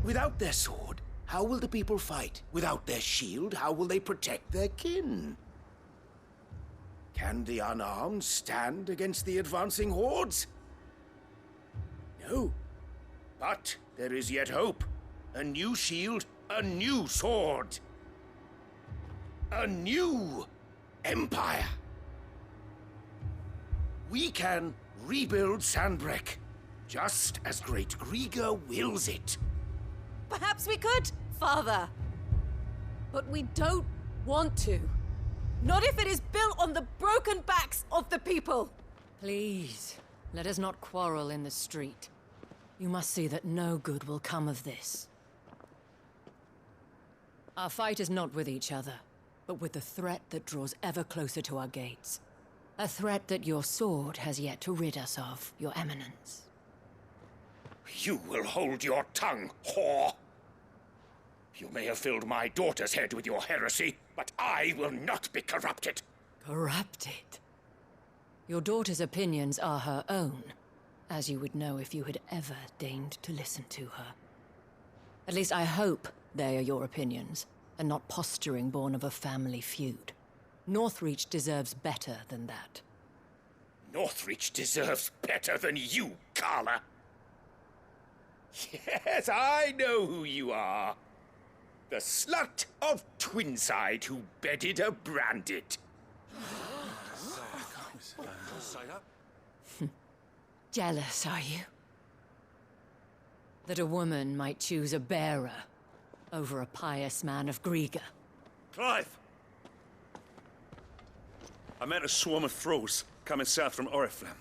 Without their sword, how will the people fight? Without their shield, how will they protect their kin? Can the unarmed stand against the advancing hordes? No. But there is yet hope. A new shield, a new sword. A new empire. We can rebuild Sanbreque, just as Great Griga wills it. Perhaps we could, Father. But we don't want to. Not if it is built on the broken backs of the people. Please, let us not quarrel in the street. You must see that no good will come of this. Our fight is not with each other, but with the threat that draws ever closer to our gates. A threat that your sword has yet to rid us of, Your Eminence. You will hold your tongue, whore! You may have filled my daughter's head with your heresy, but I will not be corrupted. Corrupted? Your daughter's opinions are her own, as you would know if you had ever deigned to listen to her. At least I hope they are your opinions, and not posturing born of a family feud. Northreach deserves better than that. Northreach deserves better than you, Carla. Yes, I know who you are. The slut of Twinside who bedded a Branded. Jealous, are you? That a woman might choose a bearer over a pious man of Griga. Clive! I met a swarm of thralls coming south from Oriflamme.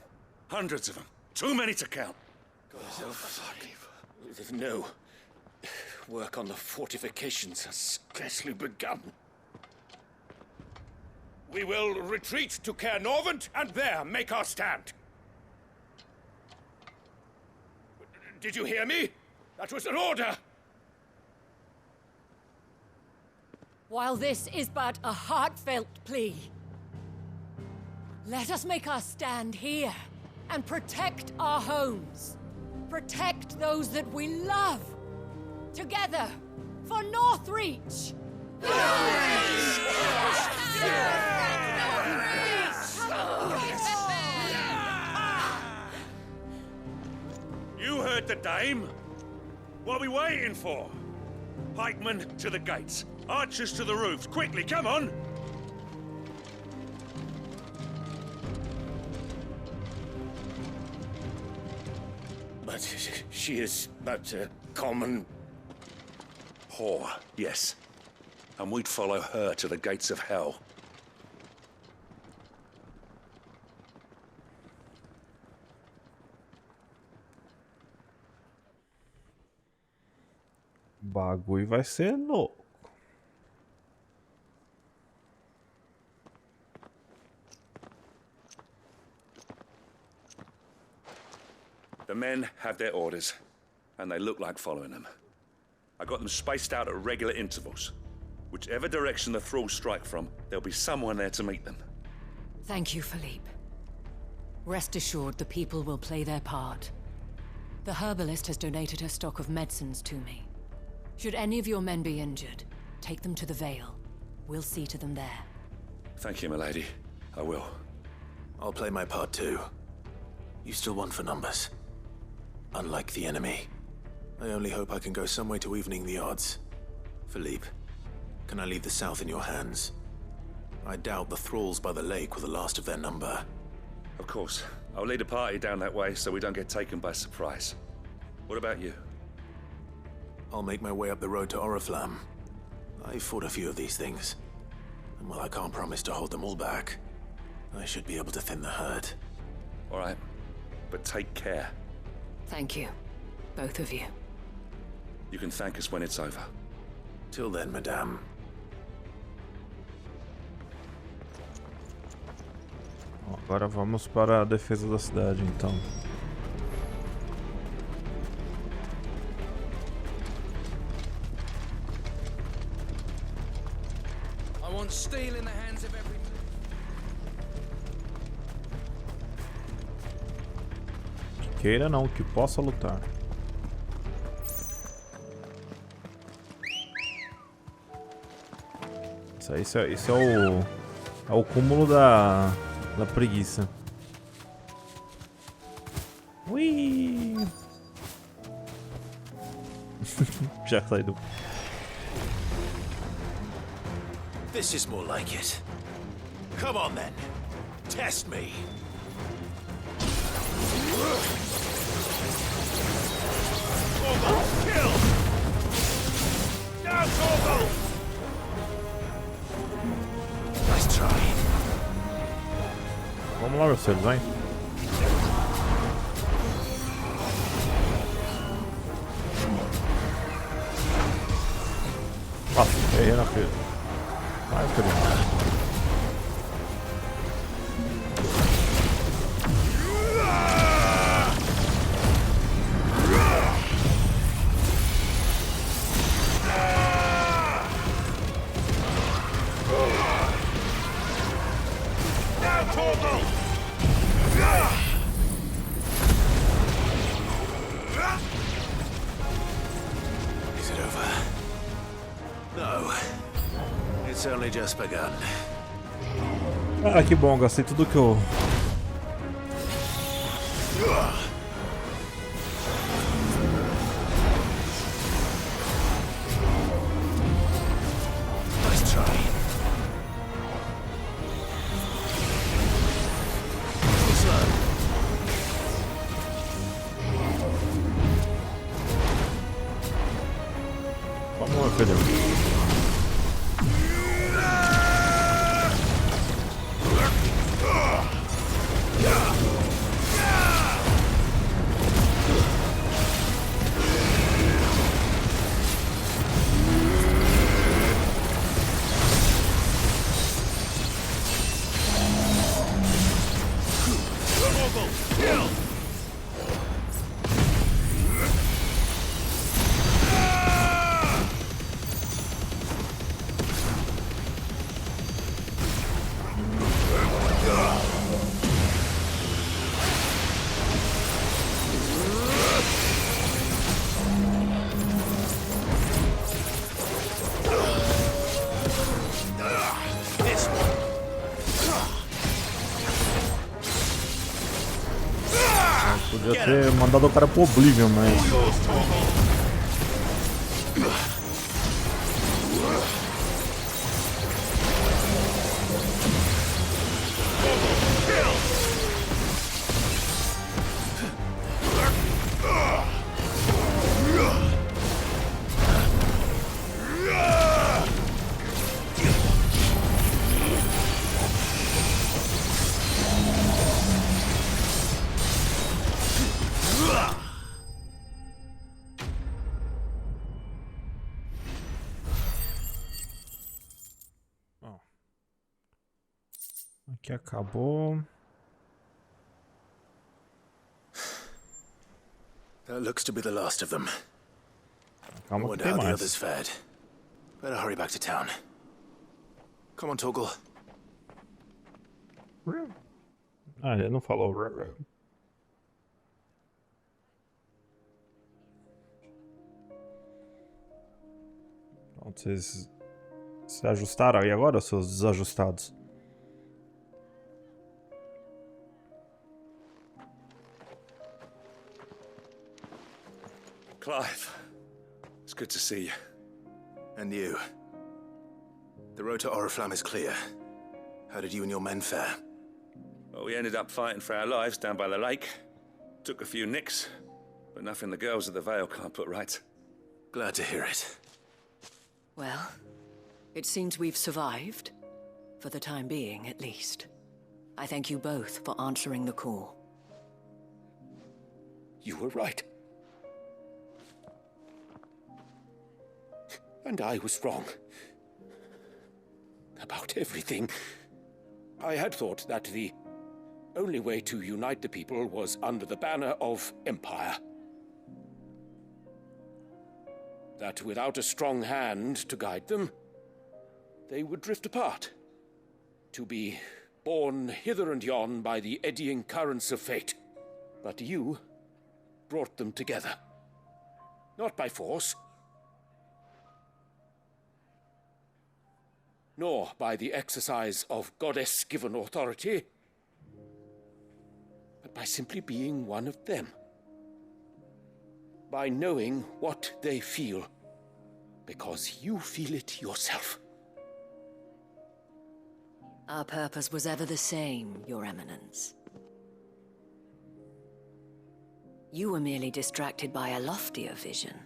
Hundreds of them. Too many to count. No. Work on the fortifications has scarcely begun. We will retreat to Caer Norvent and there make our stand. Did you hear me? That was an order! While this is but a heartfelt plea, let us make our stand here and protect our homes. Protect those that we love. Together, for Northreach! You heard the dame. What are we waiting for? Pikemen to the gates. Archers to the roofs. Quickly, come on! But she is but a common... whore, yes. And we'd follow her to the gates of hell. Bagulho vai ser louco. The men have their orders, and they look like following them. I got them spaced out at regular intervals. Whichever direction the thralls strike from, there'll be someone there to meet them. Thank you, Philippe. Rest assured the people will play their part. The herbalist has donated her stock of medicines to me. Should any of your men be injured, take them to the Vale. We'll see to them there. Thank you, milady. I will. I'll play my part too. You still want for numbers. Unlike the enemy, I only hope I can go some way to evening the odds. Philippe, can I leave the south in your hands? I doubt the thralls by the lake were the last of their number. Of course. I'll lead a party down that way so we don't get taken by surprise. What about you? I'll make my way up the road to Oriflamme. I fought a few of these things. And while I can't promise to hold them all back, I should be able to thin the herd. All right. But take care. Thank you. Both of you. You can thank us when it's over. Till then, madame. Agora vamos para a defesa da cidade, então. I want steel in the hands of every... Que queira não, que possa lutar. Isso é o cúmulo da preguiça. Ui! Já saí do... This is more like it. Come on then. Test me. Torgal, kill! Now, Torgal! Nice try. Vamos lá, seus, vai. Nossa, errei na frente. Vai, filho. Is it over? No. It's only just begun. Ah, que bom, gastei tudo que eu... Nice try. Vamos lá, filho. Podia ter mandado o cara pro Oblivion, mas... Aqui acabou. That looks to be the last of them. I Calma que wonder tem how the mais. others fared. Better hurry back to town. Come on, Torgal. Ah, ele não falou. Pronto, vocês se ajustaram aí agora, seus desajustados? Clive, it's good to see you. And you. The road to Oriflamme is clear. How did you and your men fare? Well, we ended up fighting for our lives down by the lake. Took a few nicks, but nothing the girls of the Vale can't put right. Glad to hear it. Well, it seems we've survived. For the time being, at least. I thank you both for answering the call. You were right. And I was wrong. About everything. I had thought that the only way to unite the people was under the banner of Empire. That without a strong hand to guide them, they would drift apart. To be borne hither and yon by the eddying currents of fate. But you brought them together. Not by force, nor by the exercise of goddess-given authority, but by simply being one of them. By knowing what they feel, because you feel it yourself. Our purpose was ever the same, Your Eminence. You were merely distracted by a loftier vision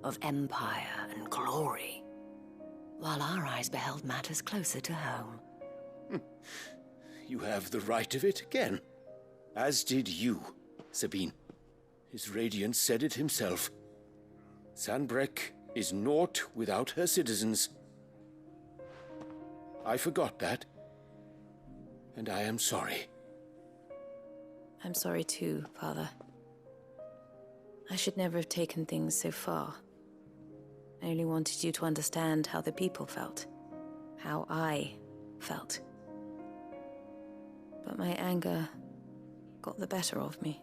of empire and glory, while our eyes beheld matters closer to home. You have the right of it again. As did you, Sabine. His Radiance said it himself. Sanbreque is naught without her citizens. I forgot that. And I am sorry. I'm sorry too, Father. I should never have taken things so far. I only wanted you to understand how the people felt. How I felt. But my anger got the better of me.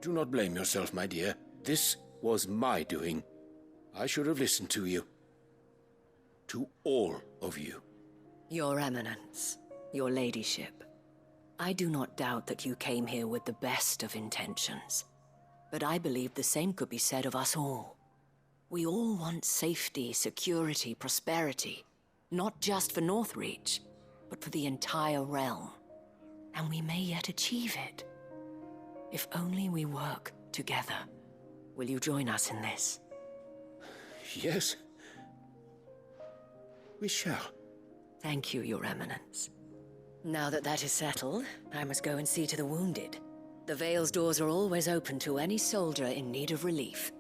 Do not blame yourself, my dear. This was my doing. I should have listened to you. To all of you. Your Eminence, your Ladyship, I do not doubt that you came here with the best of intentions. But I believe the same could be said of us all. We all want safety, security, prosperity. Not just for Northreach, but for the entire realm. And we may yet achieve it. If only we work together. Will you join us in this? Yes. We shall. Thank you, Your Eminence. Now that that is settled, I must go and see to the wounded. The Vale's doors are always open to any soldier in need of relief.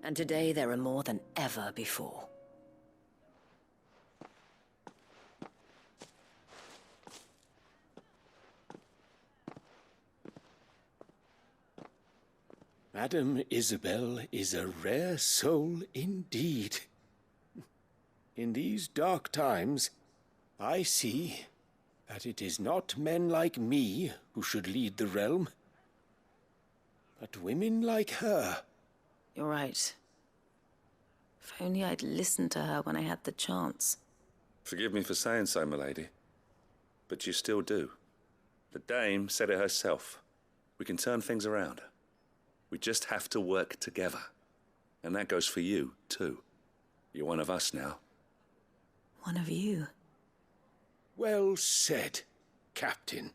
And today there are more than ever before. Madame Isabel is a rare soul indeed. In these dark times, I see that it is not men like me who should lead the realm, but women like her. You're right. If only I'd listened to her when I had the chance. Forgive me for saying so, milady, but you still do. The dame said it herself. We can turn things around. We just have to work together. And that goes for you, too. You're one of us now. One of you? Well said, Captain.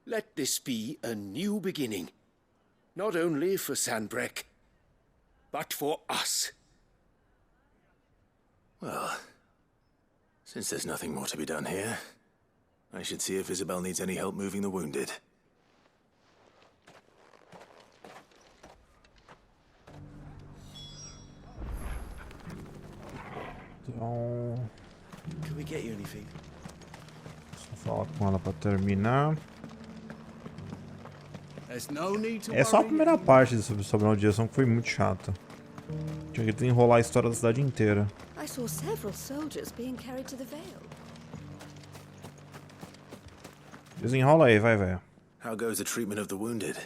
Let this be a new beginning. Not only for Sanbreque, but for us. Well, since there's nothing more to be done here, I should see if Isabel needs any help moving the wounded. Então... Can we get you anything? Só falar com ela pra terminar. There's no need to É só a worry. primeira parte sobre a direção que foi muito chata. Tinha que desenrolar a história da cidade inteira. I saw several soldiers being carried to the Vale. Desenrola aí, vai, velho. How goes the treatment of the wounded?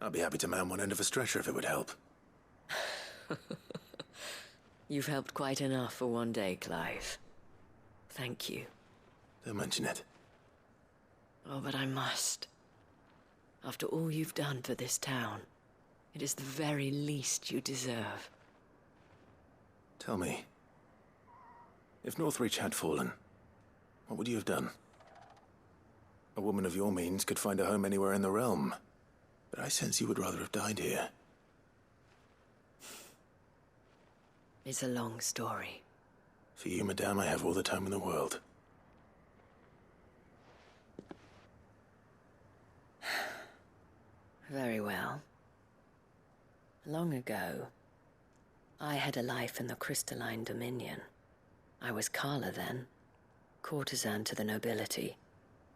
I'd be happy to man one end of a stretcher if it would help. You've helped quite enough for one day, Clive. Thank you. Don't mention it. Oh, but I must. After all you've done for this town, It is the very least you deserve. Tell me, if Northreach had fallen, what would you have done? A woman of your means could find a home anywhere in the realm, but I sense you would rather have died here. It's a long story. For you, madame, I have all the time in the world. Very well. Long ago, I had a life in the crystalline dominion. I was Carla then, courtesan to the nobility.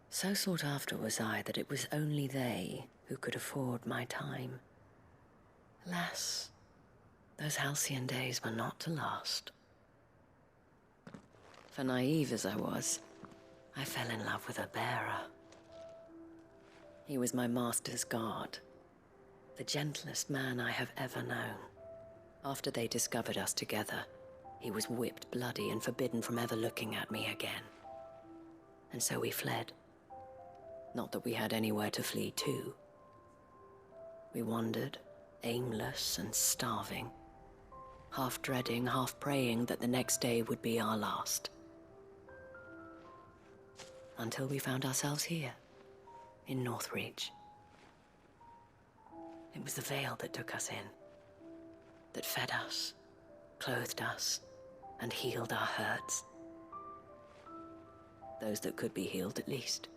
So sought after was I that it was only they who could afford my time. Alas, those halcyon days were not to last. For naive as I was, I fell in love with a bearer. He was my master's guard, the gentlest man I have ever known. After they discovered us together, he was whipped bloody and forbidden from ever looking at me again. And so we fled. Not that we had anywhere to flee to. We wandered, aimless and starving, half dreading, half praying that the next day would be our last. Until we found ourselves here, in Northreach. It was the veil that took us in, that fed us, clothed us, and healed our hurts. Those that could be healed, at least.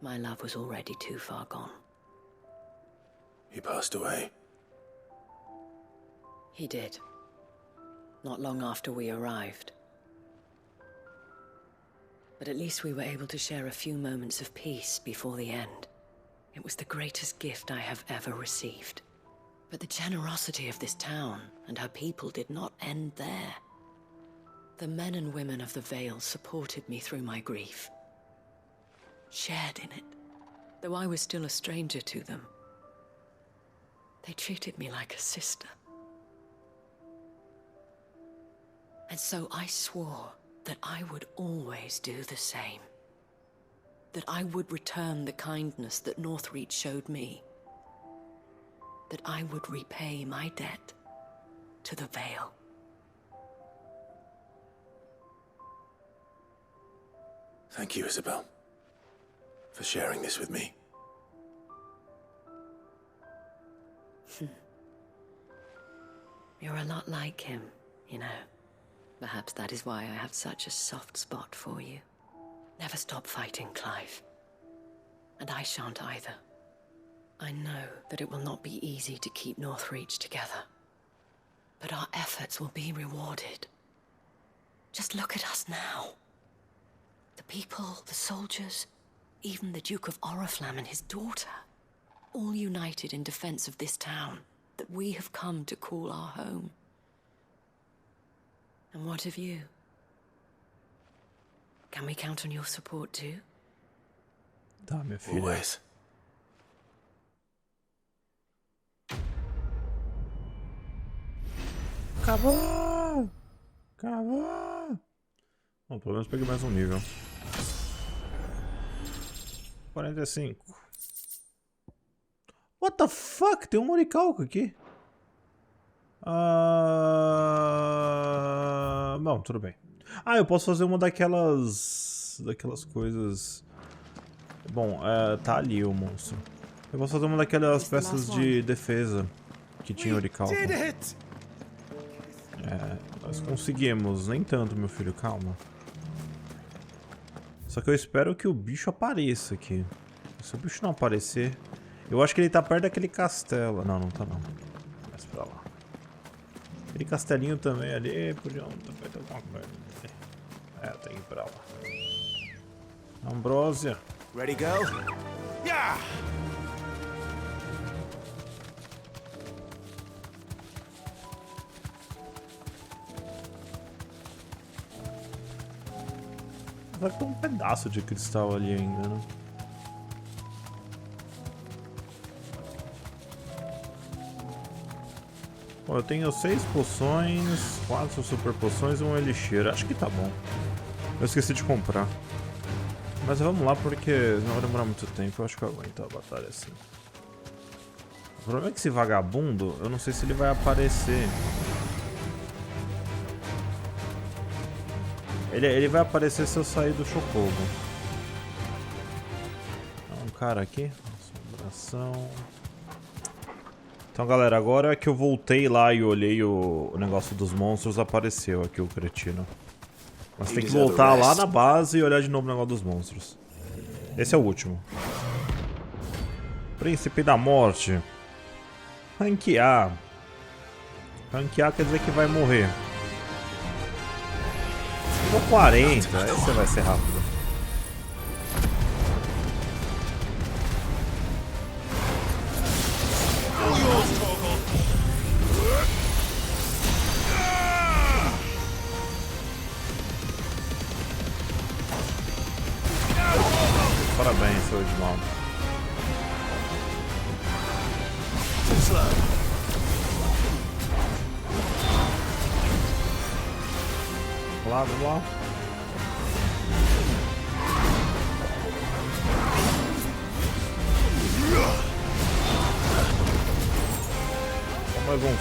My love was already too far gone. He passed away. He did. Not long after we arrived. But at least we were able to share a few moments of peace before the end. It was the greatest gift I have ever received. But the generosity of this town and her people did not end there. The men and women of the Vale supported me through my grief. Shared in it, though I was still a stranger to them. They treated me like a sister. And so I swore that I would always do the same. That I would return the kindness that Northreach showed me. That I would repay my debt to the Vale. Thank you, Isabel, for sharing this with me. You're a lot like him, you know. Perhaps that is why I have such a soft spot for you. Never stop fighting, Clive. And I shan't either. I know that it will not be easy to keep Northreach together. But our efforts will be rewarded. Just look at us now. The people, the soldiers, even the Duke of Oriflamme and his daughter, all united in defense of this town that we have come to call our home. And what of you? Can we count on your support too? Tá, minha filha. Always. Acabou! Acabou! Bom, pelo menos peguei mais um nível. 45. What the fuck? Tem um moricalco aqui. Bom, tudo bem. Ah, eu posso fazer uma daquelas coisas. Bom, tá ali o monstro. Eu posso fazer uma daquelas peças de defesa que tinha oricalco. Nós conseguimos. Nem tanto, meu filho, calma. Só que eu espero que o bicho apareça aqui. Se o bicho não aparecer... Eu acho que ele tá perto daquele castelo. Não, não tá não. Mais pra lá. Aquele castelinho também ali. Podia também ter alguma coisa. Tem que ir pra lá. Ambrósia. Ready, go? Yeah! Vai ter um pedaço de cristal ali ainda, né? Bom, eu tenho 6 poções, 4 super poções e um elixir. Acho que tá bom. Eu esqueci de comprar. Mas vamos lá porque não vai demorar muito tempo. Eu acho que eu aguento a batalha assim. problema é que esse vagabundo, eu não sei se ele vai aparecer. Ele vai aparecer se eu sair do chocobo. Um cara aqui. Assombração. Então, galera, agora que eu voltei lá e olhei o negócio dos monstros, apareceu aqui o cretino. Mas tem que voltar lá na base e olhar de novo o negócio dos monstros. Esse é o último. Príncipe da Morte. Ranquear. Ranquear quer dizer que vai morrer. Ficou 40, esse vai ser rápido. Parabéns, seu Edmond. Vamos lá.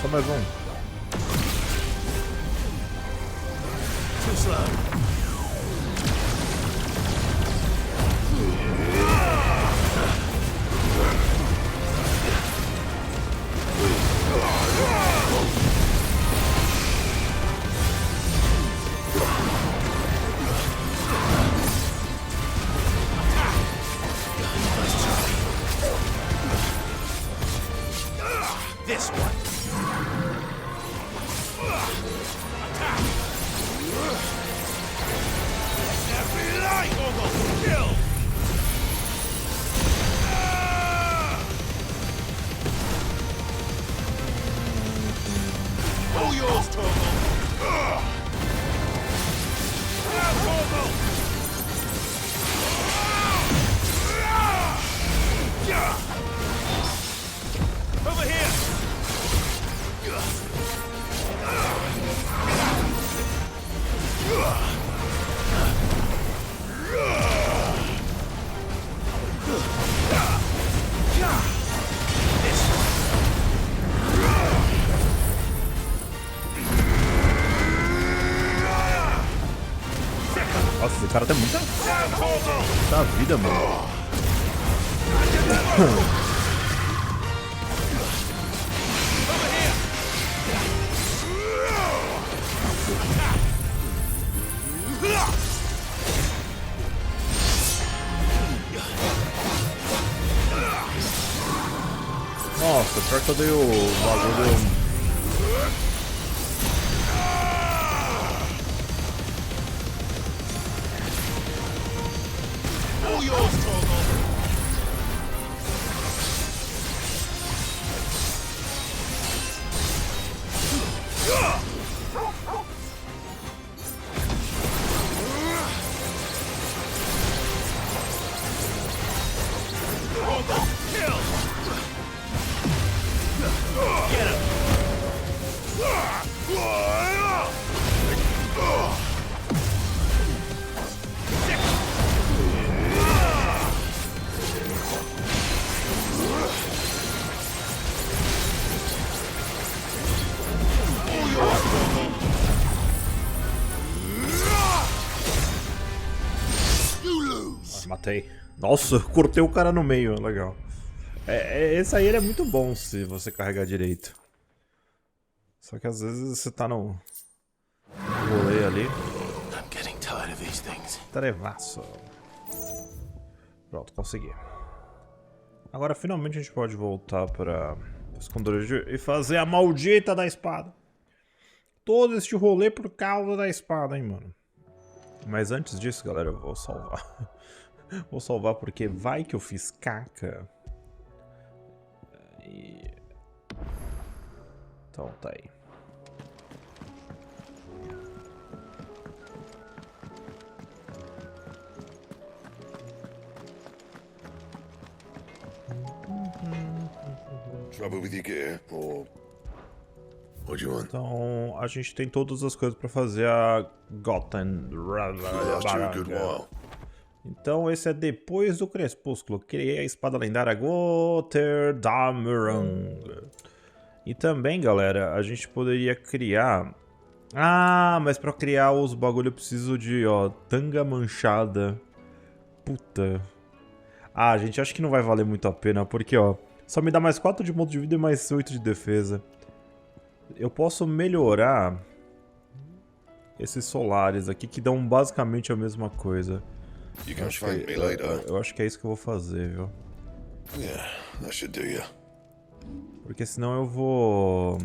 Só mais um. Too slow. This one. Every light will kill. All yours, Torgal. Over here. Nossa, esse cara tem muita vida, mano. Nossa, pior que eu dei o bagulho. All yours, Torgal. Matei. Nossa, eu cortei o cara no meio, legal. Esse aí ele é muito bom se você carregar direito. Só que às vezes você tá no rolê ali. Trevaço. Pronto, consegui. Agora finalmente a gente pode voltar para os controles e fazer a maldita da espada. Todo este rolê por causa da espada, hein, mano. Mas antes disso, galera, eu vou salvar. Vou salvar porque vai que eu fiz caca. Então tá aí. Trouble with your gear, or what do you want? Então a gente tem todas as coisas pra fazer a Gotham. Então esse é depois do crepúsculo. Criei a espada lendária Gotterdammerung. E também, galera, a gente poderia criar... Ah, mas pra criar os bagulho eu preciso de, ó, tanga manchada. Puta. Ah, gente, acho que não vai valer muito a pena, porque, ó, só me dá mais 4 de ponto de vida e mais 8 de defesa. Eu posso melhorar esses solares aqui, que dão basicamente a mesma coisa. Eu acho que é isso que eu vou fazer, viu? Yeah, that should do you. Porque senão eu vou...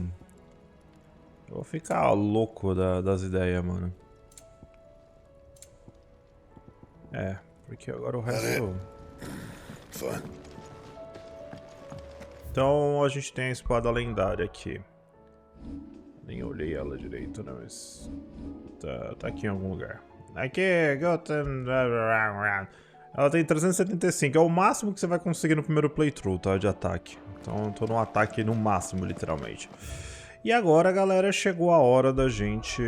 Eu vou ficar louco das ideias, mano. É, porque agora o resto... Fine. Então a gente tem a espada lendária aqui. Nem olhei ela direito, né? Mas... Tá aqui em algum lugar. Aqui, ela tem 375. É o máximo que você vai conseguir no primeiro playthrough, tá? De ataque. Então eu tô no ataque no máximo, literalmente. E agora, galera, chegou a hora da gente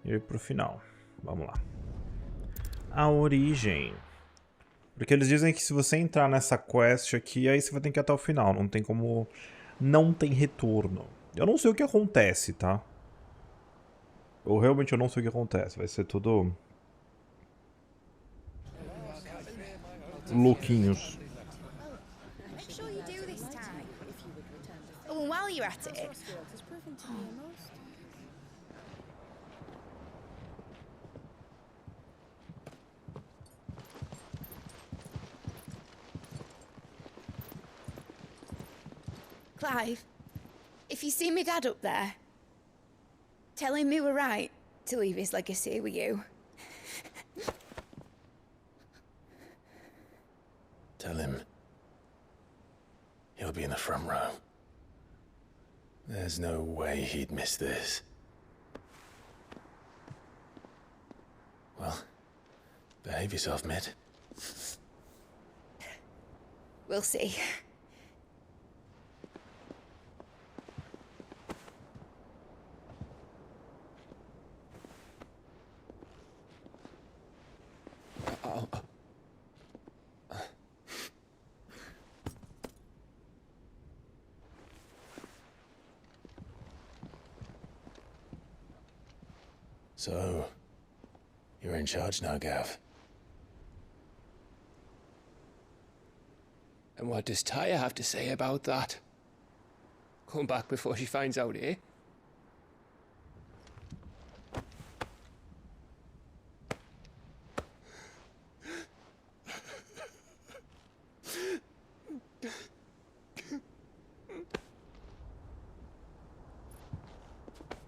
ir pro final. Vamos lá. A origem. Porque eles dizem que se você entrar nessa quest aqui, aí você vai ter que ir até o final. Não tem como... Não tem retorno. Eu não sei o que acontece, tá? Eu realmente não sei o que acontece. Vai ser tudo... louquinhos. Oh, and while you're at it... Clive, if you see me dad up there, tell him we were right to leave his legacy with you. Tell him he'll be in the front row. There's no way he'd miss this. Well, behave yourself, Mid. We'll see. So, you're in charge now, Gav. And what does Taya have to say about that? Come back before she finds out, eh?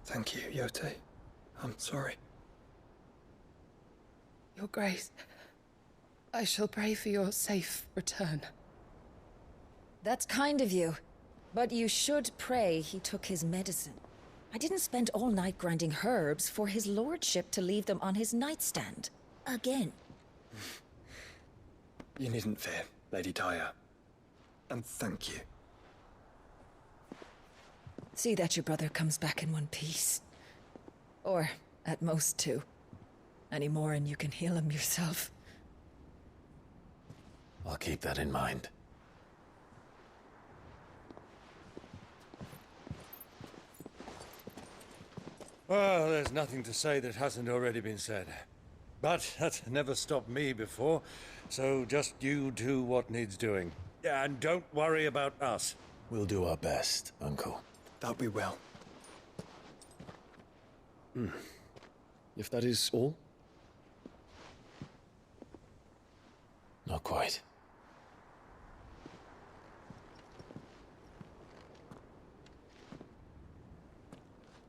Thank you, Yote. I'm sorry. Your Grace, I shall pray for your safe return. That's kind of you. But you should pray he took his medicine. I didn't spend all night grinding herbs for his lordship to leave them on his nightstand. Again. You needn't fear, Lady Taya. And thank you. See that your brother comes back in one piece. Or, at most, two. Any more and you can heal him yourself. I'll keep that in mind. Well, there's nothing to say that hasn't already been said. But that's never stopped me before, so just you do what needs doing. And don't worry about us. We'll do our best, Uncle. That we will. If that is all? Not quite.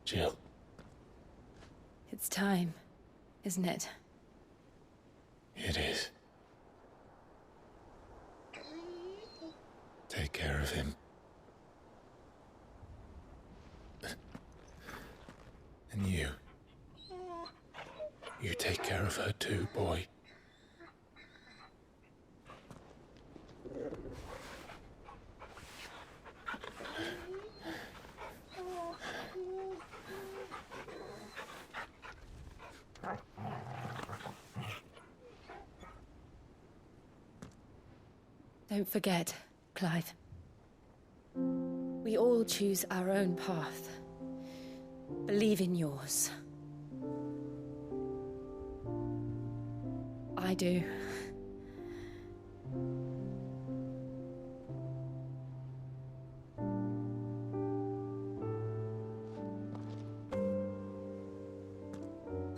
Jill. It's time, isn't it? It is. Take care of him. And you. You take care of her too, boy. Don't forget, Clive. We all choose our own path. Believe in yours. I do.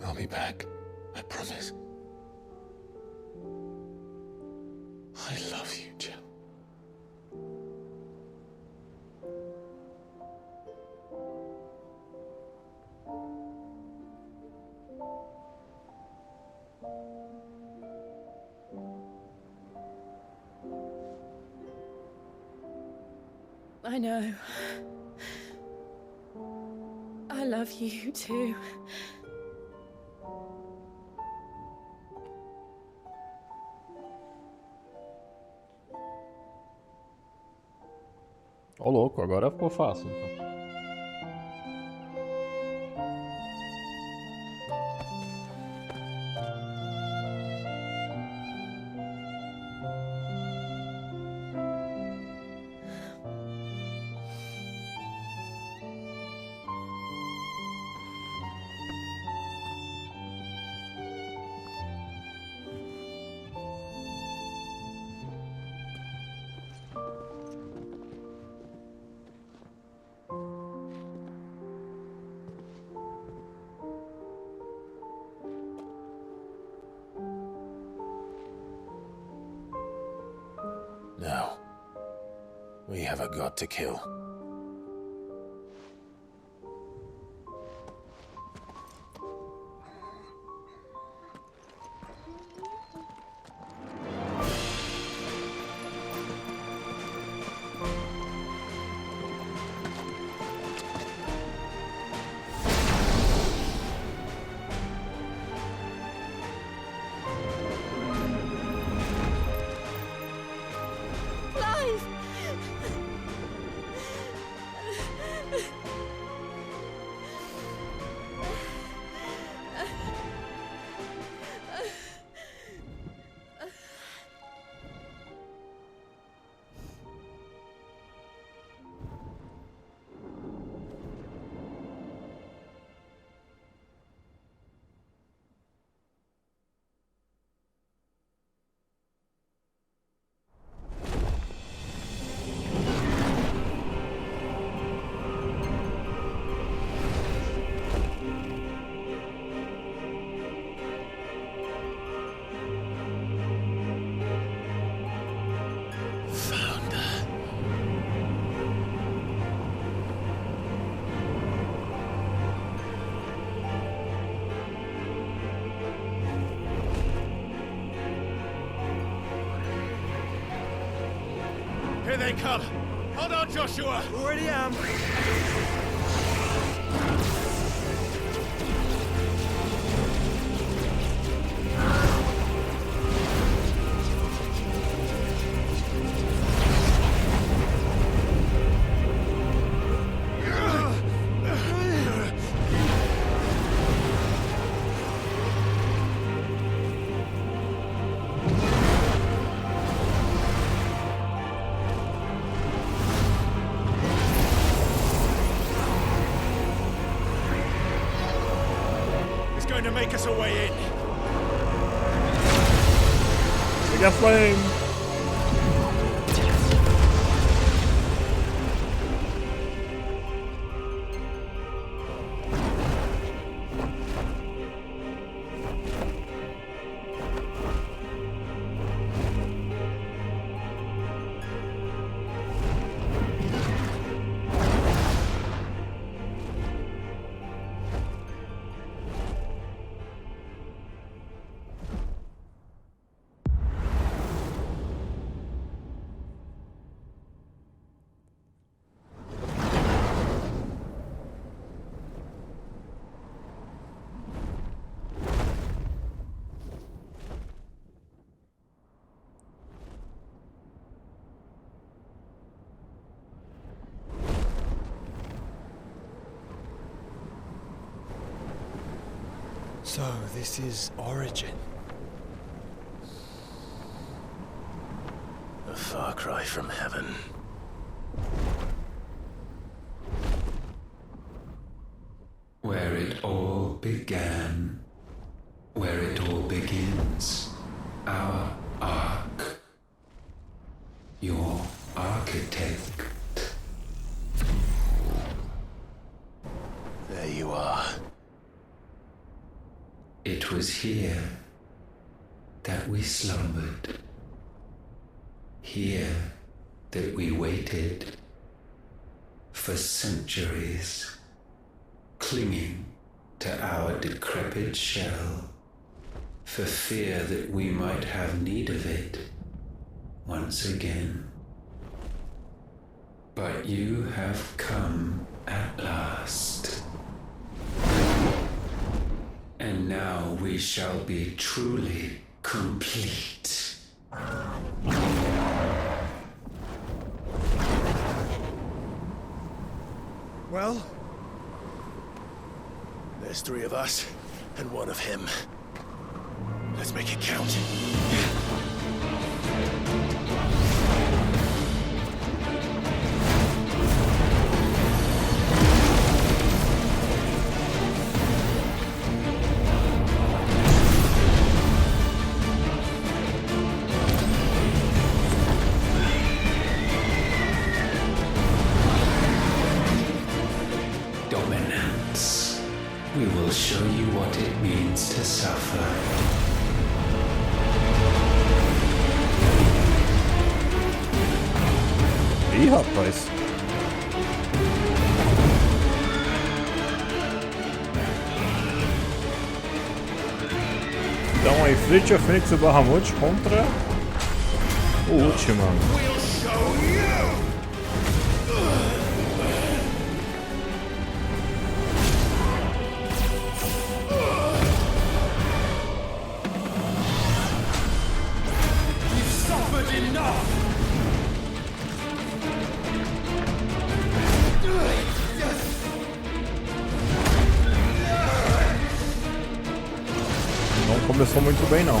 I'll be back. I promise. I love you, Jill. I know. I love you too. Ó, louco, agora ficou fácil, então. Now, we have a god to kill. Here they come! Hold on, Joshua! Already am! To make us a way in. We got flame. So, this is Origin. A far cry from heaven. Where it all began, where it all begins, our ark, your architect. There you are. It was here that we slumbered, here that we waited for centuries, clinging to our decrepit shell, for fear that we might have need of it once again. But you have come at last. And now we shall be truly complete. Well, there's 3 of us and 1 of him. Let's make it count. Dominance. We will show you what it means to suffer. Ih, rapaz. Então aí, Fleet of Phoenix e Bahamut contra o último. Não começou muito bem, não.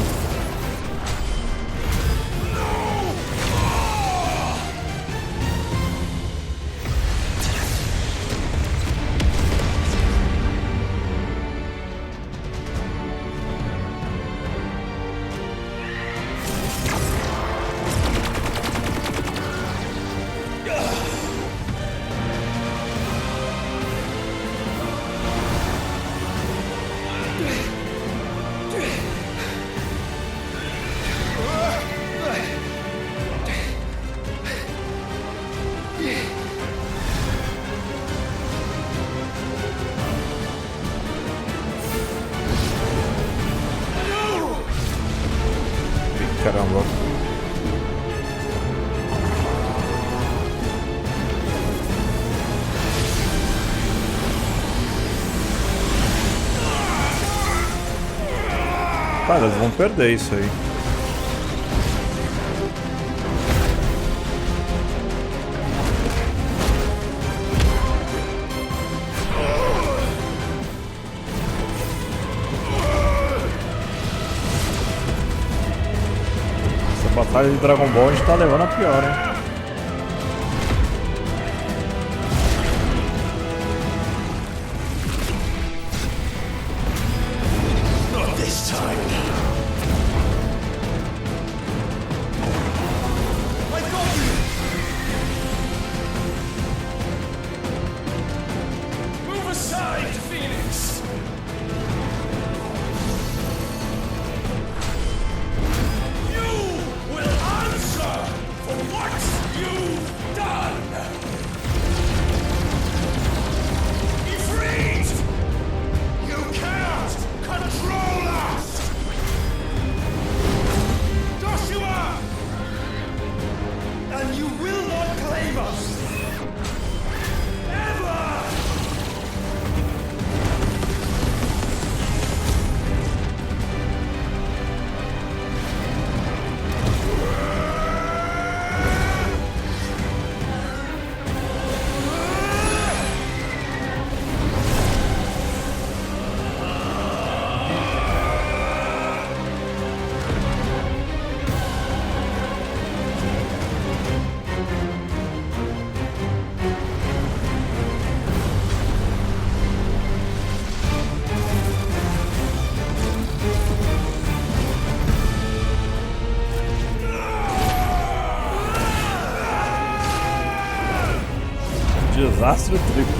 Caramba. Cara, eles vão perder isso aí. Batalha de Dragon Ball a gente tá levando a pior, hein? Not this time. I got you. Move aside, Phoenix. For what you've done! Be freed! You cannot control us! Desastre triplo.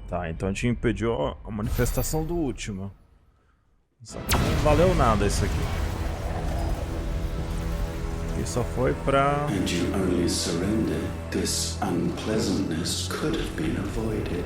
Tá, então a gente impediu a manifestação do último. Só que não valeu nada isso aqui. Isso só foi pra... And you only surrendered. This unpleasantness could have been avoided.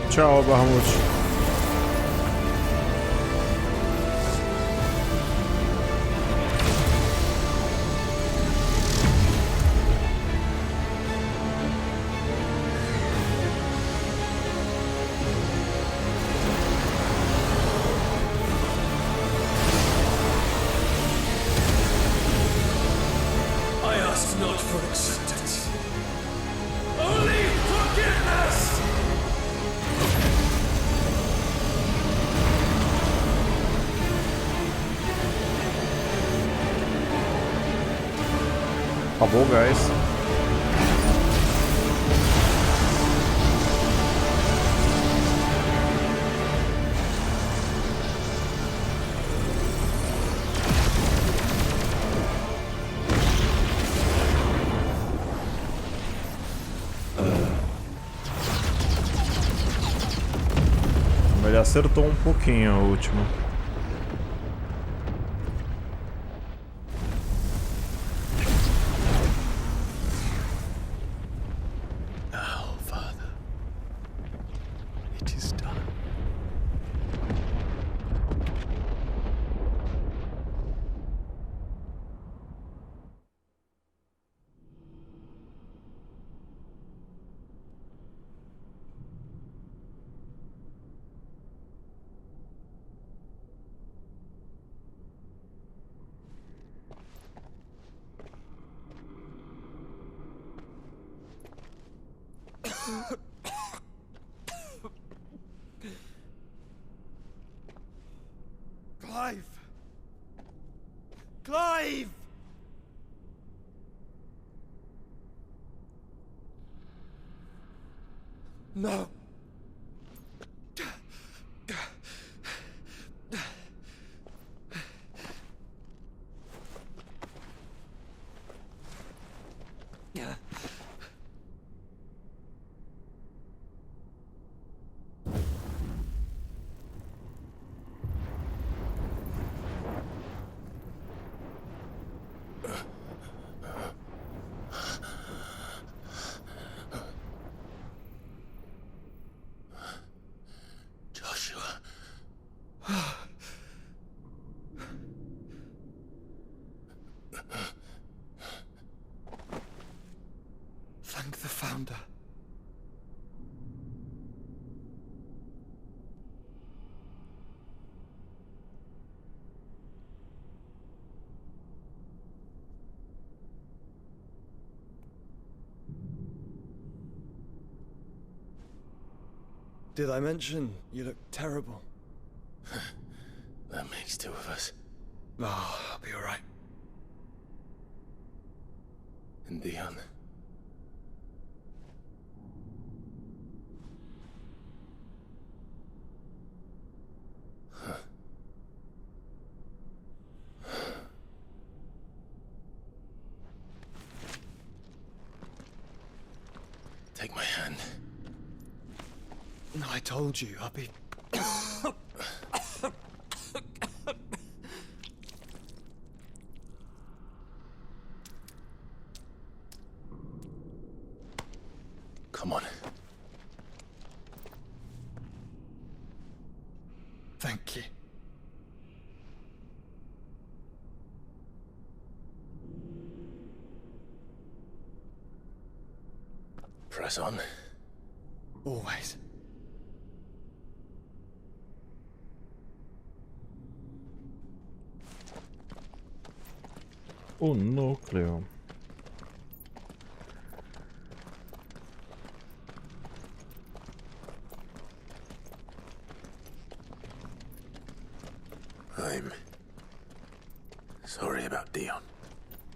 Tchau, Bahamut. I ask not for acceptance, only forgiveness! Acabou o gás. Ele acertou um pouquinho o último. Clive! Clive! No. Thank the Founder. Did I mention you look terrible? That makes two of us. Oh, I'll be all right. And Dion. Take my hand. I told you, I'll be... Come on. Thank you. Press on. Always. Un núcleo. I'm sorry about Dion.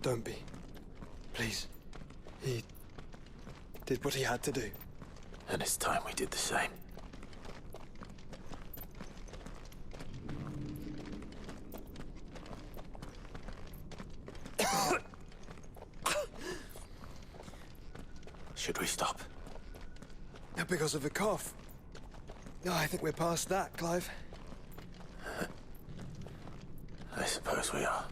Don't be. Please. He did what he had to do. And it's time we did the same. Should we stop? Because of the cough. No, I think we're past that, Clive. I suppose we are.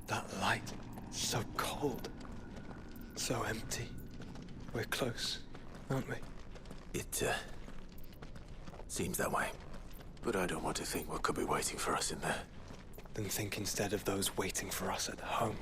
That light, so cold. So empty. We're close, aren't we? It, seems that way. But I don't want to think what could be waiting for us in there. Then think instead of those waiting for us at home.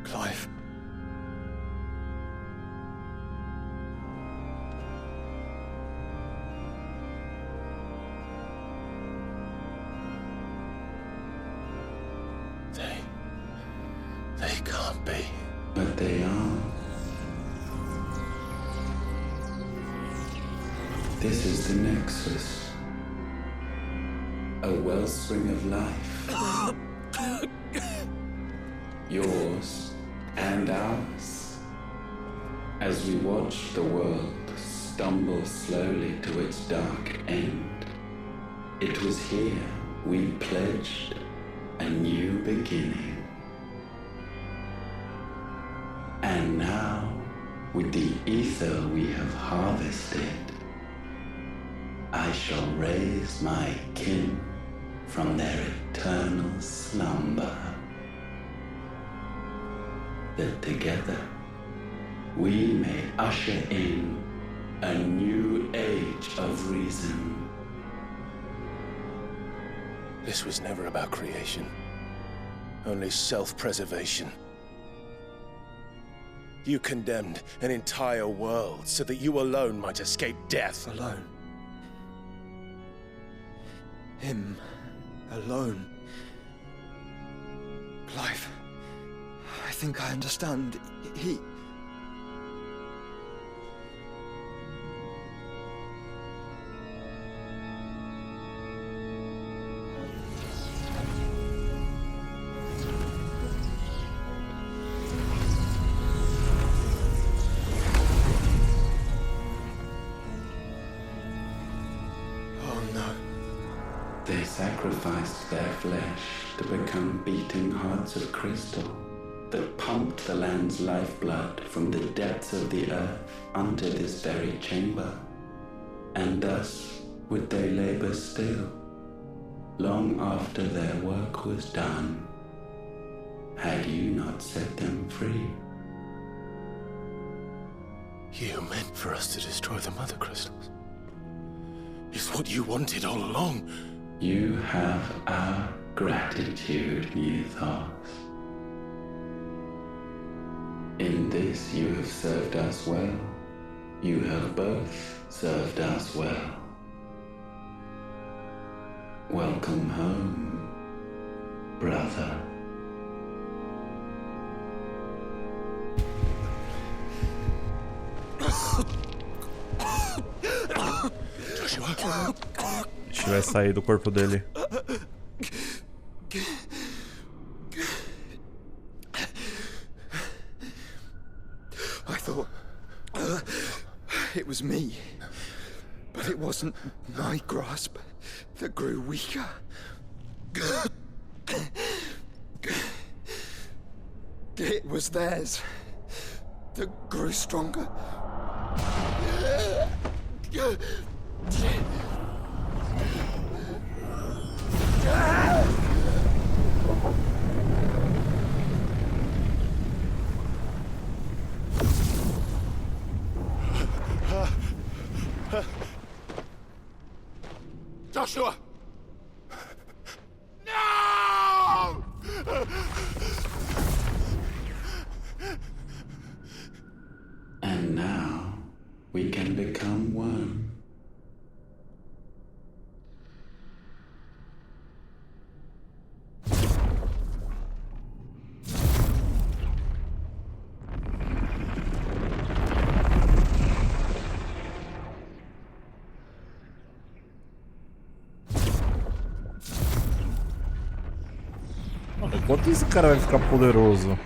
Clive. They can't be. But they are. This is the Nexus. A wellspring of life. Yours and ours. As we watch the world stumble slowly to its dark end, it was here we pledged a new beginning. And now, with the ether we have harvested, I shall raise my kin from their eternal slumber. That together we may usher in a new age of reason. This was never about creation, only self-preservation. You condemned an entire world so that you alone might escape death. Alone. Him. Alone. Clive. I think I understand. He... They sacrificed their flesh to become beating hearts of crystal that pumped the land's lifeblood from the depths of the earth unto this very chamber. And thus would they labor still, long after their work was done, had you not set them free. You meant for us to destroy the mother crystals. It's what you wanted all along. You have our gratitude, Nethos. In this you have served us well. You have both served us well. Welcome home, brother. A gente vai sair do corpo dele. I thought it was me, but it wasn't my grasp that grew weaker. It was theirs that grew stronger. Joshua! No! And now we can become one. Quanto esse cara vai ficar poderoso?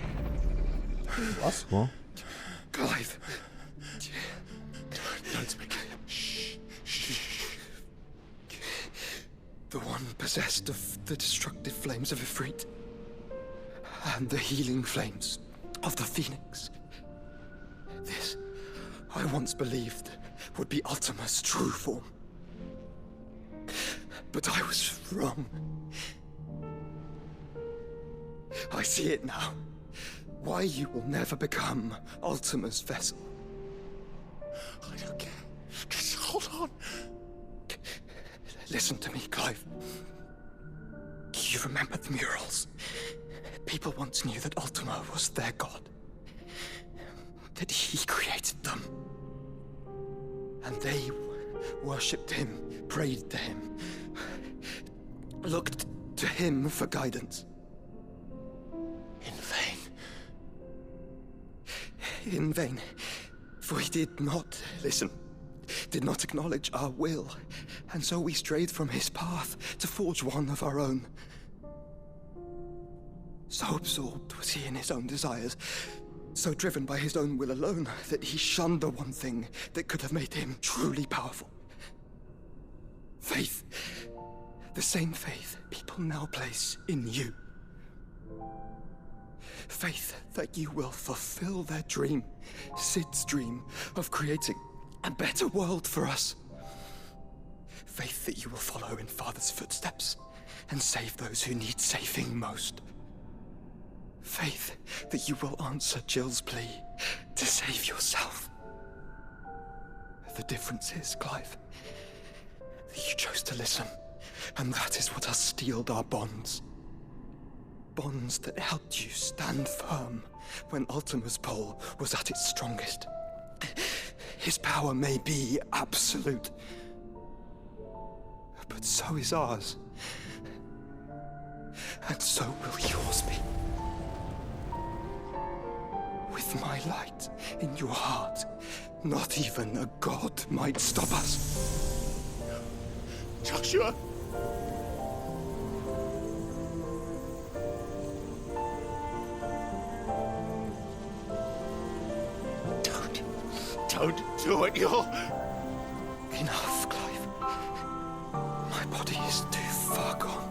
Lascou. Clive. Don't speak. Shh. The one possessed of the destructive flames of Ifrit and the healing flames of the Phoenix. This, I once believed, would be Ultima's true form. But I was wrong. I see it now. Why you will never become Ultima's vessel. I don't care. Just hold on. Listen to me, Clive. You remember the murals? People once knew that Ultima was their god. That he created them. And they worshipped him, prayed to him, looked to him for guidance. In vain. In vain. For he did not listen, did not acknowledge our will, and so we strayed from his path to forge one of our own. So absorbed was he in his own desires, so driven by his own will alone, that he shunned the one thing that could have made him truly powerful. Faith. The same faith people now place in you. Faith that you will fulfill their dream, Sid's dream, of creating a better world for us. Faith that you will follow in Father's footsteps and save those who need saving most. Faith that you will answer Jill's plea to save yourself. The difference is, Clive, that you chose to listen, and that is what has steeled our bonds. Bonds that helped you stand firm when Ultima's pull was at its strongest. His power may be absolute, but so is ours. And so will yours be. With my light in your heart, not even a god might stop us. Joshua! Don't do it, you'll... Enough, Clive. My body is too far gone.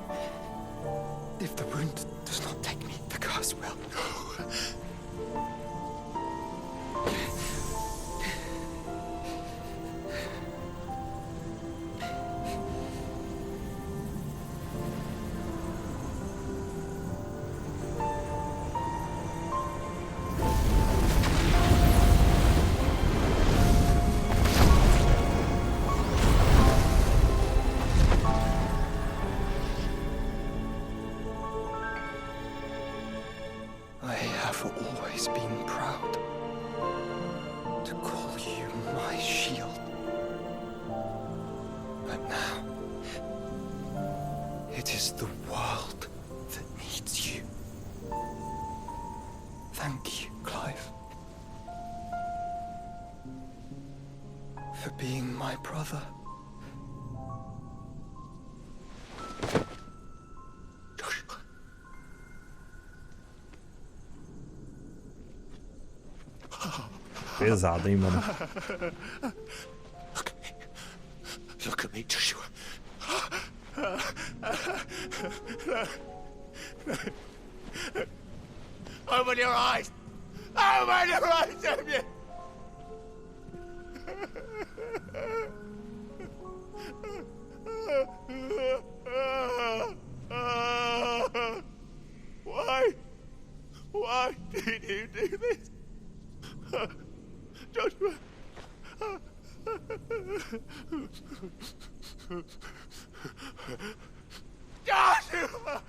If the wound does not take me, the curse will. I have always been proud to call you my shield. But now, it is the world that needs you. Thank you, Clive. For being my brother. Pesado, hein, mano? Look at me, Joshua. Open your eyes! Open your eyes, Damien! Why? Why did you do this? Joshua! Joshua!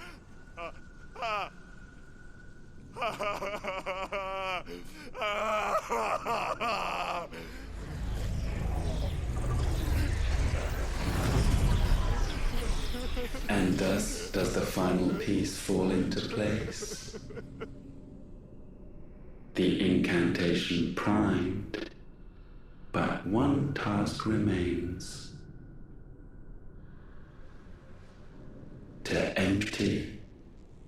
And thus does the final piece fall into place. The incantation primed, but one task remains. To empty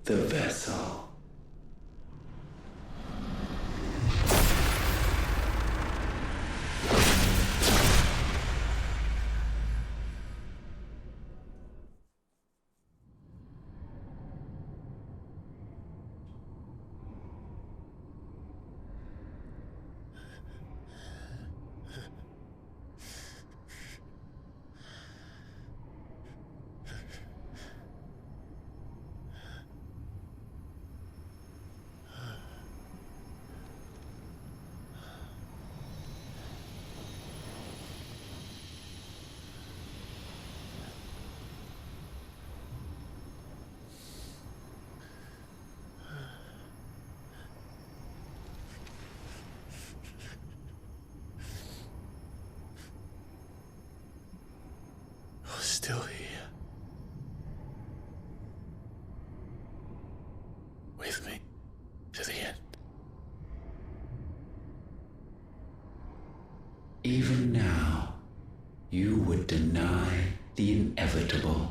the vessel. Still here. With me to the end. Even now, you would deny the inevitable.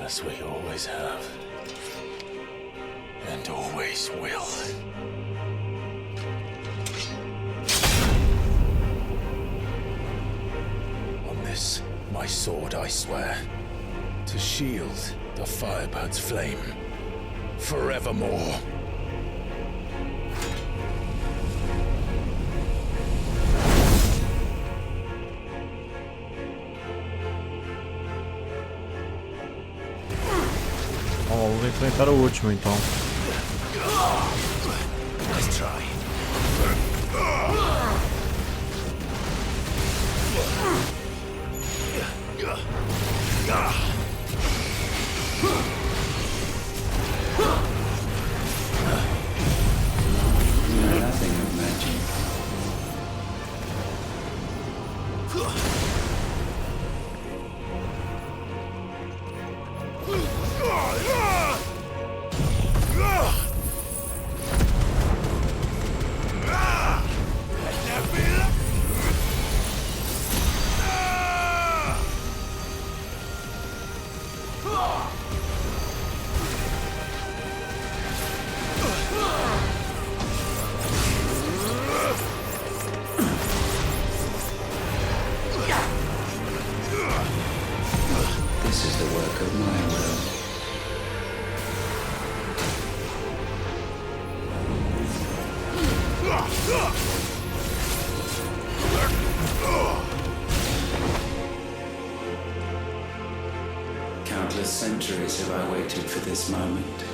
As we always have. And always will. On this, my sword, I swear, to shield the Firebird's flame forevermore. Vamos enfrentar o último então. Let's try. Nothing of magic. This is the work of my will. Countless centuries have I waited for this moment.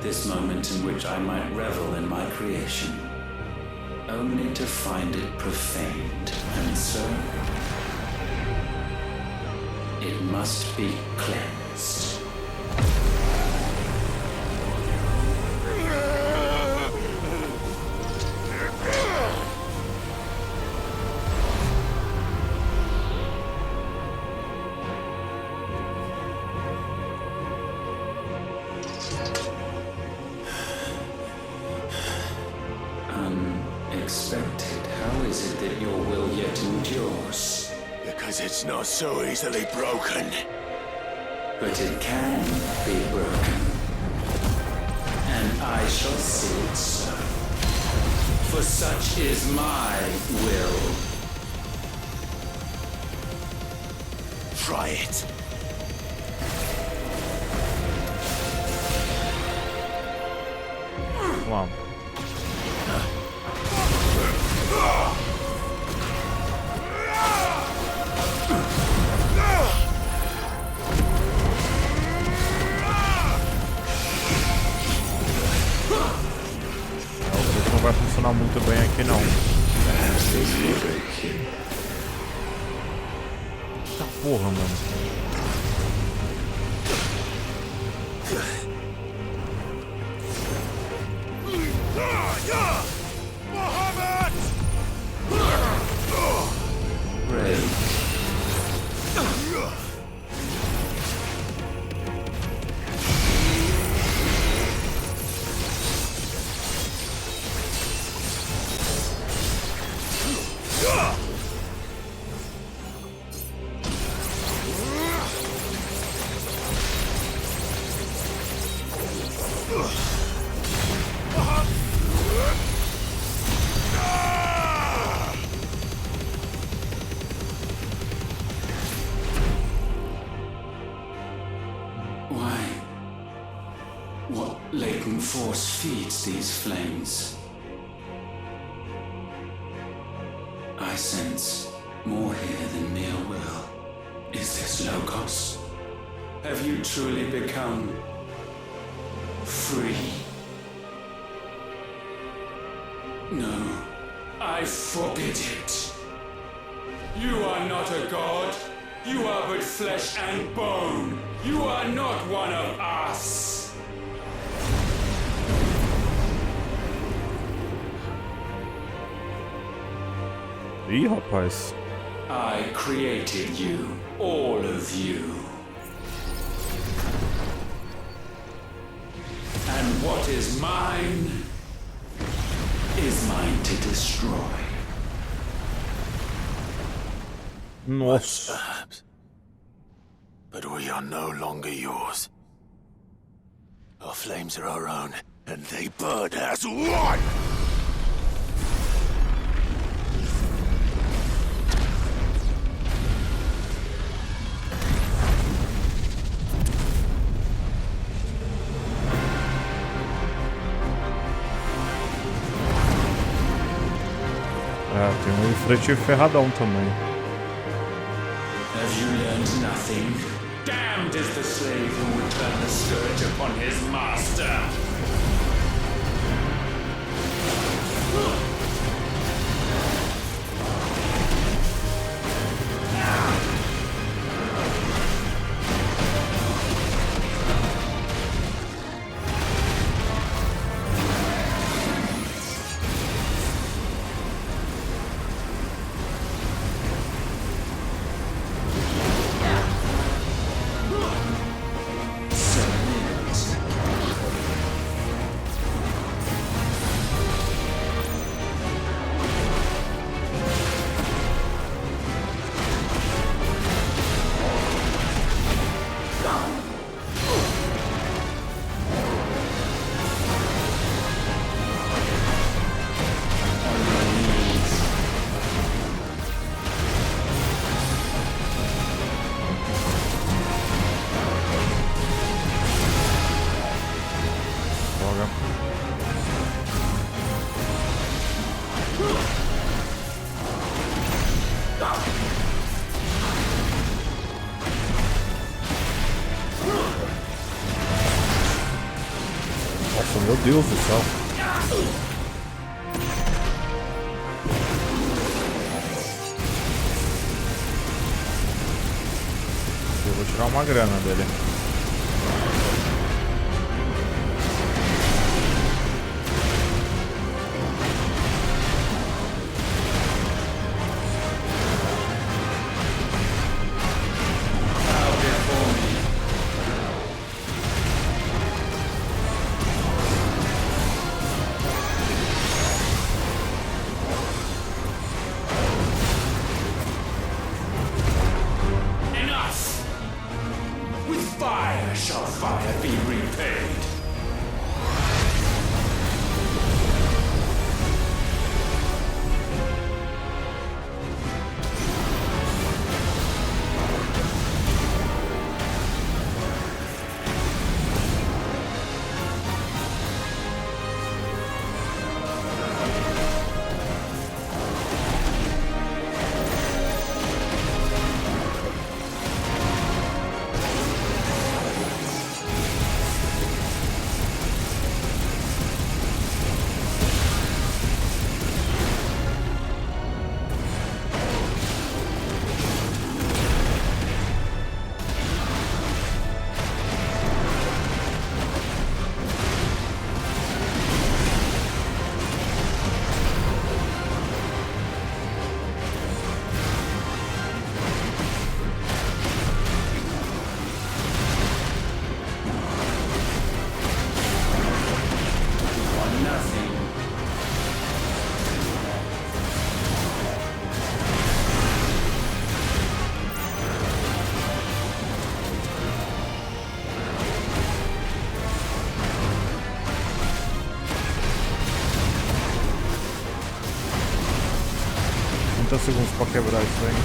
This moment in which I might revel in my creation, only to find it profaned, and so it must be cleansed. your will yet endures. Because it's not so easily broken. But it can be broken. And I shall see it so. For such is my will. Try it. Come on. Não vai funcionar muito bem aqui não. Eita porra, mano. Force feeds these flames. I sense more here than mere will. Is this Logos? Have you truly become free? No, I forbid it. You are not a god. You are but flesh and bone. You are not one of us. Ih, rapaz. I created you, all of you. And what is mine to destroy. Nossa. Perhaps. But we are no longer yours. Our flames are our own, and they burn as one! Tem um frete ferradão também. Have you learned nothing? Damned is the slave who would turn the scourge upon his master. Meu Deus do céu. Eu vou tirar uma grana dele. 30 segundos pra quebrar isso aí.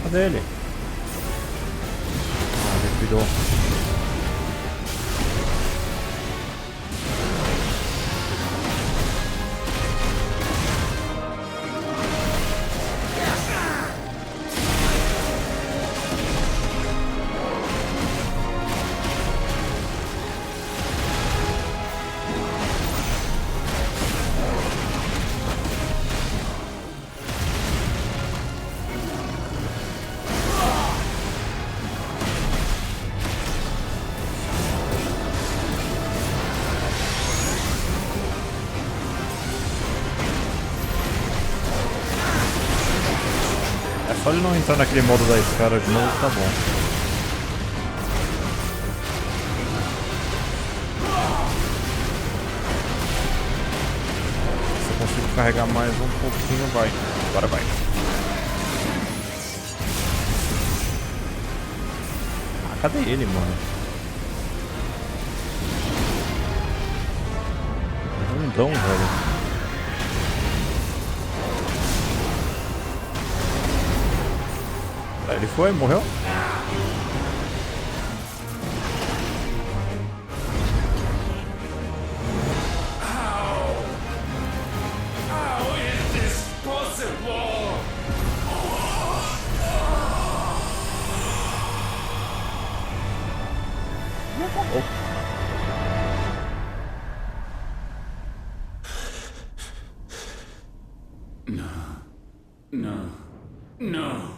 Cadê ele? Ah, liquidou. Só ele não entrar naquele modo da esfera de novo, tá bom. Se eu consigo carregar mais um pouquinho, vai. Agora vai. Ah, cadê ele, mano? Lindão, velho. Ele foi, morreu? How is this possible? No.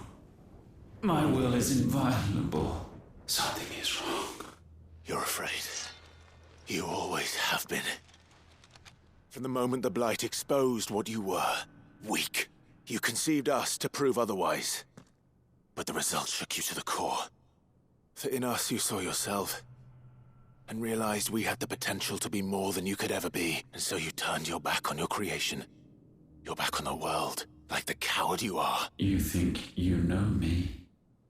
My will is inviolable. Something is wrong. You're afraid. You always have been. From the moment the Blight exposed what you were, weak, you conceived us to prove otherwise. But the result shook you to the core. For in us you saw yourself, and realized we had the potential to be more than you could ever be. And so you turned your back on your creation. Your back on the world, like the coward you are. You think you know me?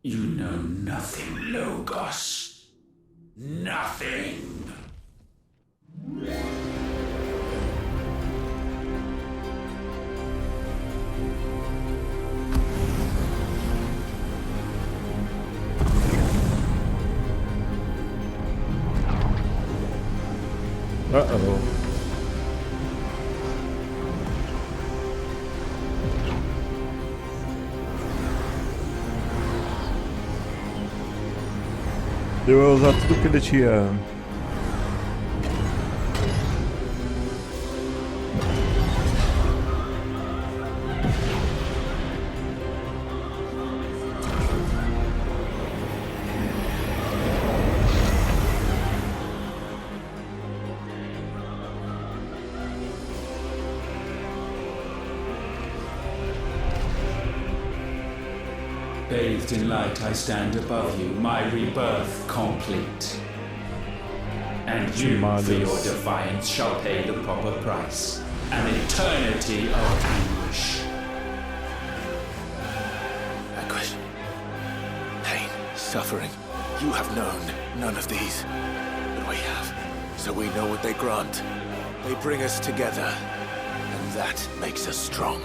You know nothing, Logos. Nothing. Uh-oh. Deu a usar tudo que ele tinha. They Bathed in light, I stand above you, my rebirth complete. And you, for your defiance, shall pay the proper price. An eternity of anguish. Anguish. Pain. Suffering. You have known none of these. But we have. So we know what they grant. They bring us together. And that makes us strong.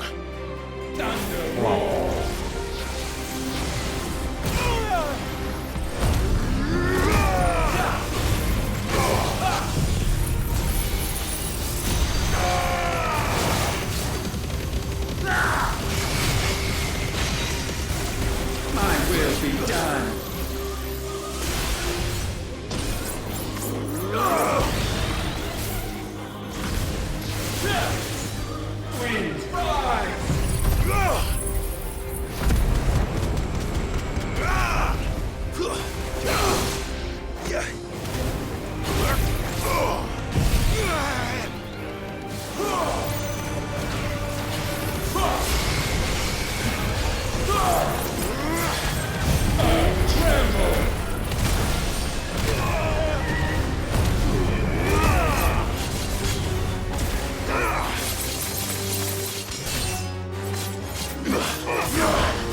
Thunder! My will be done. Wind, rise!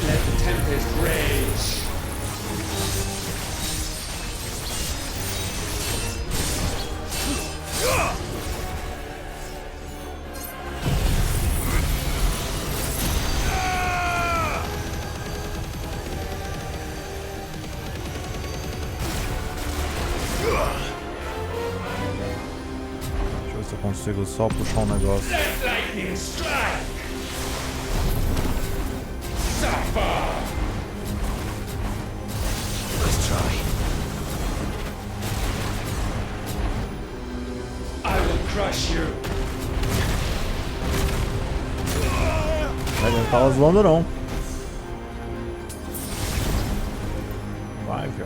Let the tempest rage. Deixa eu ver se eu consigo só puxar um negócio. Let lightning strike! Suffer! Let's try. I will crush you! Ele não tava zoando não. Vai, viu?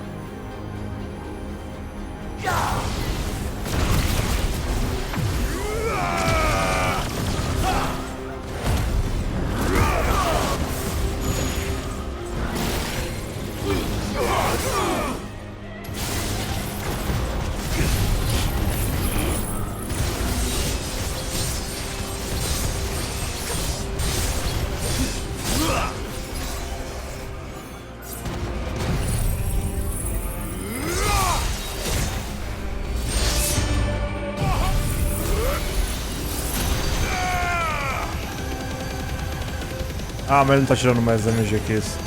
Ah, mas ele não tá tirando mais energia que isso.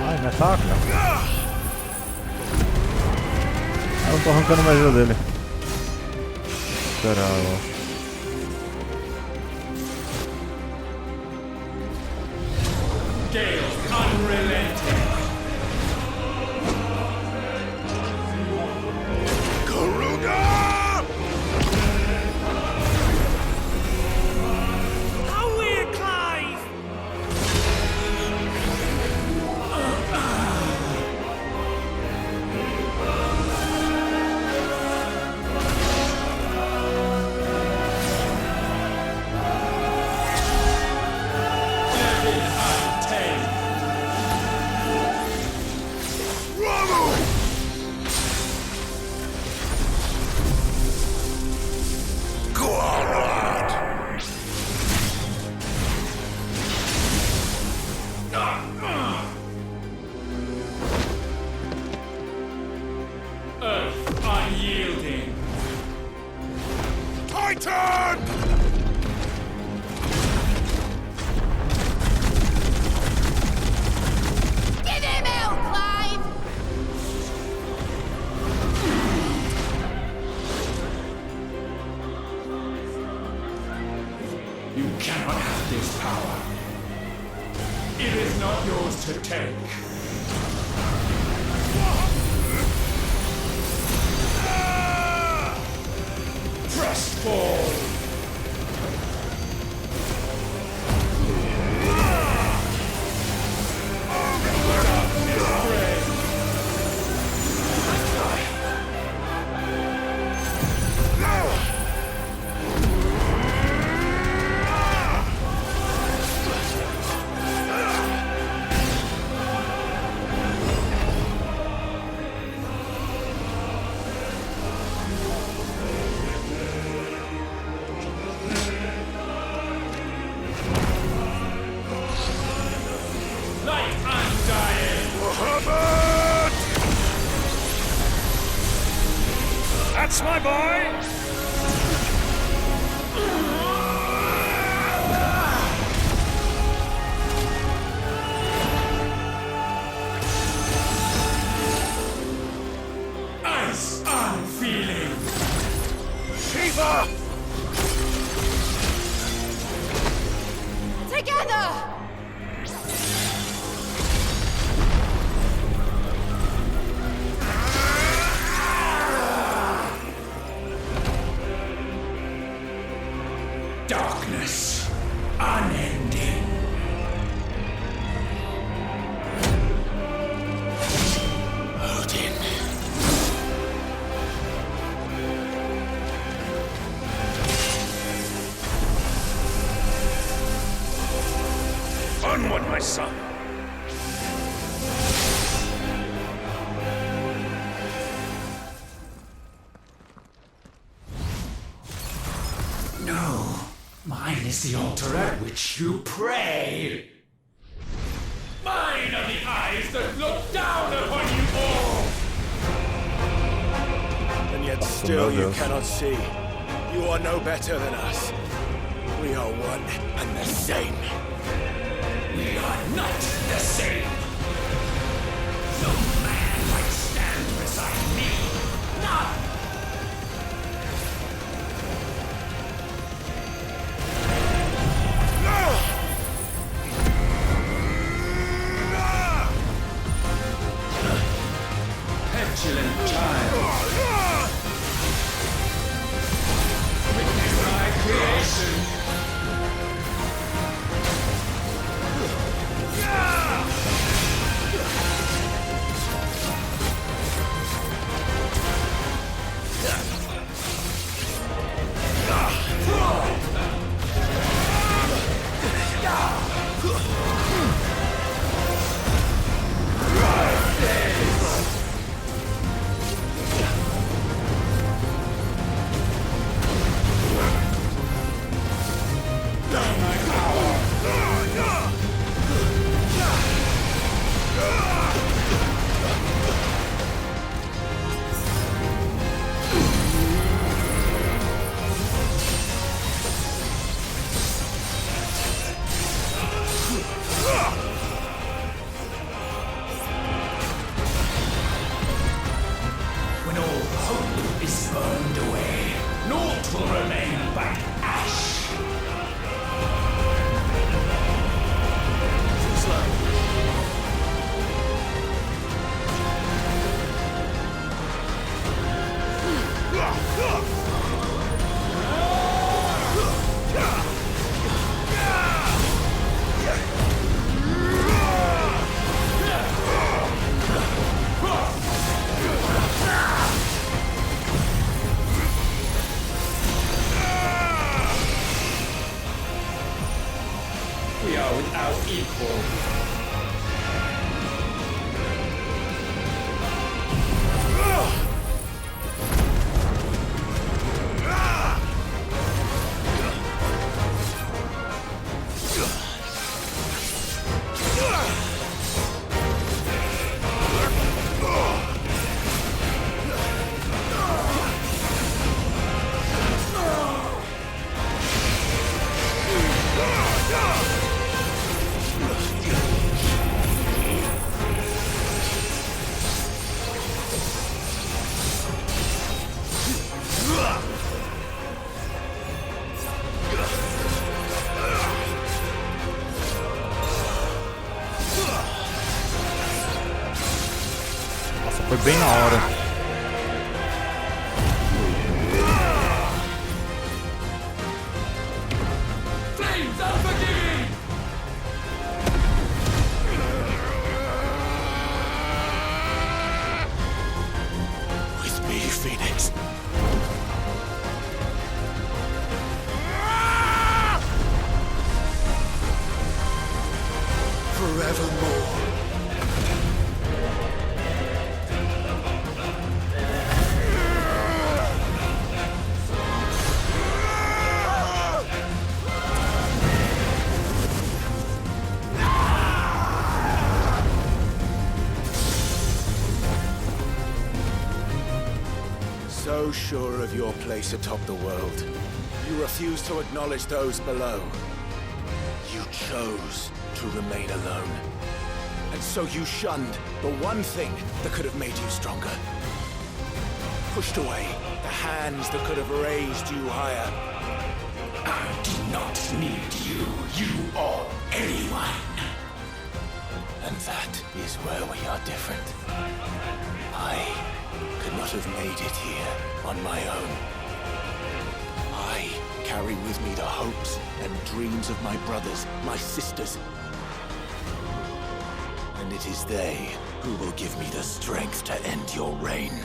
Ai, me ataca. Eu não tô arrancando mais vida dele. Esperar, eu acho. Gale unrelenting! Away, Clive! Earth unyielding! Titan! Give him hell, Clive! You cannot have this power. It is not yours to take. Thrust fall! That's my boy! Ice I'm feeling! Shiva! Together! Darkness, unending. Odin. Onward, my son. No, mine is the altar at which you pray. Mine are the eyes that look down upon you all. And yet still you cannot see. You are no better than us. We are one and the same. We are not the same. No man might stand beside me. None. Petulant child. Witness my creation. When all hope is burned away, naught will remain but ash. We are without equal. Foi bem na hora. Flames unforgiving! With me, Phoenix. Forevermore. So so sure of your place atop the world, you refuse to acknowledge those below. You chose to remain alone. And so you shunned the one thing that could have made you stronger. Pushed away the hands that could have raised you higher. I do not need you, or anyone. And that is where we are different. I could not have made it here on my own. I carry with me the hopes and dreams of my brothers, my sisters. And it is they who will give me the strength to end your reign.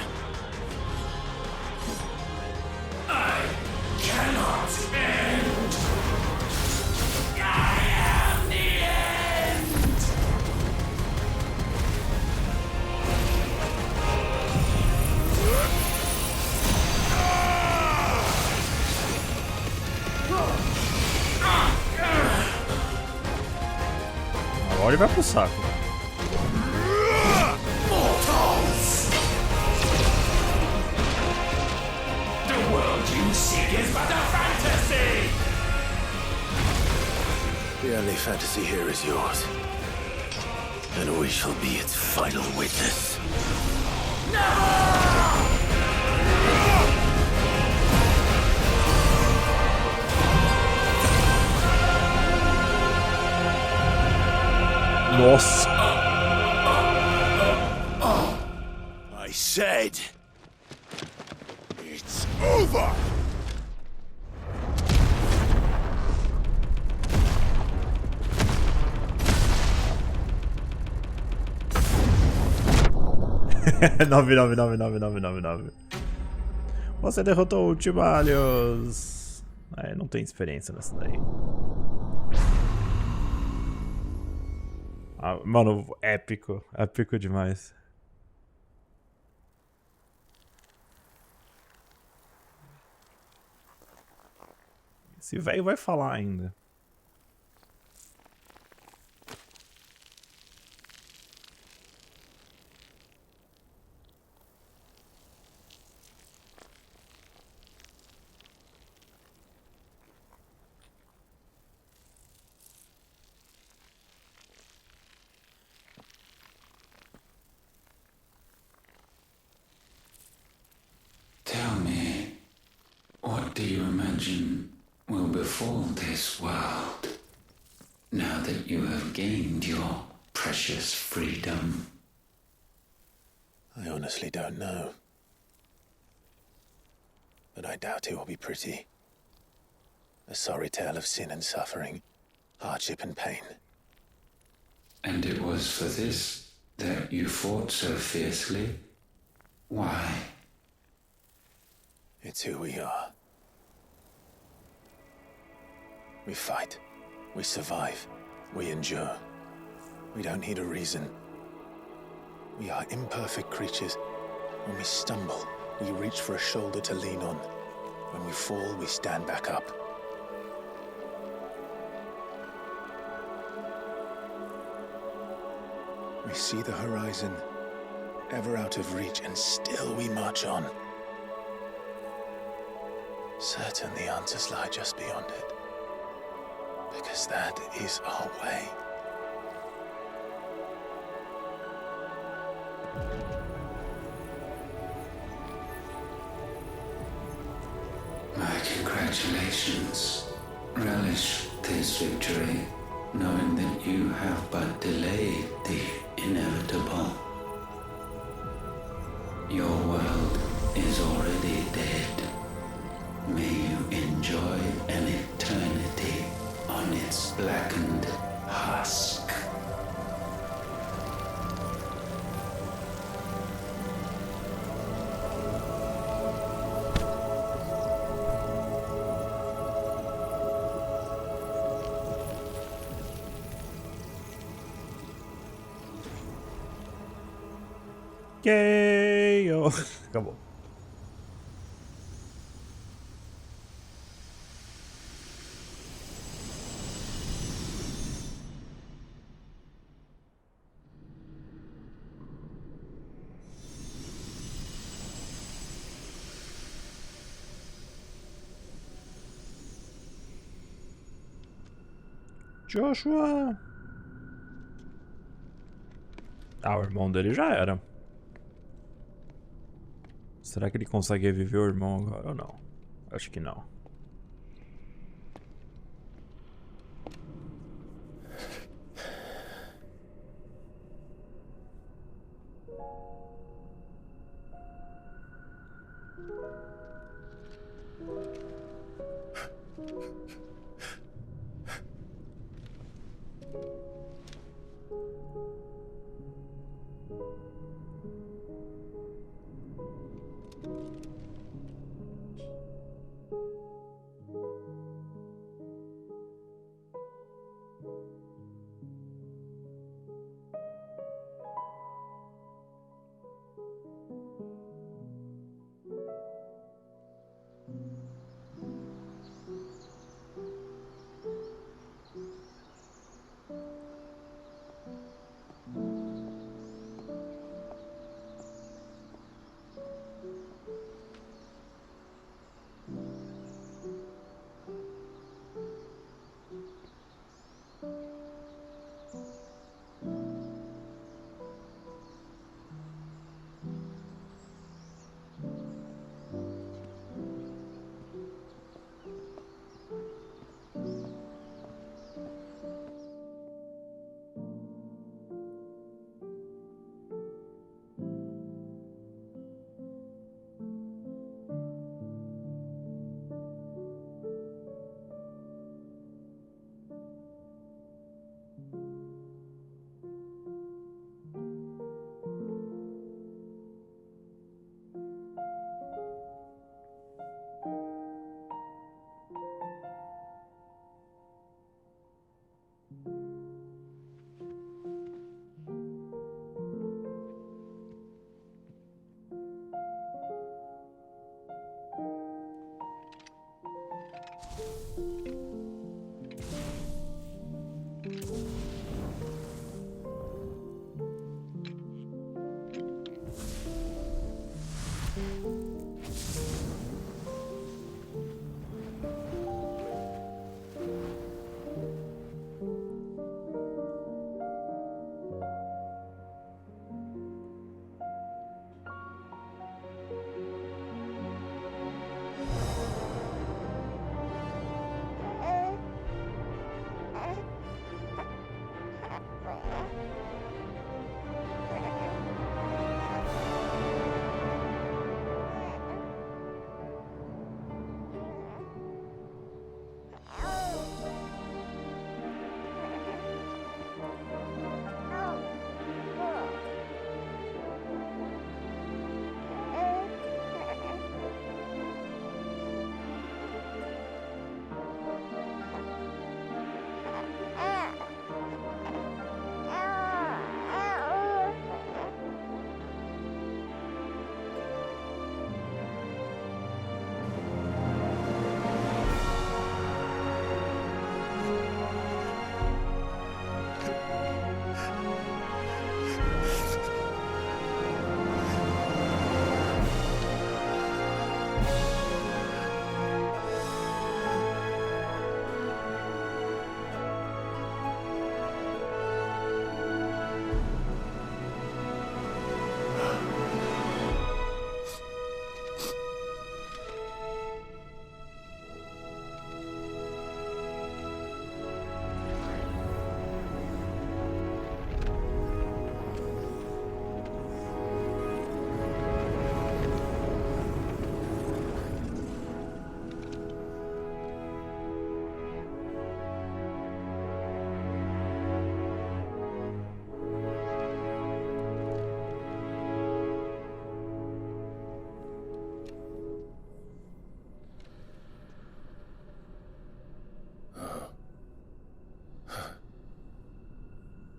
I cannot end. I am the end. Agora ele vai pro saco. Mortals! The world you seek is but a fantasy! The only fantasy here is yours. And we shall be its final witness. Nossa. I said, it's over! nove. Você derrotou o Ultimalios. É, não tem experiência nessa daí. Ah, mano, épico. Épico demais. Esse velho vai falar ainda. Tell me, what do you imagine will befall this world now that you have gained your precious freedom? I honestly don't know. But I doubt it will be pretty. A sorry tale of sin and suffering, hardship and pain. And it was for this that you fought so fiercely? Why? It's who we are. We fight. We survive. We endure. We don't need a reason. We are imperfect creatures. When we stumble, we reach for a shoulder to lean on. When we fall, we stand back up. We see the horizon, ever out of reach, and still we march on. Certain the answers lie just beyond it. Because that is our way. My congratulations. Relish this victory, knowing that you have but delayed the inevitable. Your world is already dead. May you enjoy an eternity on its blackened husk. Que eu... Acabou. Joshua! Ah, o irmão dele já era. Será que ele consegue reviver o irmão agora ou não? Acho que não.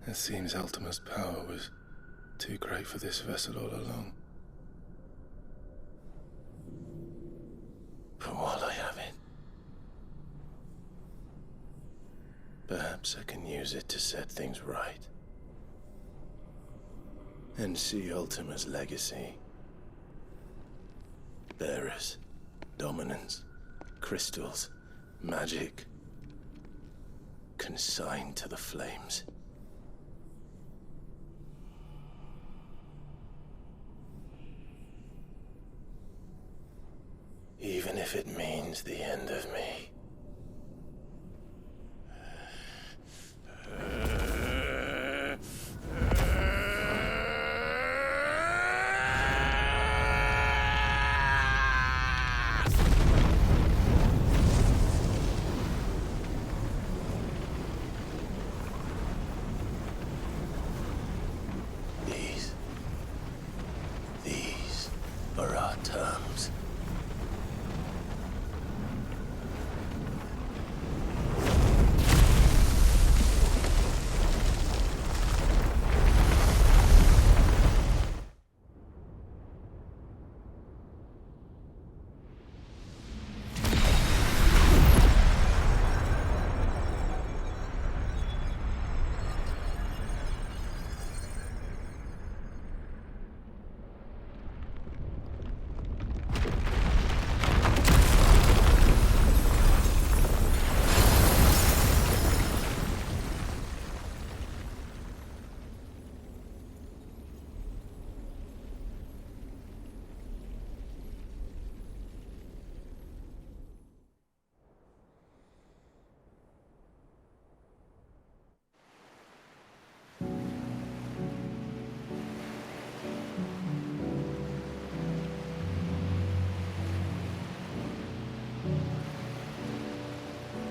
It seems Ultima's power was too great for this vessel all along. But while I have it, perhaps I can use it to set things right. And see Ultima's legacy. Bearers, dominance, crystals, magic. consigned to the flames. Even if it means the end of me. These are our terms.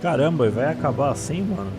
Caramba, e vai acabar assim, mano?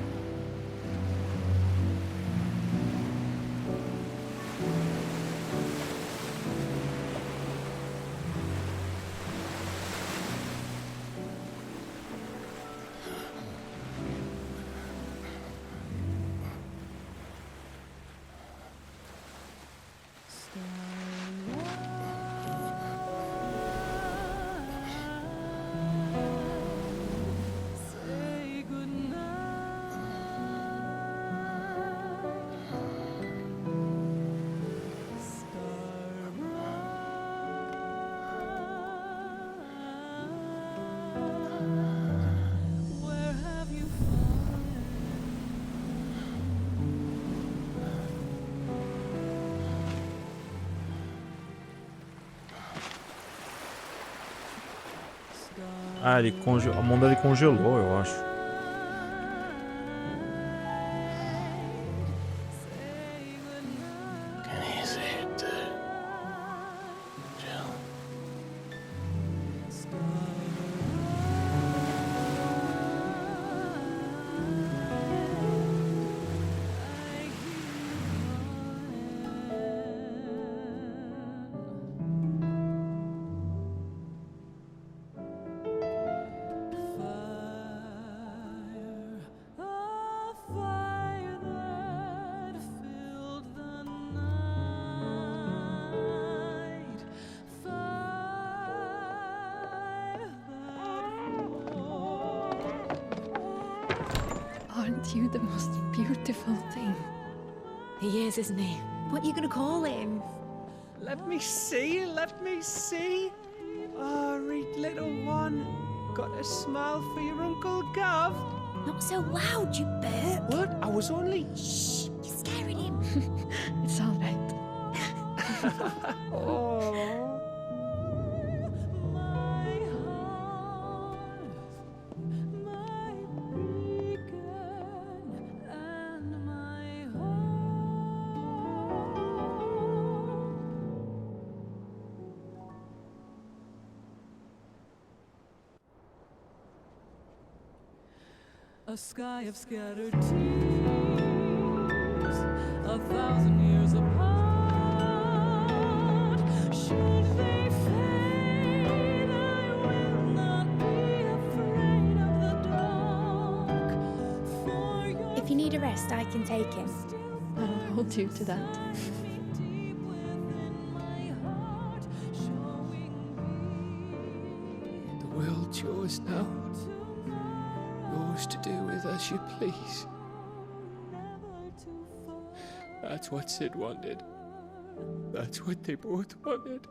Ah, ele a mão dele congelou, eu acho. Can he say it too? Jill. Aren't you the most beautiful thing? He is, isn't he? What are you gonna call him? Let me see, let me see. Oh, read little one. Got a smile for your Uncle Gav? Not so loud, you burp. What? I was only... Shh, you're scaring him. It's all right. Oh. A sky of scattered tears, 1,000 years apart. Should they fade, I will not be afraid of the dark. For your If you need a rest, I can take him. I'll hold you to that. The world's yours now. Yours to do with as you please. That's what Sid wanted. That's what they both wanted.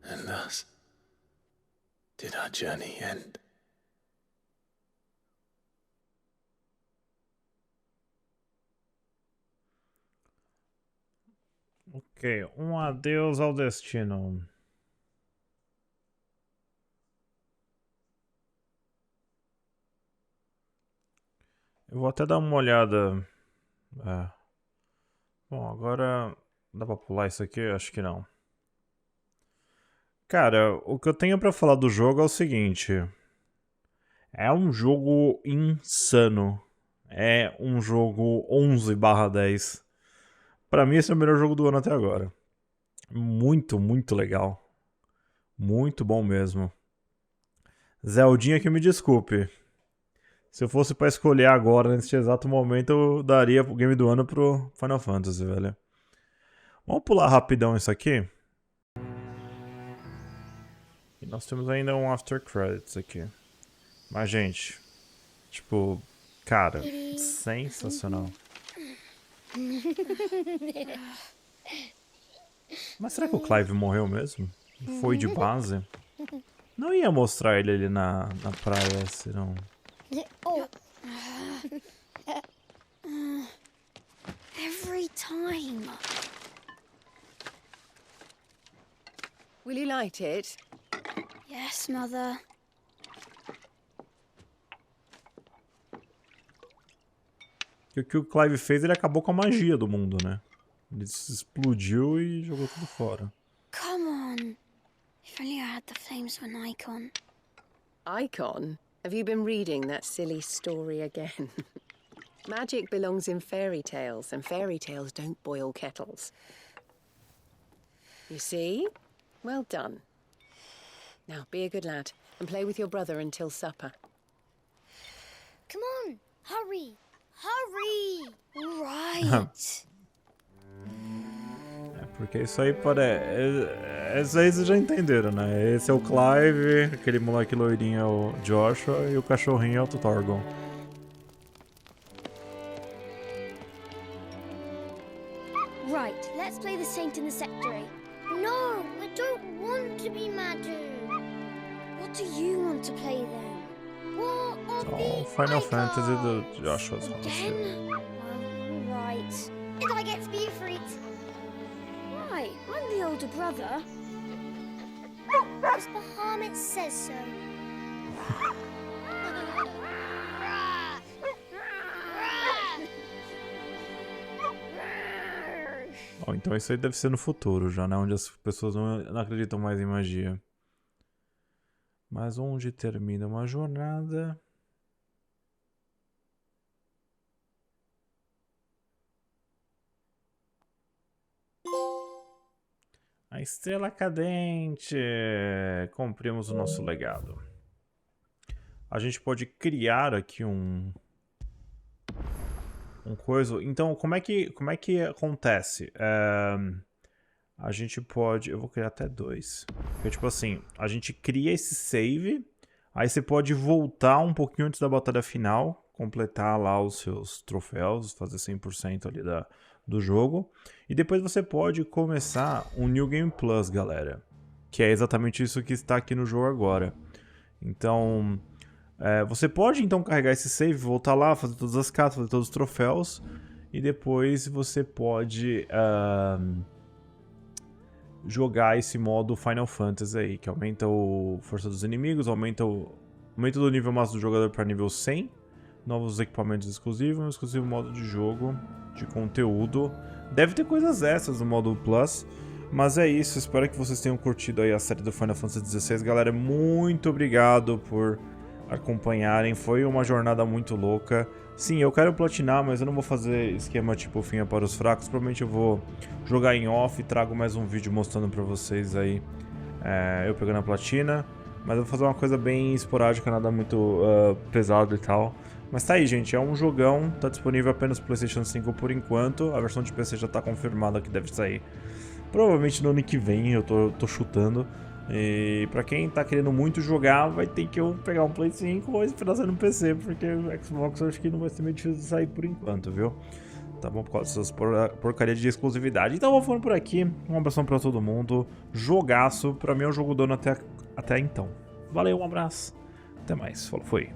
And thus did our journey end. Ok, um adeus ao destino. Eu vou até dar uma olhada. É. Bom, agora dá pra pular isso aqui? Acho que não. Cara, o que eu tenho pra falar do jogo é o seguinte. É um jogo insano. É um jogo 11/10. Pra mim esse é o melhor jogo do ano até agora. Muito, muito legal. Muito bom mesmo. Zeldinha que me desculpe. Se eu fosse pra escolher agora, neste exato momento, eu daria o game do ano pro Final Fantasy, velho. Vamos pular rapidão isso aqui. E nós temos ainda um After Credits aqui. Mas, gente, tipo, cara, sensacional. Mas será que o Clive morreu mesmo? Foi de base? Não ia mostrar ele ali na praia, senão... Oh. Every time. Will you light it? Yes, Mother. E o que o Clive fez, ele acabou com a magia do mundo, né? Ele se explodiu e jogou tudo fora. Come on. If only I had the flames for an icon. Eikon? Have you been reading that silly story again? Magic belongs in fairy tales, and fairy tales don't boil kettles. You see? Well done. Now, be a good lad, and play with your brother until supper. Come on, hurry. Hurry! Right. É, porque isso aí isso aí vocês já entenderam, né? Esse é o Clive, aquele moleque loirinho é o Joshua e o cachorrinho é o Torgon. Right, let's play the saint in the secretary. No, I don't want to be Madhu. What do you want to play then? What of Então, the Final icons? Fantasy do Joshua's House. Again? Well, right. And I get to be a fruit. Right, I'm the older brother. Because Bahamut says so. Oh, então isso aí deve ser no futuro já, né? Onde as pessoas não acreditam mais em magia. Mas onde termina uma jornada... A estrela cadente! Cumprimos o nosso legado. A gente pode criar aqui um coisa. Então, como é que acontece? A gente pode... Eu vou criar até 2. Porque, tipo assim, a gente cria esse save. Aí você pode voltar um pouquinho antes da batalha final. Completar lá os seus troféus. Fazer 100% ali do jogo. E depois você pode começar um New Game Plus, galera. Que é exatamente isso que está aqui no jogo agora. Então, Você pode então carregar esse save, voltar lá, fazer todas as cartas, fazer todos os troféus. E depois você pode jogar esse modo Final Fantasy aí, que aumenta a força dos inimigos, aumenta do nível máximo do jogador para nível 100. Novos equipamentos exclusivos, um exclusivo modo de jogo, de conteúdo. Deve ter coisas extras no modo Plus. Mas é isso, espero que vocês tenham curtido aí a série do Final Fantasy XVI. Galera, muito obrigado por acompanharem, foi uma jornada muito louca. Sim, eu quero platinar, mas eu não vou fazer esquema tipo fim é para os fracos. Provavelmente eu vou jogar em off e trago mais um vídeo mostrando pra vocês aí eu pegando a platina. Mas eu vou fazer uma coisa bem esporádica, nada muito pesado e tal. Mas tá aí, gente, é um jogão, tá disponível apenas pro PlayStation 5 por enquanto. A versão de PC já tá confirmada que deve sair provavelmente no ano que vem, eu tô chutando. E pra quem tá querendo muito jogar, vai ter que eu pegar um Play 5 ou esperar sair no PC, porque o Xbox eu acho que não vai ser meio difícil de sair por enquanto, viu? Tá bom? Por causa dessas porcaria de exclusividade. Então eu vou falando por aqui, um abração pra todo mundo, jogaço, pra mim é um jogo dono até então. Valeu, um abraço, até mais, falou, foi.